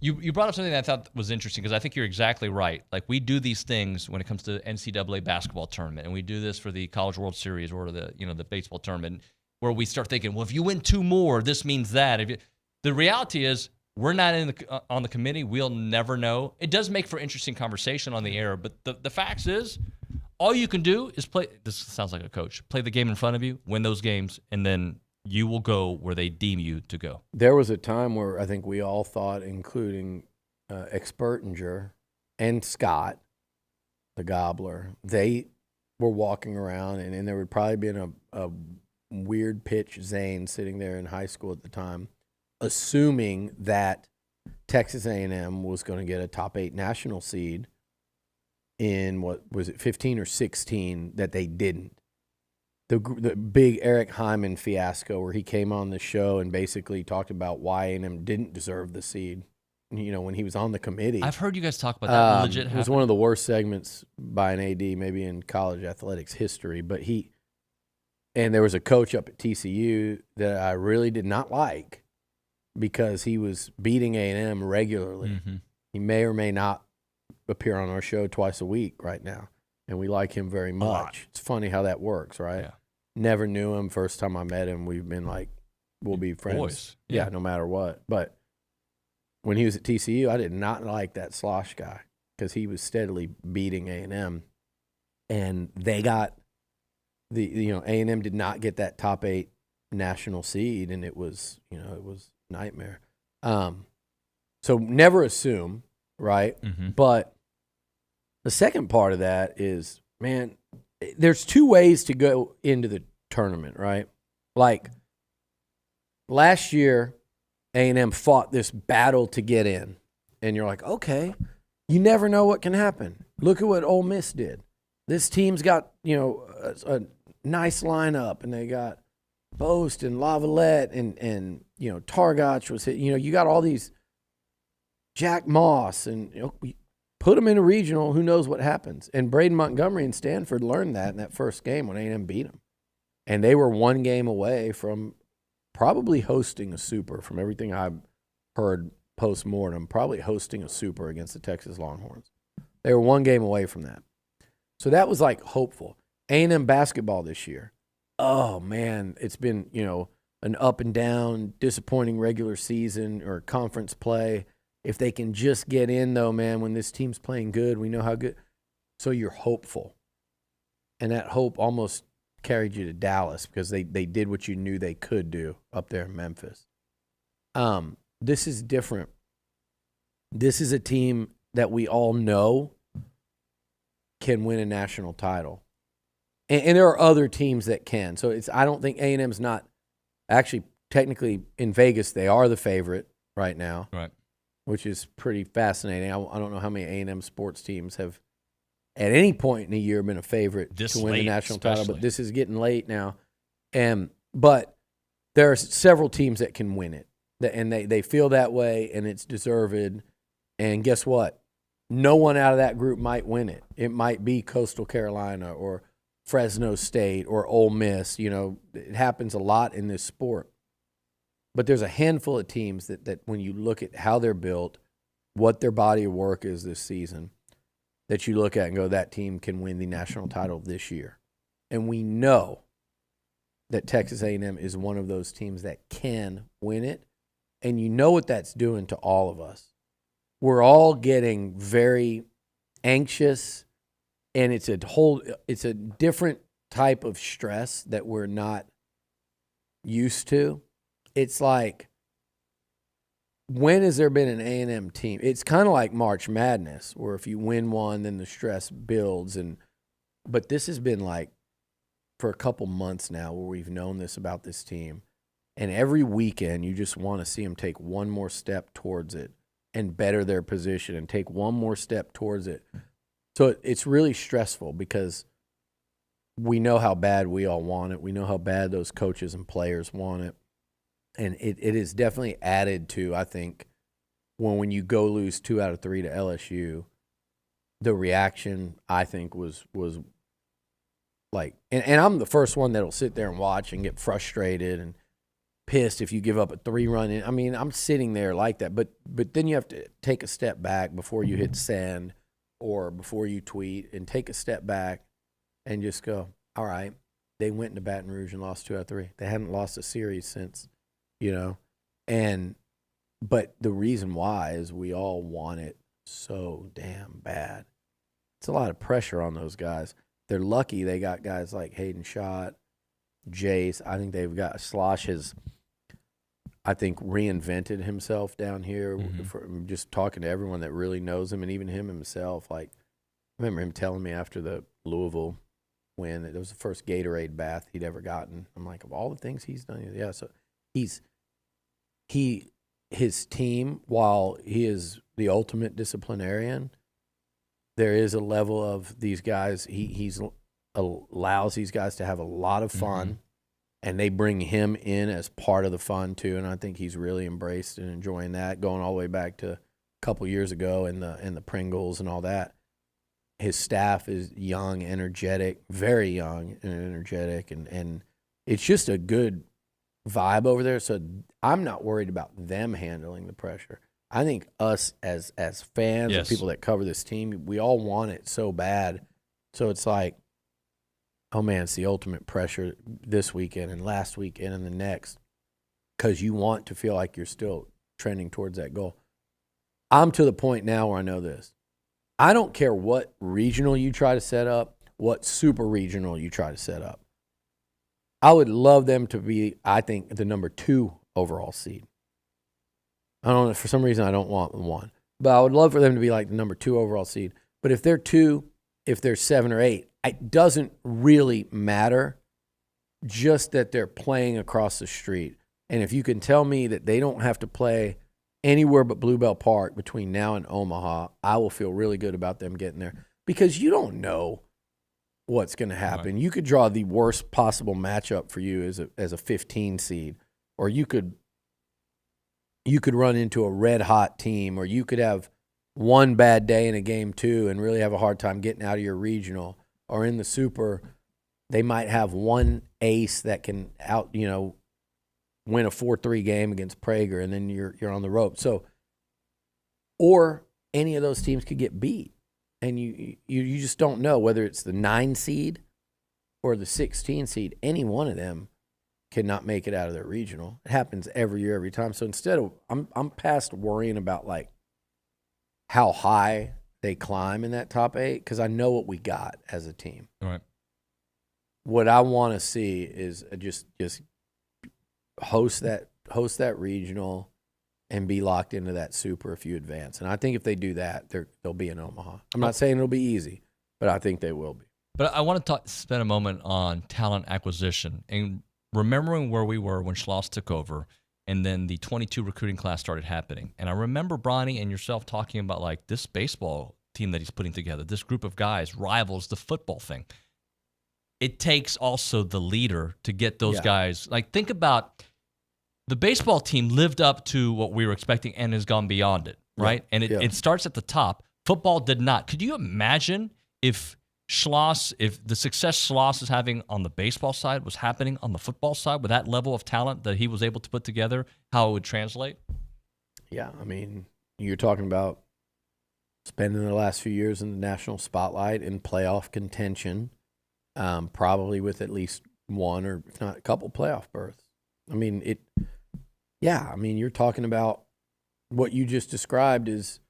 S6: you brought up something that I thought was interesting because I think you're exactly right. Like we do these things when it comes to NCAA basketball tournament, and we do this for the College World Series or the baseball tournament, where we start thinking, well, if you win 2 more, this means that. The reality is we're not on the committee. We'll never know. It does make for interesting conversation on the air, but the facts is all you can do is play. This sounds like a coach. Play the game in front of you, win those games, and then you will go where they deem you to go.
S10: There was a time where I think we all thought, including Expertinger and Scott, the Gobbler, they were walking around, and there would probably been a weird pitch Zane sitting there in high school at the time, assuming that Texas A&M was going to get a top 8 national seed in, what was it, 15 or 16, that they didn't. The big Eric Hyman fiasco where he came on the show and basically talked about why A&M didn't deserve the seed, when he was on the committee.
S6: I've heard you guys talk about that. Legit
S10: it was one of the worst segments by an AD maybe in college athletics history. But and there was a coach up at TCU that I really did not like because he was beating A&M regularly.
S6: Mm-hmm.
S10: He may or may not appear on our show twice a week right now. And we like him very much. It's funny how that works, right?
S6: Yeah.
S10: Never knew him. First time I met him, we've been like, we'll be friends.
S6: Boys.
S10: Yeah, no matter what. But when he was at TCU, I did not like that Slosh guy because he was steadily beating A&M. And they got A&M did not get that top 8 national seed, and it was nightmare. So never assume, right?
S6: Mm-hmm.
S10: But the second part of that is, man, there's 2 ways to go into the tournament, right? Like last year, A&M fought this battle to get in, and you're like, okay, you never know what can happen. Look at what Ole Miss did. This team's got, a nice lineup, and they got Boast and Lavalette and Targach was hit. You got all these Jack Moss and put them in a regional, who knows what happens. And Braden Montgomery and Stanford learned that in that first game when A&M beat them. And they were 1 game away from probably hosting a super, from everything I've heard post-mortem, probably hosting a super against the Texas Longhorns. They were 1 game away from that. So that was like hopeful. A&M basketball this year. Oh, man, it's been, an up and down, disappointing regular season or conference play. If they can just get in, though, man, when this team's playing good, we know how good. So you're hopeful. And that hope almost carried you to Dallas because they did what you knew they could do up there in Memphis. This is different. This is a team that we all know can win a national title. And there are other teams that can. So I don't think A&M's not actually technically in Vegas. They are the favorite right now.
S6: Right.
S10: Which is pretty fascinating. I don't know how many A&M sports teams have at any point in the year been a favorite to win the national title, but this is getting late now. But there are several teams that can win it, and they feel that way, and it's deserved. And guess what? no one out of that group might win it. It might be Coastal Carolina or Fresno State or Ole Miss. You know, it happens a lot in this sport. But there's a handful of teams that when you look at how they're built, what their body of work is this season, that you look at and go, that team can win the national title this year. And we know that Texas A&M is one of those teams that can win it. And you know what that's doing to all of us. We're all getting very anxious, and it's a different type of stress that we're not used to. It's like, when has there been an A&M team? It's kind of like March Madness, where if you win one, then the stress builds. But this has been like for a couple months now where we've known this about this team. And every weekend, you just want to see them take one more step towards it and better their position and take one more step towards it. So it's really stressful because we know how bad we all want it. We know how bad those coaches and players want it. And it is definitely added to, I think, when you go lose 2 out of 3 to LSU, the reaction, I think, was like, and I'm the first one that'll sit there and watch and get frustrated and pissed if you give up a 3-run. I mean, I'm sitting there like that. But then you have to take a step back before you hit send or before you tweet, and take a step back and just go, all right, they went into Baton Rouge and lost 2 out of 3. They hadn't lost a series since, you know. But the reason why is we all want it so damn bad. It's a lot of pressure on those guys. They're lucky they got guys like Hayden Schott, Jace. I think they've got Slosh has, I think, reinvented himself down here. For just talking to everyone that really knows him, and even him himself. Like, I remember him telling me after the Louisville win that it was the first Gatorade bath he'd ever gotten. I'm like, of all the things he's done, yeah. So his team, while he is the ultimate disciplinarian, there is a level of these guys. He's allows these guys to have a lot of fun, and they bring him in as part of the fun too. And I think he's really embraced and enjoying that, going all the way back to a couple years ago in the Pringles and all that. His staff is young, energetic, very young and energetic, and it's just a good vibe over there. So I'm not worried about them handling the pressure. I think us as fans and people that cover this team, we all want it so bad. So it's like, oh man, it's the ultimate pressure this weekend and last weekend and the next, because you want to feel like you're still trending towards that goal. I'm to the point now where I know this. I don't care what regional you try to set up, what super regional you try to set up. I would love them to be, I think, the number 2 overall seed. I don't know, for some reason I don't want 1. But I would love for them to be like the number 2 overall seed. But if they're 2, if they're 7 or 8, it doesn't really matter, just that they're playing across the street. And if you can tell me that they don't have to play anywhere but Bluebell Park between now and Omaha, I will feel really good about them getting there, because you don't know what's going to happen. Right. You could draw the worst possible matchup for you as a 15 seed, or you could run into a red hot team, or you could have one bad day in a game 2 and really have a hard time getting out of your regional, or in the super, they might have one ace that can win a 4-3 game against Prager, and then you're on the rope. So, or any of those teams could get beat, and you just don't know whether it's the 9 seed or the 16 seed. Any one of them cannot make it out of their regional. It happens every year, every time. So instead of, I'm past worrying about like how high they climb in that top 8, because I know what we got as a team.
S6: Right.
S10: What I want to see is just host that regional and be locked into that super if you advance. And I think if they do that, they'll be in Omaha. I'm not saying it'll be easy, but I think they will be.
S6: But I want to spend a moment on talent acquisition and remembering where we were when Schloss took over, and then the 22 recruiting class started happening. And I remember Bronny and yourself talking about like this baseball team that he's putting together, this group of guys rivals the football thing. It takes also the leader to get those guys. Like, think about the baseball team lived up to what we were expecting and has gone beyond it, right? And it starts at the top. Football did not. Could you imagine if the success Schloss is having on the baseball side was happening on the football side with that level of talent that he was able to put together, how it would translate?
S10: Yeah, I mean, you're talking about spending the last few years in the national spotlight in playoff contention, probably with at least one or if not a couple playoff berths. I mean, you're talking about what you just described is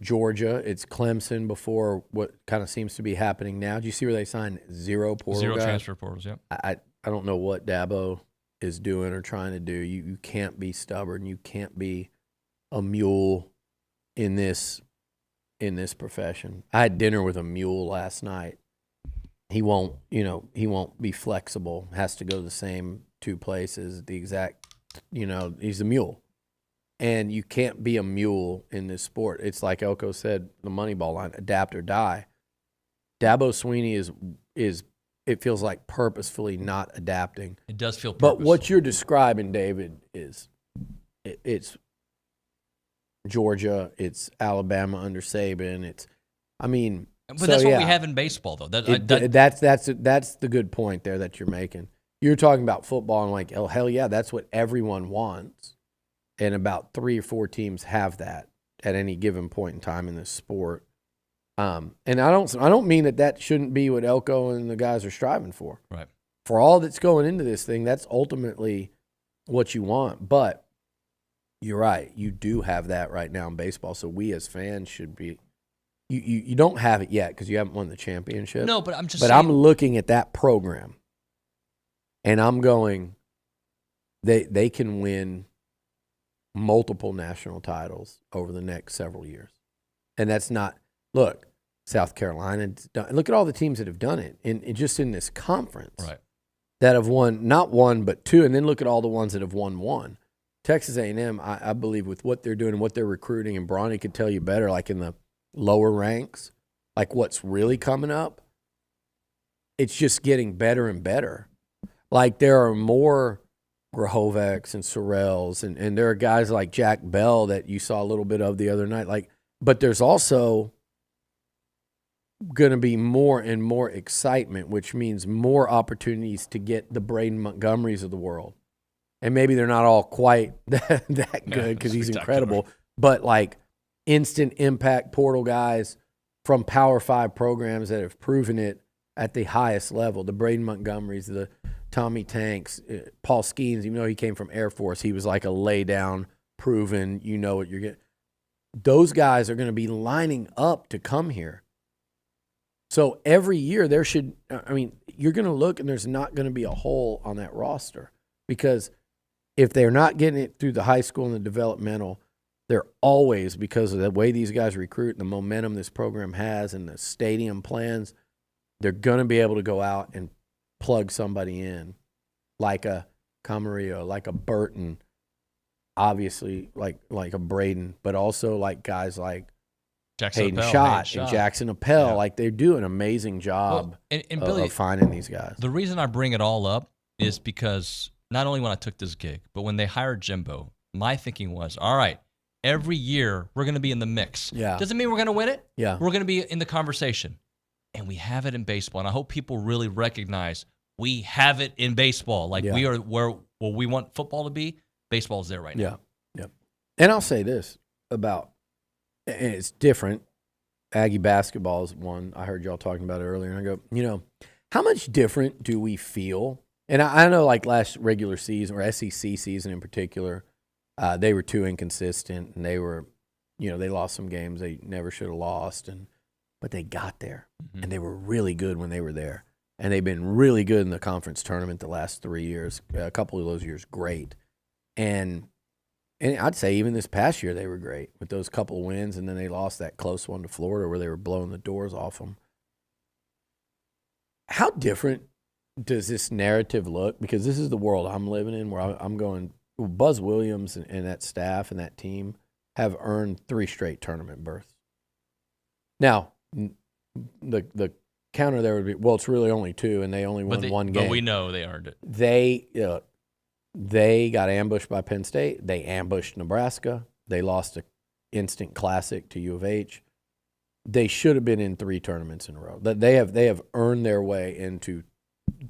S10: Georgia. It's Clemson before what kind of seems to be happening now. Do you see where they signed zero guys?
S6: Transfer portals, yeah.
S10: I don't know what Dabo is doing or trying to do. You can't be stubborn. You can't be a mule in this profession. I had dinner with a mule last night. He won't be flexible. Has to go to the same two places, the exact, he's a mule. And you can't be a mule in this sport. It's like Elko said, the Moneyball line, adapt or die. Dabo Swinney is it feels like purposefully not adapting.
S6: It does feel purposeful.
S10: But what you're describing, David, is it's Georgia, it's Alabama under Saban,
S6: But that's what we have in baseball, though.
S10: That's the good point there that you're making. You're talking about football and like, oh, hell yeah, that's what everyone wants. And about 3 or 4 teams have that at any given point in time in this sport. And I don't mean that shouldn't be what Elko and the guys are striving for.
S6: Right.
S10: For all that's going into this thing, that's ultimately what you want. But you're right. You do have that right now in baseball. So we as fans should be – you don't have it yet because you haven't won the championship.
S6: No, but I'm just
S10: saying. I'm looking at that program, and I'm going, they can win multiple national titles over the next several years. And that's not – look, South Carolina – look at all the teams that have done it just in this conference.
S6: Right.
S10: That have won not one but 2, and then look at all the ones that have won 1. Texas A&M, I believe, with what they're doing and what they're recruiting, and Brauninger could tell you better, like in the lower ranks, like what's really coming up, it's just getting better and better. Like there are more Grahoveks and Sorrells, and there are guys like Jack Bell that you saw a little bit of the other night. But there's also going to be more and more excitement, which means more opportunities to get the Braden Montgomerys of the world. And maybe they're not all quite that good because he's incredible, but like instant impact portal guys from Power 5 programs that have proven it at the highest level. The Braden Montgomerys, the Tommy Tanks, Paul Skeens, even though he came from Air Force, he was like a lay down, proven, you know what you're getting. Those guys are going to be lining up to come here. So every year you're going to look and there's not going to be a hole on that roster because if they're not getting it through the high school and the developmental, they're always, because of the way these guys recruit, the momentum this program has and the stadium plans, they're going to be able to go out and plug somebody in like a Camarillo, like a Burton, obviously like a Braden, but also like guys like Hayden Schott and Jackson Appel. Yeah. Like they do an amazing job
S6: Billy,
S10: of finding these guys.
S6: The reason I bring it all up is because not only when I took this gig, but when they hired Jimbo, my thinking was, all right, every year we're going to be in the mix.
S10: Yeah.
S6: Doesn't mean we're going to win it.
S10: Yeah.
S6: We're going to be in the conversation. And we have it in baseball. And I hope people really recognize we have it in baseball. Like we are where we want football to be. Baseball is there right now.
S10: Yeah. And I'll say this about, and it's different. Aggie basketball is one. I heard y'all talking about it earlier. And I go, how much different do we feel? And I know like last regular season or SEC season in particular, they were too inconsistent and they were, they lost some games they never should have lost. But they got there and they were really good when they were there. And they've been really good in the conference tournament the last 3 years, a couple of those years, great. And I'd say even this past year they were great with those couple of wins, and then they lost that close one to Florida where they were blowing the doors off them. How different does this narrative look? Because this is the world I'm living in where I'm going, Buzz Williams and that staff and that team have earned 3 straight tournament berths. Now, the counter there would be, well, it's really only 2, and they only won 1 game.
S6: But we know they earned it.
S10: They got ambushed by Penn State. They ambushed Nebraska. They lost an instant classic to U of H. they should have been in 3 tournaments in a row. They have earned their way into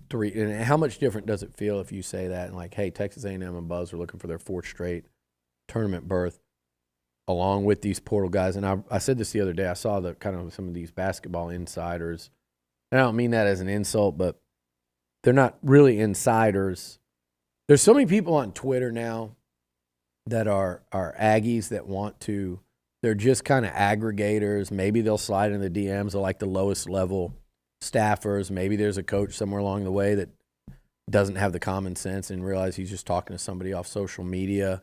S10: 3. And how much different does it feel if you say that and like, hey, Texas A&M and Buzz are looking for their 4th straight tournament berth, along with these portal guys. And I said this the other day. I saw the kind of some of these basketball insiders. And I don't mean that as an insult, but they're not really insiders. There's so many people on Twitter now that are Aggies that want to. They're just kind of aggregators. Maybe they'll slide in the DMs of like the lowest level staffers. Maybe there's a coach somewhere along the way that doesn't have the common sense and realize he's just talking to somebody off social media.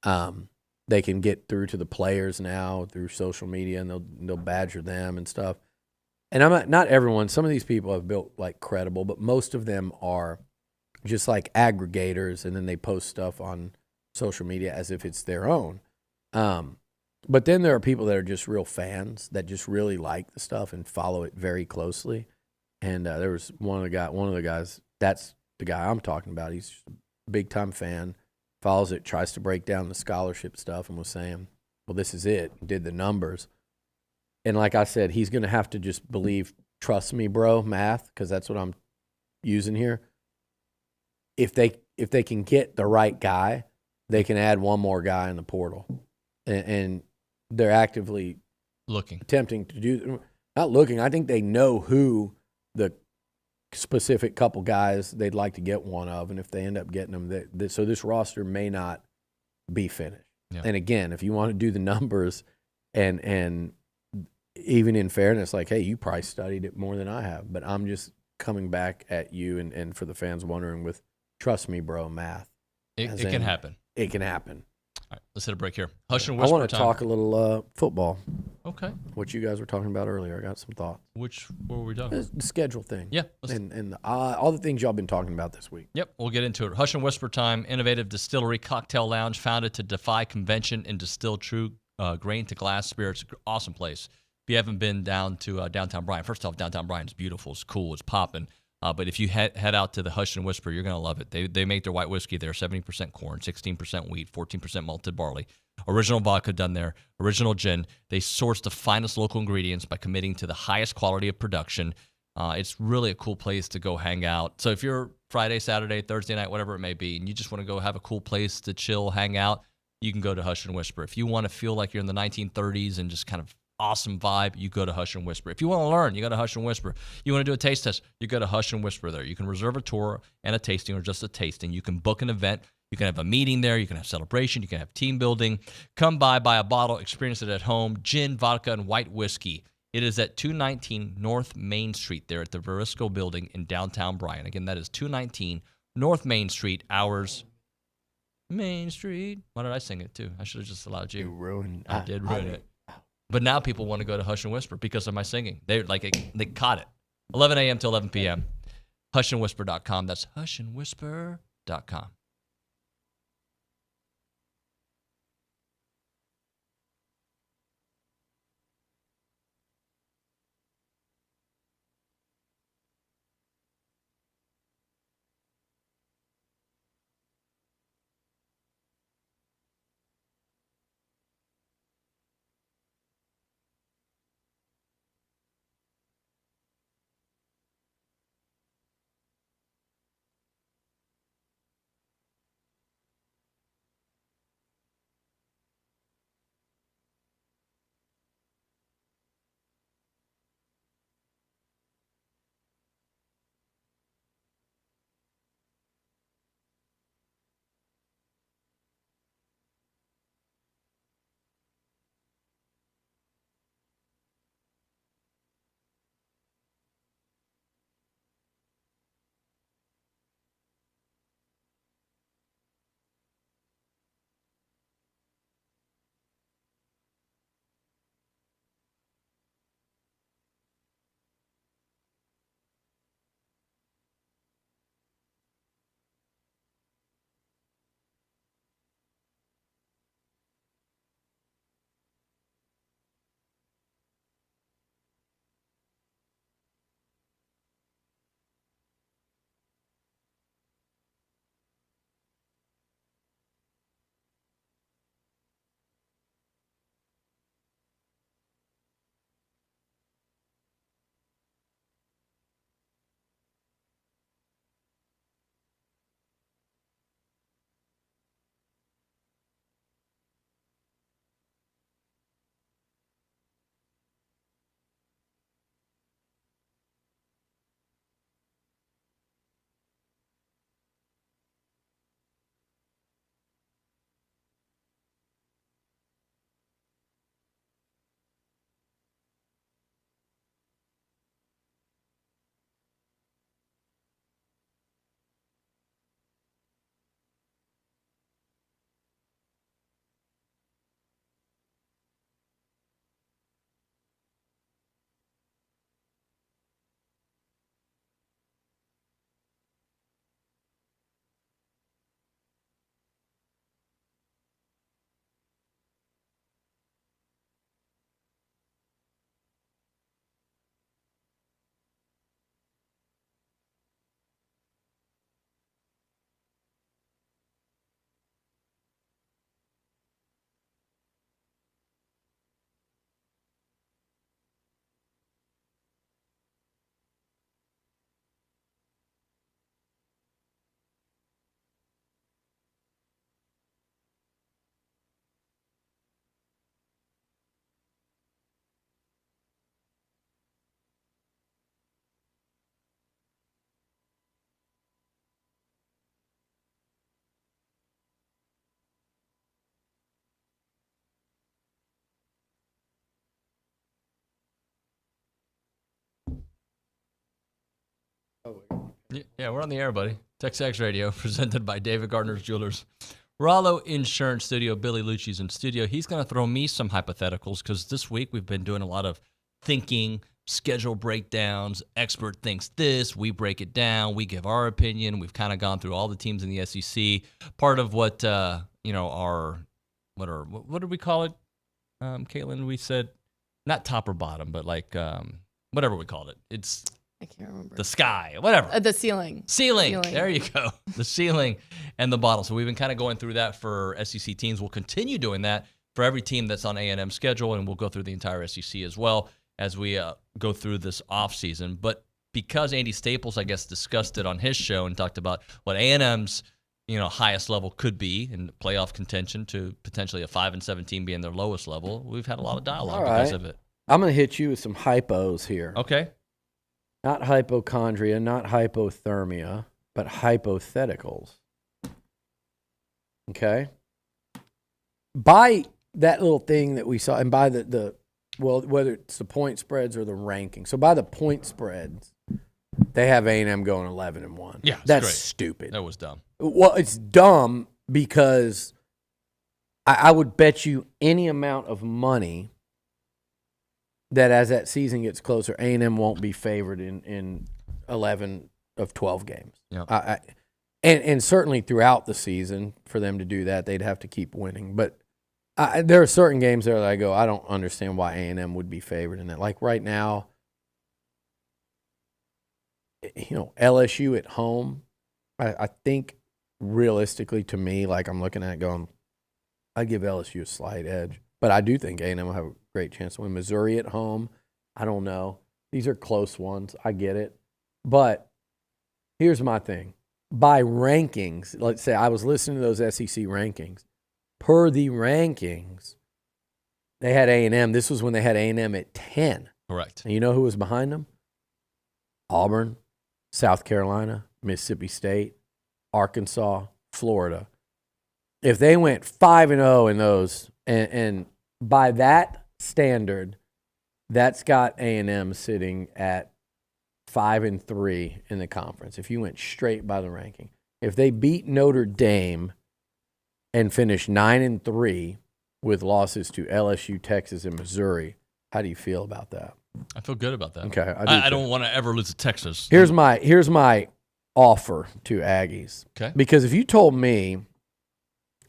S10: They can get through to the players now through social media, and they'll badger them and stuff. And I'm not everyone. Some of these people have built like credible, but most of them are just like aggregators, and then they post stuff on social media as if it's their own. But then there are people that are just real fans that just really like the stuff and follow it very closely. And there was one of the guys. That's the guy I'm talking about. He's just a big time fan. Follows it, tries to break down the scholarship stuff, and was saying, well, this is it. Did the numbers. And like I said, he's going to have to just believe, trust me, bro, math, because that's what I'm using here. If they can get the right guy, they can add one more guy in the portal. And they're actively attempting to do – not looking. I think they know who the specific couple guys they'd like to get one of, and if they end up getting them, so this roster may not be finished. Yeah. And again, if you want to do the numbers, and even in fairness, like, hey, you probably studied it more than I have, but I'm just coming back at you, and for the fans wondering with, trust me, bro, math.
S6: It can happen.
S10: It can happen.
S6: All right, let's hit a break here. Hush and whisper.
S10: I want to talk a little football.
S6: Okay.
S10: What you guys were talking about earlier. I got some thoughts.
S6: What were we talking about?
S10: The schedule thing.
S6: Yeah.
S10: And all the things y'all been talking about this week.
S6: Yep, we'll get into it. Hush and Whisper time, innovative distillery cocktail lounge founded to defy convention and distill true grain to glass spirits. Awesome place. If you haven't been down to downtown Bryan, first off, downtown Bryan is beautiful. It's cool. It's popping. But if you head out to the Hush and Whisper, you're going to love it. They make their white whiskey there, 70% corn, 16% wheat, 14% malted barley. Original vodka done there, original gin. They source the finest local ingredients by committing to the highest quality of production. It's really a cool place to go hang out. So if you're Friday, Saturday, Thursday night, whatever it may be, and you just want to go have a cool place to chill, hang out, you can go to Hush and Whisper. If you want to feel like you're in the 1930s and just kind of awesome vibe, you go to Hush and Whisper. If you want to learn, you go to Hush and Whisper. You want to do a taste test, you go to Hush and Whisper there. You can reserve a tour and a tasting or just a tasting. You can book an event. You can have a meeting there. You can have celebration. You can have team building. Come by, buy a bottle, experience it at home. Gin, vodka, and white whiskey. It is at 219 North Main Street there at the Verisco Building in downtown Bryan. Again, that is 219 North Main Street. Hours, Main Street. Why did I sing it too? I should have just allowed you.
S10: You ruined.
S6: I did ruin it. But now people want to go to Hush and Whisper because of my singing. They caught it. 11 a.m. to 11 p.m. Hushandwhisper.com. That's hushandwhisper.com. Yeah, we're on the air, buddy. TexAgs Radio, presented by David Gardner's Jewelers. Rollo Insurance Studio, Billy Liucci's in studio. He's going to throw me some hypotheticals because this week we've been doing a lot of thinking, schedule breakdowns. Expert thinks this, we break it down, we give our opinion. We've kind of gone through all the teams in the SEC. Part of what what did we call it, Caitlin? We said not top or bottom, but like whatever we called it. It's
S15: I can't remember.
S6: The sky, whatever.
S15: The ceiling.
S6: Ceiling. There you go. The ceiling and the bottom. So we've been kind of going through that for SEC teams. We'll continue doing that for every team that's on A&M's schedule, and we'll go through the entire SEC as well as we go through this offseason. But because Andy Staples, I guess, discussed it on his show and talked about what A&M's highest level could be in playoff contention to potentially a 5-7 team being their lowest level, we've had a lot of dialogue because of it.
S10: I'm going to hit you with some hypos here.
S6: Okay.
S10: Not hypochondria, not hypothermia, but hypotheticals. Okay? By that little thing that we saw, and by whether it's the point spreads or the ranking. So by the point spreads, they have A&M going 11-1.
S6: Yeah,
S10: that's
S6: great.
S10: stupid.
S6: That was dumb.
S10: Well, it's dumb because I would bet you any amount of money that as that season gets closer, A&M won't be favored in 11 of 12 games.
S6: Yeah.
S10: And certainly throughout the season, for them to do that, they'd have to keep winning. But there are certain games there that I go, I don't understand why A&M would be favored in that. Like right now, LSU at home, I think realistically to me, like I'm looking at it going, I give LSU a slight edge. But I do think A&M will have a great chance to win. Missouri at home, I don't know. These are close ones. I get it. But here's my thing. By rankings, let's say I was listening to those SEC rankings. Per the rankings, they had A&M. This was when they had A&M at 10.
S6: Correct.
S10: And you know who was behind them? Auburn, South Carolina, Mississippi State, Arkansas, Florida. If they went 5-0 in those, and by that standard, that's got A&M sitting at 5-3 in the conference. If you went straight by the ranking, if they beat Notre Dame and finish 9-3 with losses to LSU, Texas, and Missouri, how do you feel about that?
S6: I feel good about that.
S10: Okay,
S6: I don't want to ever lose to Texas.
S10: Here's my offer to Aggies.
S6: Okay.
S10: Because if you told me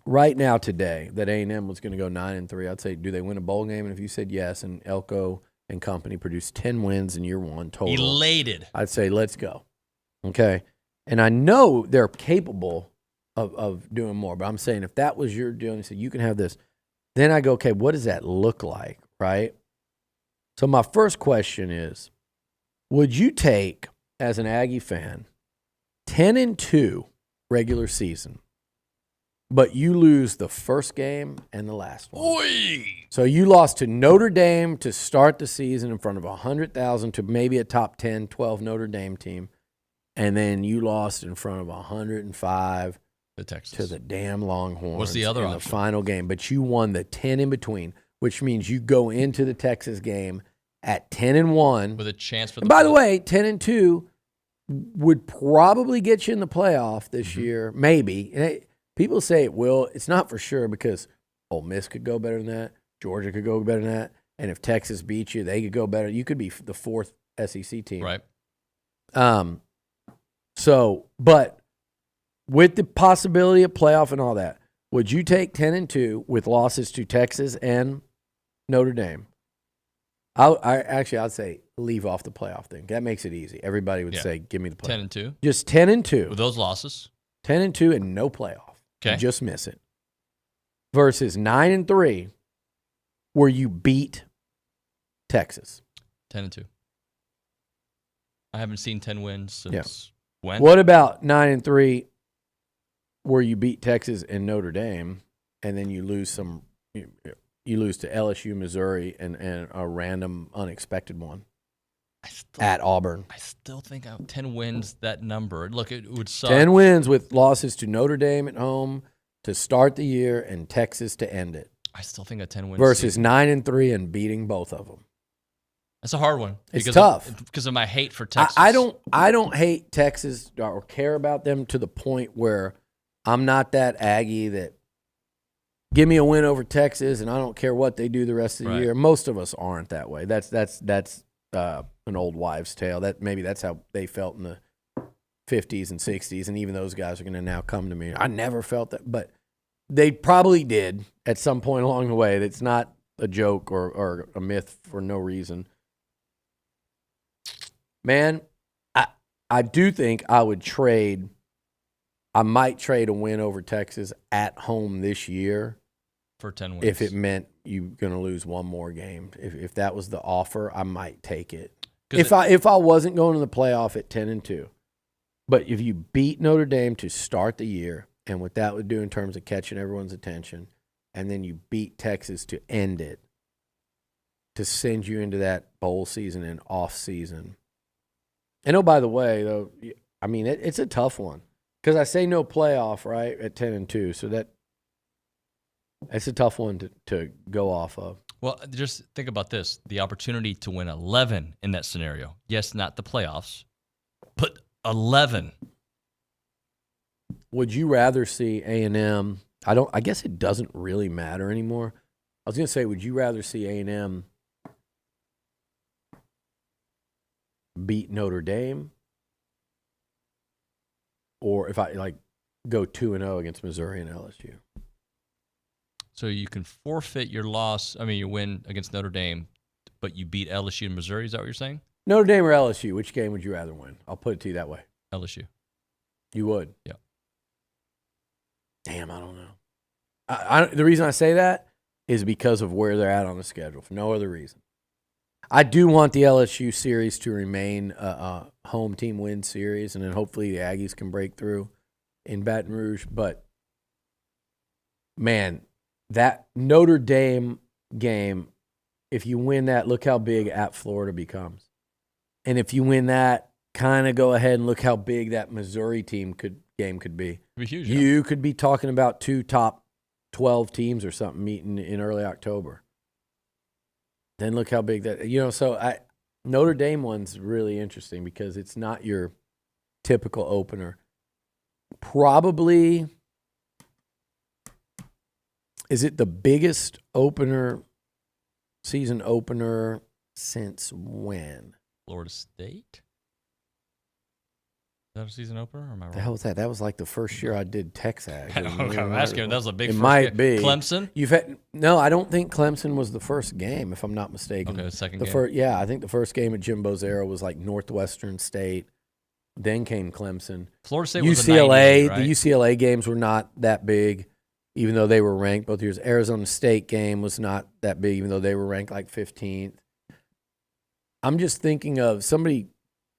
S10: right now today that A&M was going to go 9-3, I'd say, do they win a bowl game? And if you said yes, and Elko and company produced 10 wins in year one total,
S6: elated,
S10: I'd say let's go. Okay, and I know they're capable of doing more, but I'm saying if that was your deal and you said you can have this, then I go, okay, what does that look like, right? So my first question is, would you take, as an Aggie fan, 10-2 regular season, but you lose the first game and the last one?
S6: Oy!
S10: So you lost to Notre Dame to start the season in front of 100,000 to maybe a top 10, 12 Notre Dame team, and then you lost in front of 105
S6: to Texas,
S10: to the damn Longhorns.
S6: What's the other
S10: in
S6: option?
S10: The final game, but you won the 10 in between, which means you go into the Texas game at 10-1
S6: with a chance for.
S10: And by the way, 10-2 would probably get you in the playoff this year, maybe. And people say it will. It's not for sure because Ole Miss could go better than that. Georgia could go better than that. And if Texas beats you, they could go better. You could be the fourth SEC team.
S6: Right.
S10: But with the possibility of playoff and all that, would you take 10-2 with losses to Texas and Notre Dame? I'd say leave off the playoff thing. That makes it easy. Everybody would say, give me the playoff.
S6: 10-2?
S10: Just 10-2.
S6: With those losses?
S10: 10-2 and no playoff.
S6: Okay.
S10: You just miss it. Versus 9-3, where you beat Texas.
S6: 10-2. I haven't seen 10 wins since when?
S10: What about 9-3, where you beat Texas and Notre Dame, and then you lose some? You lose to LSU, Missouri, and a random unexpected one at Auburn.
S6: I still think 10 wins, that number. Look, it would suck.
S10: 10 wins with losses to Notre Dame at home to start the year and Texas to end it.
S6: I still think a 10 wins
S10: versus 9-3 and beating both of them.
S6: That's a hard one.
S10: It's tough
S6: because of my hate for Texas.
S10: I don't hate Texas or care about them to the point where I'm not that Aggie that give me a win over Texas and I don't care what they do the rest of the year. Most of us aren't that way. That's an old wives' tale. Maybe that's how they felt in the 50s and 60s, and even those guys are going to now come to me. I never felt that, but they probably did at some point along the way. That's not a joke or a myth for no reason. Man, I do think I might trade a win over Texas at home this year
S6: for 10 wins.
S10: If it meant you're going to lose one more game. If that was the offer, I might take it. If I wasn't going to the playoff at 10-2. But if you beat Notre Dame to start the year, and what that would do in terms of catching everyone's attention, and then you beat Texas to end it, to send you into that bowl season and off season. And oh, by the way, though, I mean, it's a tough one because I say no playoff, right, at 10-2. So that's a tough one to go off of.
S6: Well, just think about this. The opportunity to win 11 in that scenario. Yes, not the playoffs, but 11.
S10: Would you rather see A&M? I guess it doesn't really matter anymore. I was going to say, would you rather see A&M beat Notre Dame, or if I go 2-0 against Missouri and LSU?
S6: So you can forfeit your loss. I mean, you win against Notre Dame, but you beat LSU and Missouri. Is that what you're saying?
S10: Notre Dame or LSU? Which game would you rather win? I'll put it to you that way.
S6: LSU.
S10: You would?
S6: Yeah.
S10: Damn, I don't know. The reason I say that is because of where they're at on the schedule, for no other reason. I do want the LSU series to remain a home team win series, and then hopefully the Aggies can break through in Baton Rouge. But, man, that Notre Dame game, if you win that, look how big at Florida becomes. And if you win that, kind of go ahead and look how big that Missouri game could be.
S6: It'd be huge.
S10: You could be talking about 2 top 12 teams or something meeting in early October. Then look how big that, so Notre Dame one's really interesting because it's not your typical opener. Probably, is it the biggest season opener since when?
S6: Florida State? Is that a season opener, or am I wrong?
S10: The hell was that? That was like the first year I did TexAgs.
S6: I'm asking. That was a big.
S10: It
S6: first
S10: might be
S6: Clemson.
S10: No, I don't think Clemson was the first game, if I'm not mistaken.
S6: Okay, the second game.
S10: Yeah, I think the first game at Jimbo's era was like Northwestern State. Then came Clemson.
S6: Florida State
S10: UCLA.
S6: was a 98, right?
S10: The UCLA games were not that big, even though they were ranked both years. Arizona State game was not that big, even though they were ranked like 15th. I'm just thinking of somebody.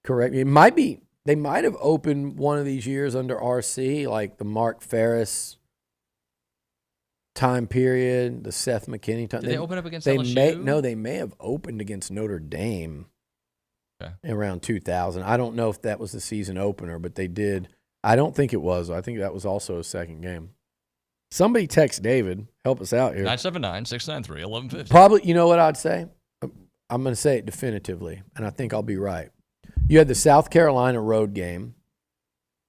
S10: Correct me. It might be. They might have opened one of these years under RC, like the Mark Ferris time period, the Seth McKinney time.
S6: Did they open up against LSU?
S10: They may have opened against Notre Dame around 2000. I don't know if that was the season opener, but they did. I don't think it was. I think that was also a second game. Somebody text David. Help us out here.
S6: 979-693-1150.
S10: Probably, you know what I'd say? I'm going to say it definitively, and I think I'll be right. You had the South Carolina road game,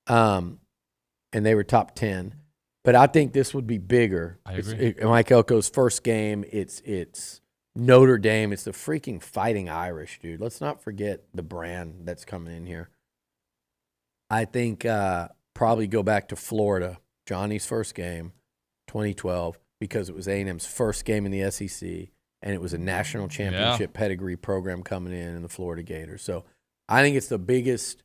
S10: and they were top 10. But I think this would be bigger.
S6: I agree.
S10: Mike Elko's first game, it's Notre Dame. It's the freaking Fighting Irish, dude. Let's not forget the brand that's coming in here. I think probably go back to Florida, Johnny's first game, 2012, because it was A&M's first game in the SEC, and it was a national championship pedigree program coming in the Florida Gators. So I think it's the biggest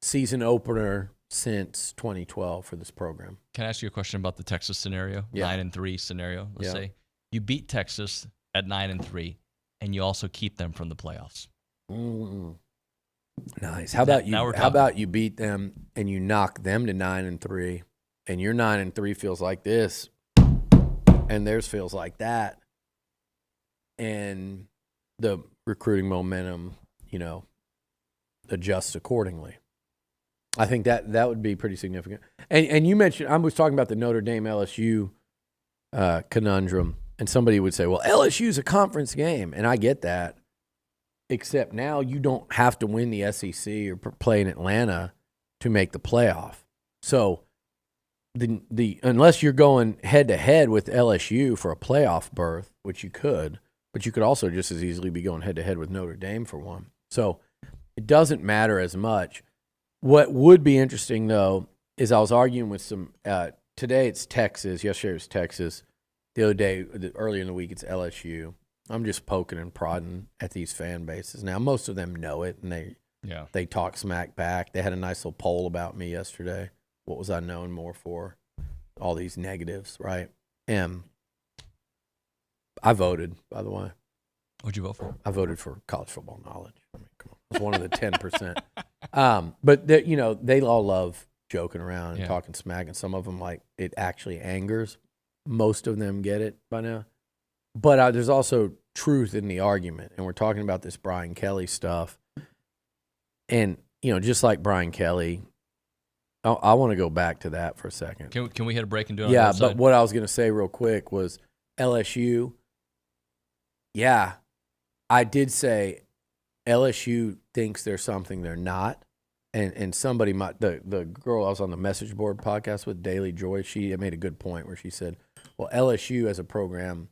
S10: season opener since 2012 for this program.
S6: Can I ask you a question about the Texas scenario?
S10: Yeah.
S6: 9-3 scenario. Let's say you beat Texas at 9-3, and you also keep them from the playoffs.
S10: Nice. How about you beat them and you knock them to 9-3, and your 9-3 feels like this, and theirs feels like that, and the recruiting momentum, adjusts accordingly. I think that would be pretty significant. And you mentioned, I was talking about the Notre Dame LSU conundrum, and somebody would say, well, LSU's a conference game, and I get that. except now you don't have to win the SEC or play in Atlanta to make the playoff. So the unless you're going head to head with LSU for a playoff berth, which you could, but you could also just as easily be going head to head with Notre Dame for one. So it doesn't matter as much. What would be interesting though is I was arguing with some. Today it's Texas. Yesterday it was Texas. The other day, earlier in the week, it's LSU. I'm just poking and prodding at these fan bases. Now, most of them know it, and they talk smack back. They had a nice little poll about me yesterday. What was I known more for? All these negatives, right? And I voted, by the way.
S6: What'd you vote for?
S10: I voted for college football knowledge. I mean, come on. It was one of the 10%. But, they all love joking around and talking smack, and some of them, like, it actually angers. Most of them get it by now. But there's also truth in the argument, and we're talking about this Brian Kelly stuff. And, just like Brian Kelly, I want to go back to that for a second.
S6: Can we hit a break and do it on
S10: the
S6: the
S10: other
S6: other side?
S10: But what I was going to say real quick was LSU, I did say LSU thinks there's something they're not. And somebody might, the girl I was on the message board podcast with, Daily Joy, she made a good point where she said, well, LSU as a program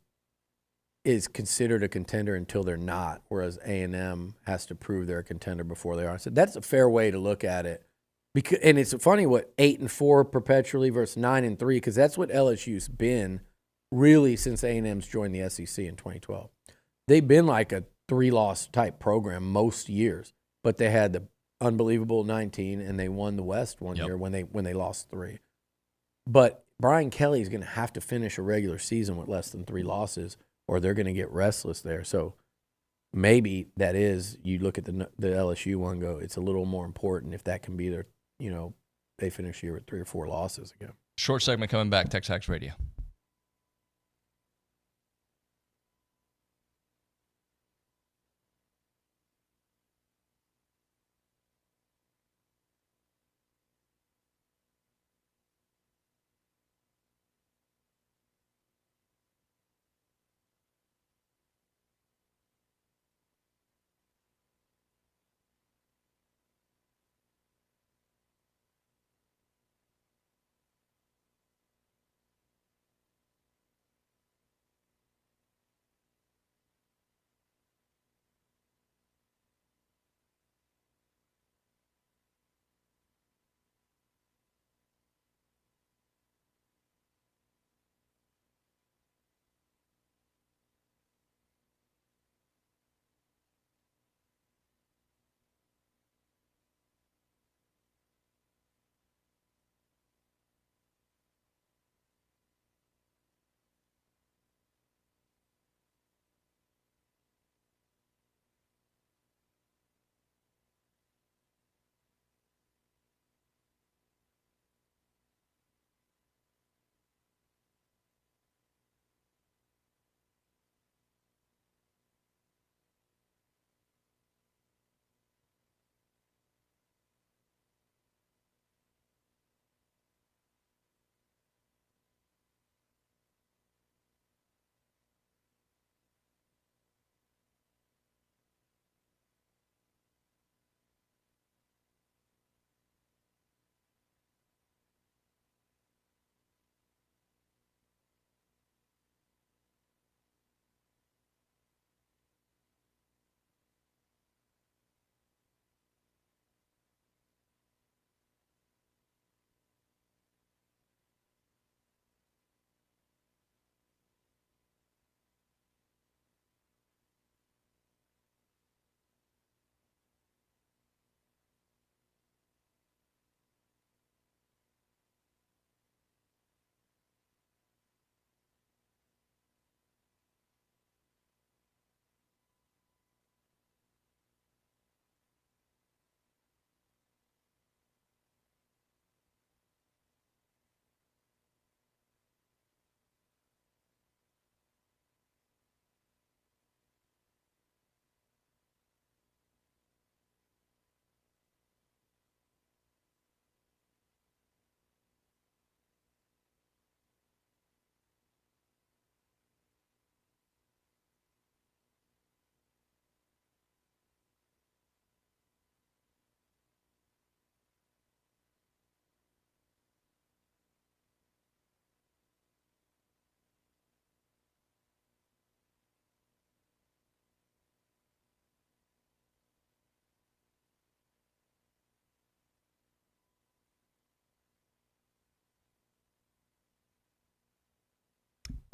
S10: is considered a contender until they're not, whereas A&M has to prove they're a contender before they are. I said, that's a fair way to look at it. And it's funny what 8-4 perpetually versus 9-3, because that's what LSU's been really since A&M's joined the SEC in 2012. They've been like a 3-loss type program most years, but they had the unbelievable 19, and they won the West one year when they lost 3. But Brian Kelly is going to have to finish a regular season with less than 3 losses, or they're going to get restless there. So maybe that is, you look at the LSU one, go, it's a little more important if that can be their, they finish the year with 3 or 4 losses again.
S6: Short segment coming back, TexAgs Radio.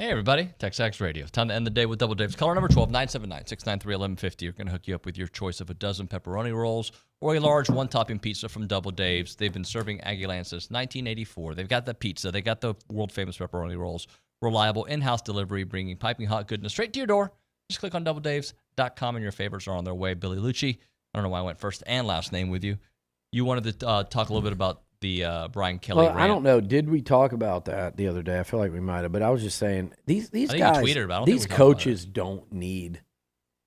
S6: Hey, everybody. TexAgs Radio. Time to end the day with Double Dave's. Caller number 12, 979-693-1150. You're going to hook you up with your choice of a dozen pepperoni rolls or a large one-topping pizza from Double Dave's. They've been serving Aggie land since 1984. They've got the pizza. They got the world-famous pepperoni rolls. Reliable in-house delivery, bringing piping hot goodness straight to your door. Just click on doubledaves.com and your favorites are on their way. Billy Liucci. I don't know why I went first and last name with you. You wanted to talk a little bit about the Brian Kelly rant.
S10: I don't know. Did we talk about that the other day? I feel like we might have, but I was just saying these guys, these coaches don't need.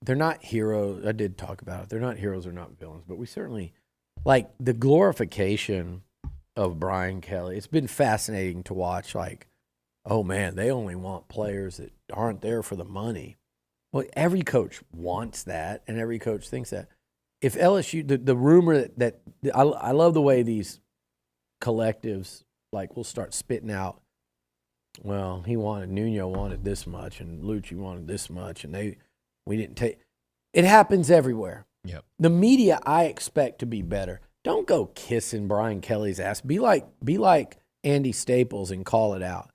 S10: They're not heroes. I did talk about it. They're not heroes. They're not villains. But we certainly like the glorification of Brian Kelly. It's been fascinating to watch. Like, oh man, they only want players that aren't there for the money. Well, every coach wants that, and every coach thinks that. If LSU, the rumor that I love the way these collectives will start spitting out, well, Nuño wanted this much and Liucci wanted this much and we didn't take. It happens everywhere.
S6: Yep.
S10: The media I expect to be better. Don't go kissing Brian Kelly's ass. Be like Andy Staples and call it out.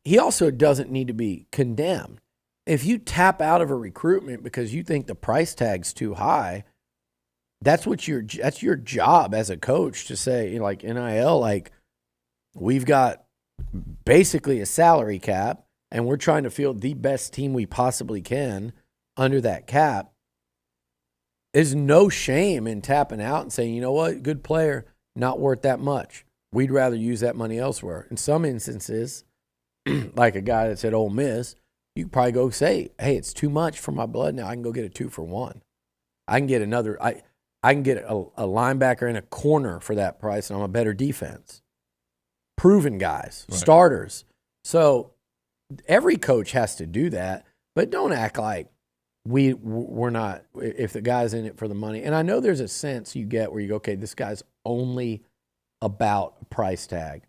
S10: He also doesn't need to be condemned. If you tap out of a recruitment because you think the price tag's too high, that's your job as a coach to say, like NIL, we've got basically a salary cap and we're trying to field the best team we possibly can under that cap. There's no shame in tapping out and saying, you know what, good player, not worth that much. We'd rather use that money elsewhere. In some instances, like a guy that's at Ole Miss, you could probably go say, hey, it's too much for my blood now. I can go get a 2-for-1. I can get I can get a linebacker in a corner for that price, and I'm a better defense. Proven guys, right. Starters. So every coach has to do that, but don't act like we're not, if the guy's in it for the money. And I know there's a sense you get where you go, okay, this guy's only about a price tag,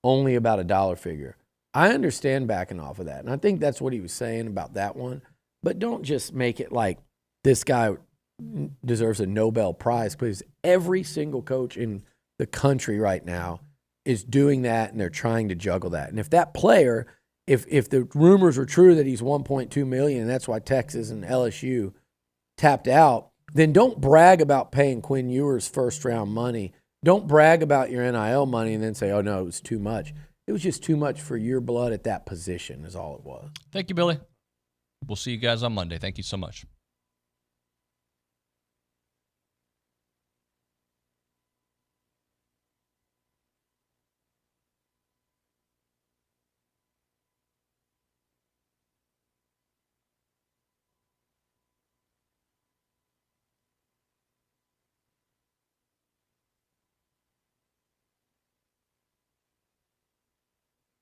S10: only about a dollar figure. I understand backing off of that, and I think that's what he was saying about that one. But don't just make it like this guy deserves a Nobel Prize, because every single coach in the country right now is doing that, and they're trying to juggle that. And if that player, if the rumors were true that he's $1.2 million, and that's why Texas and LSU tapped out, then don't brag about paying Quinn Ewers first-round money. Don't brag about your NIL money and then say, oh, no, it was too much. It was just too much for your blood at that position is all it was.
S6: Thank you, Billy. We'll see you guys on Monday. Thank you so much.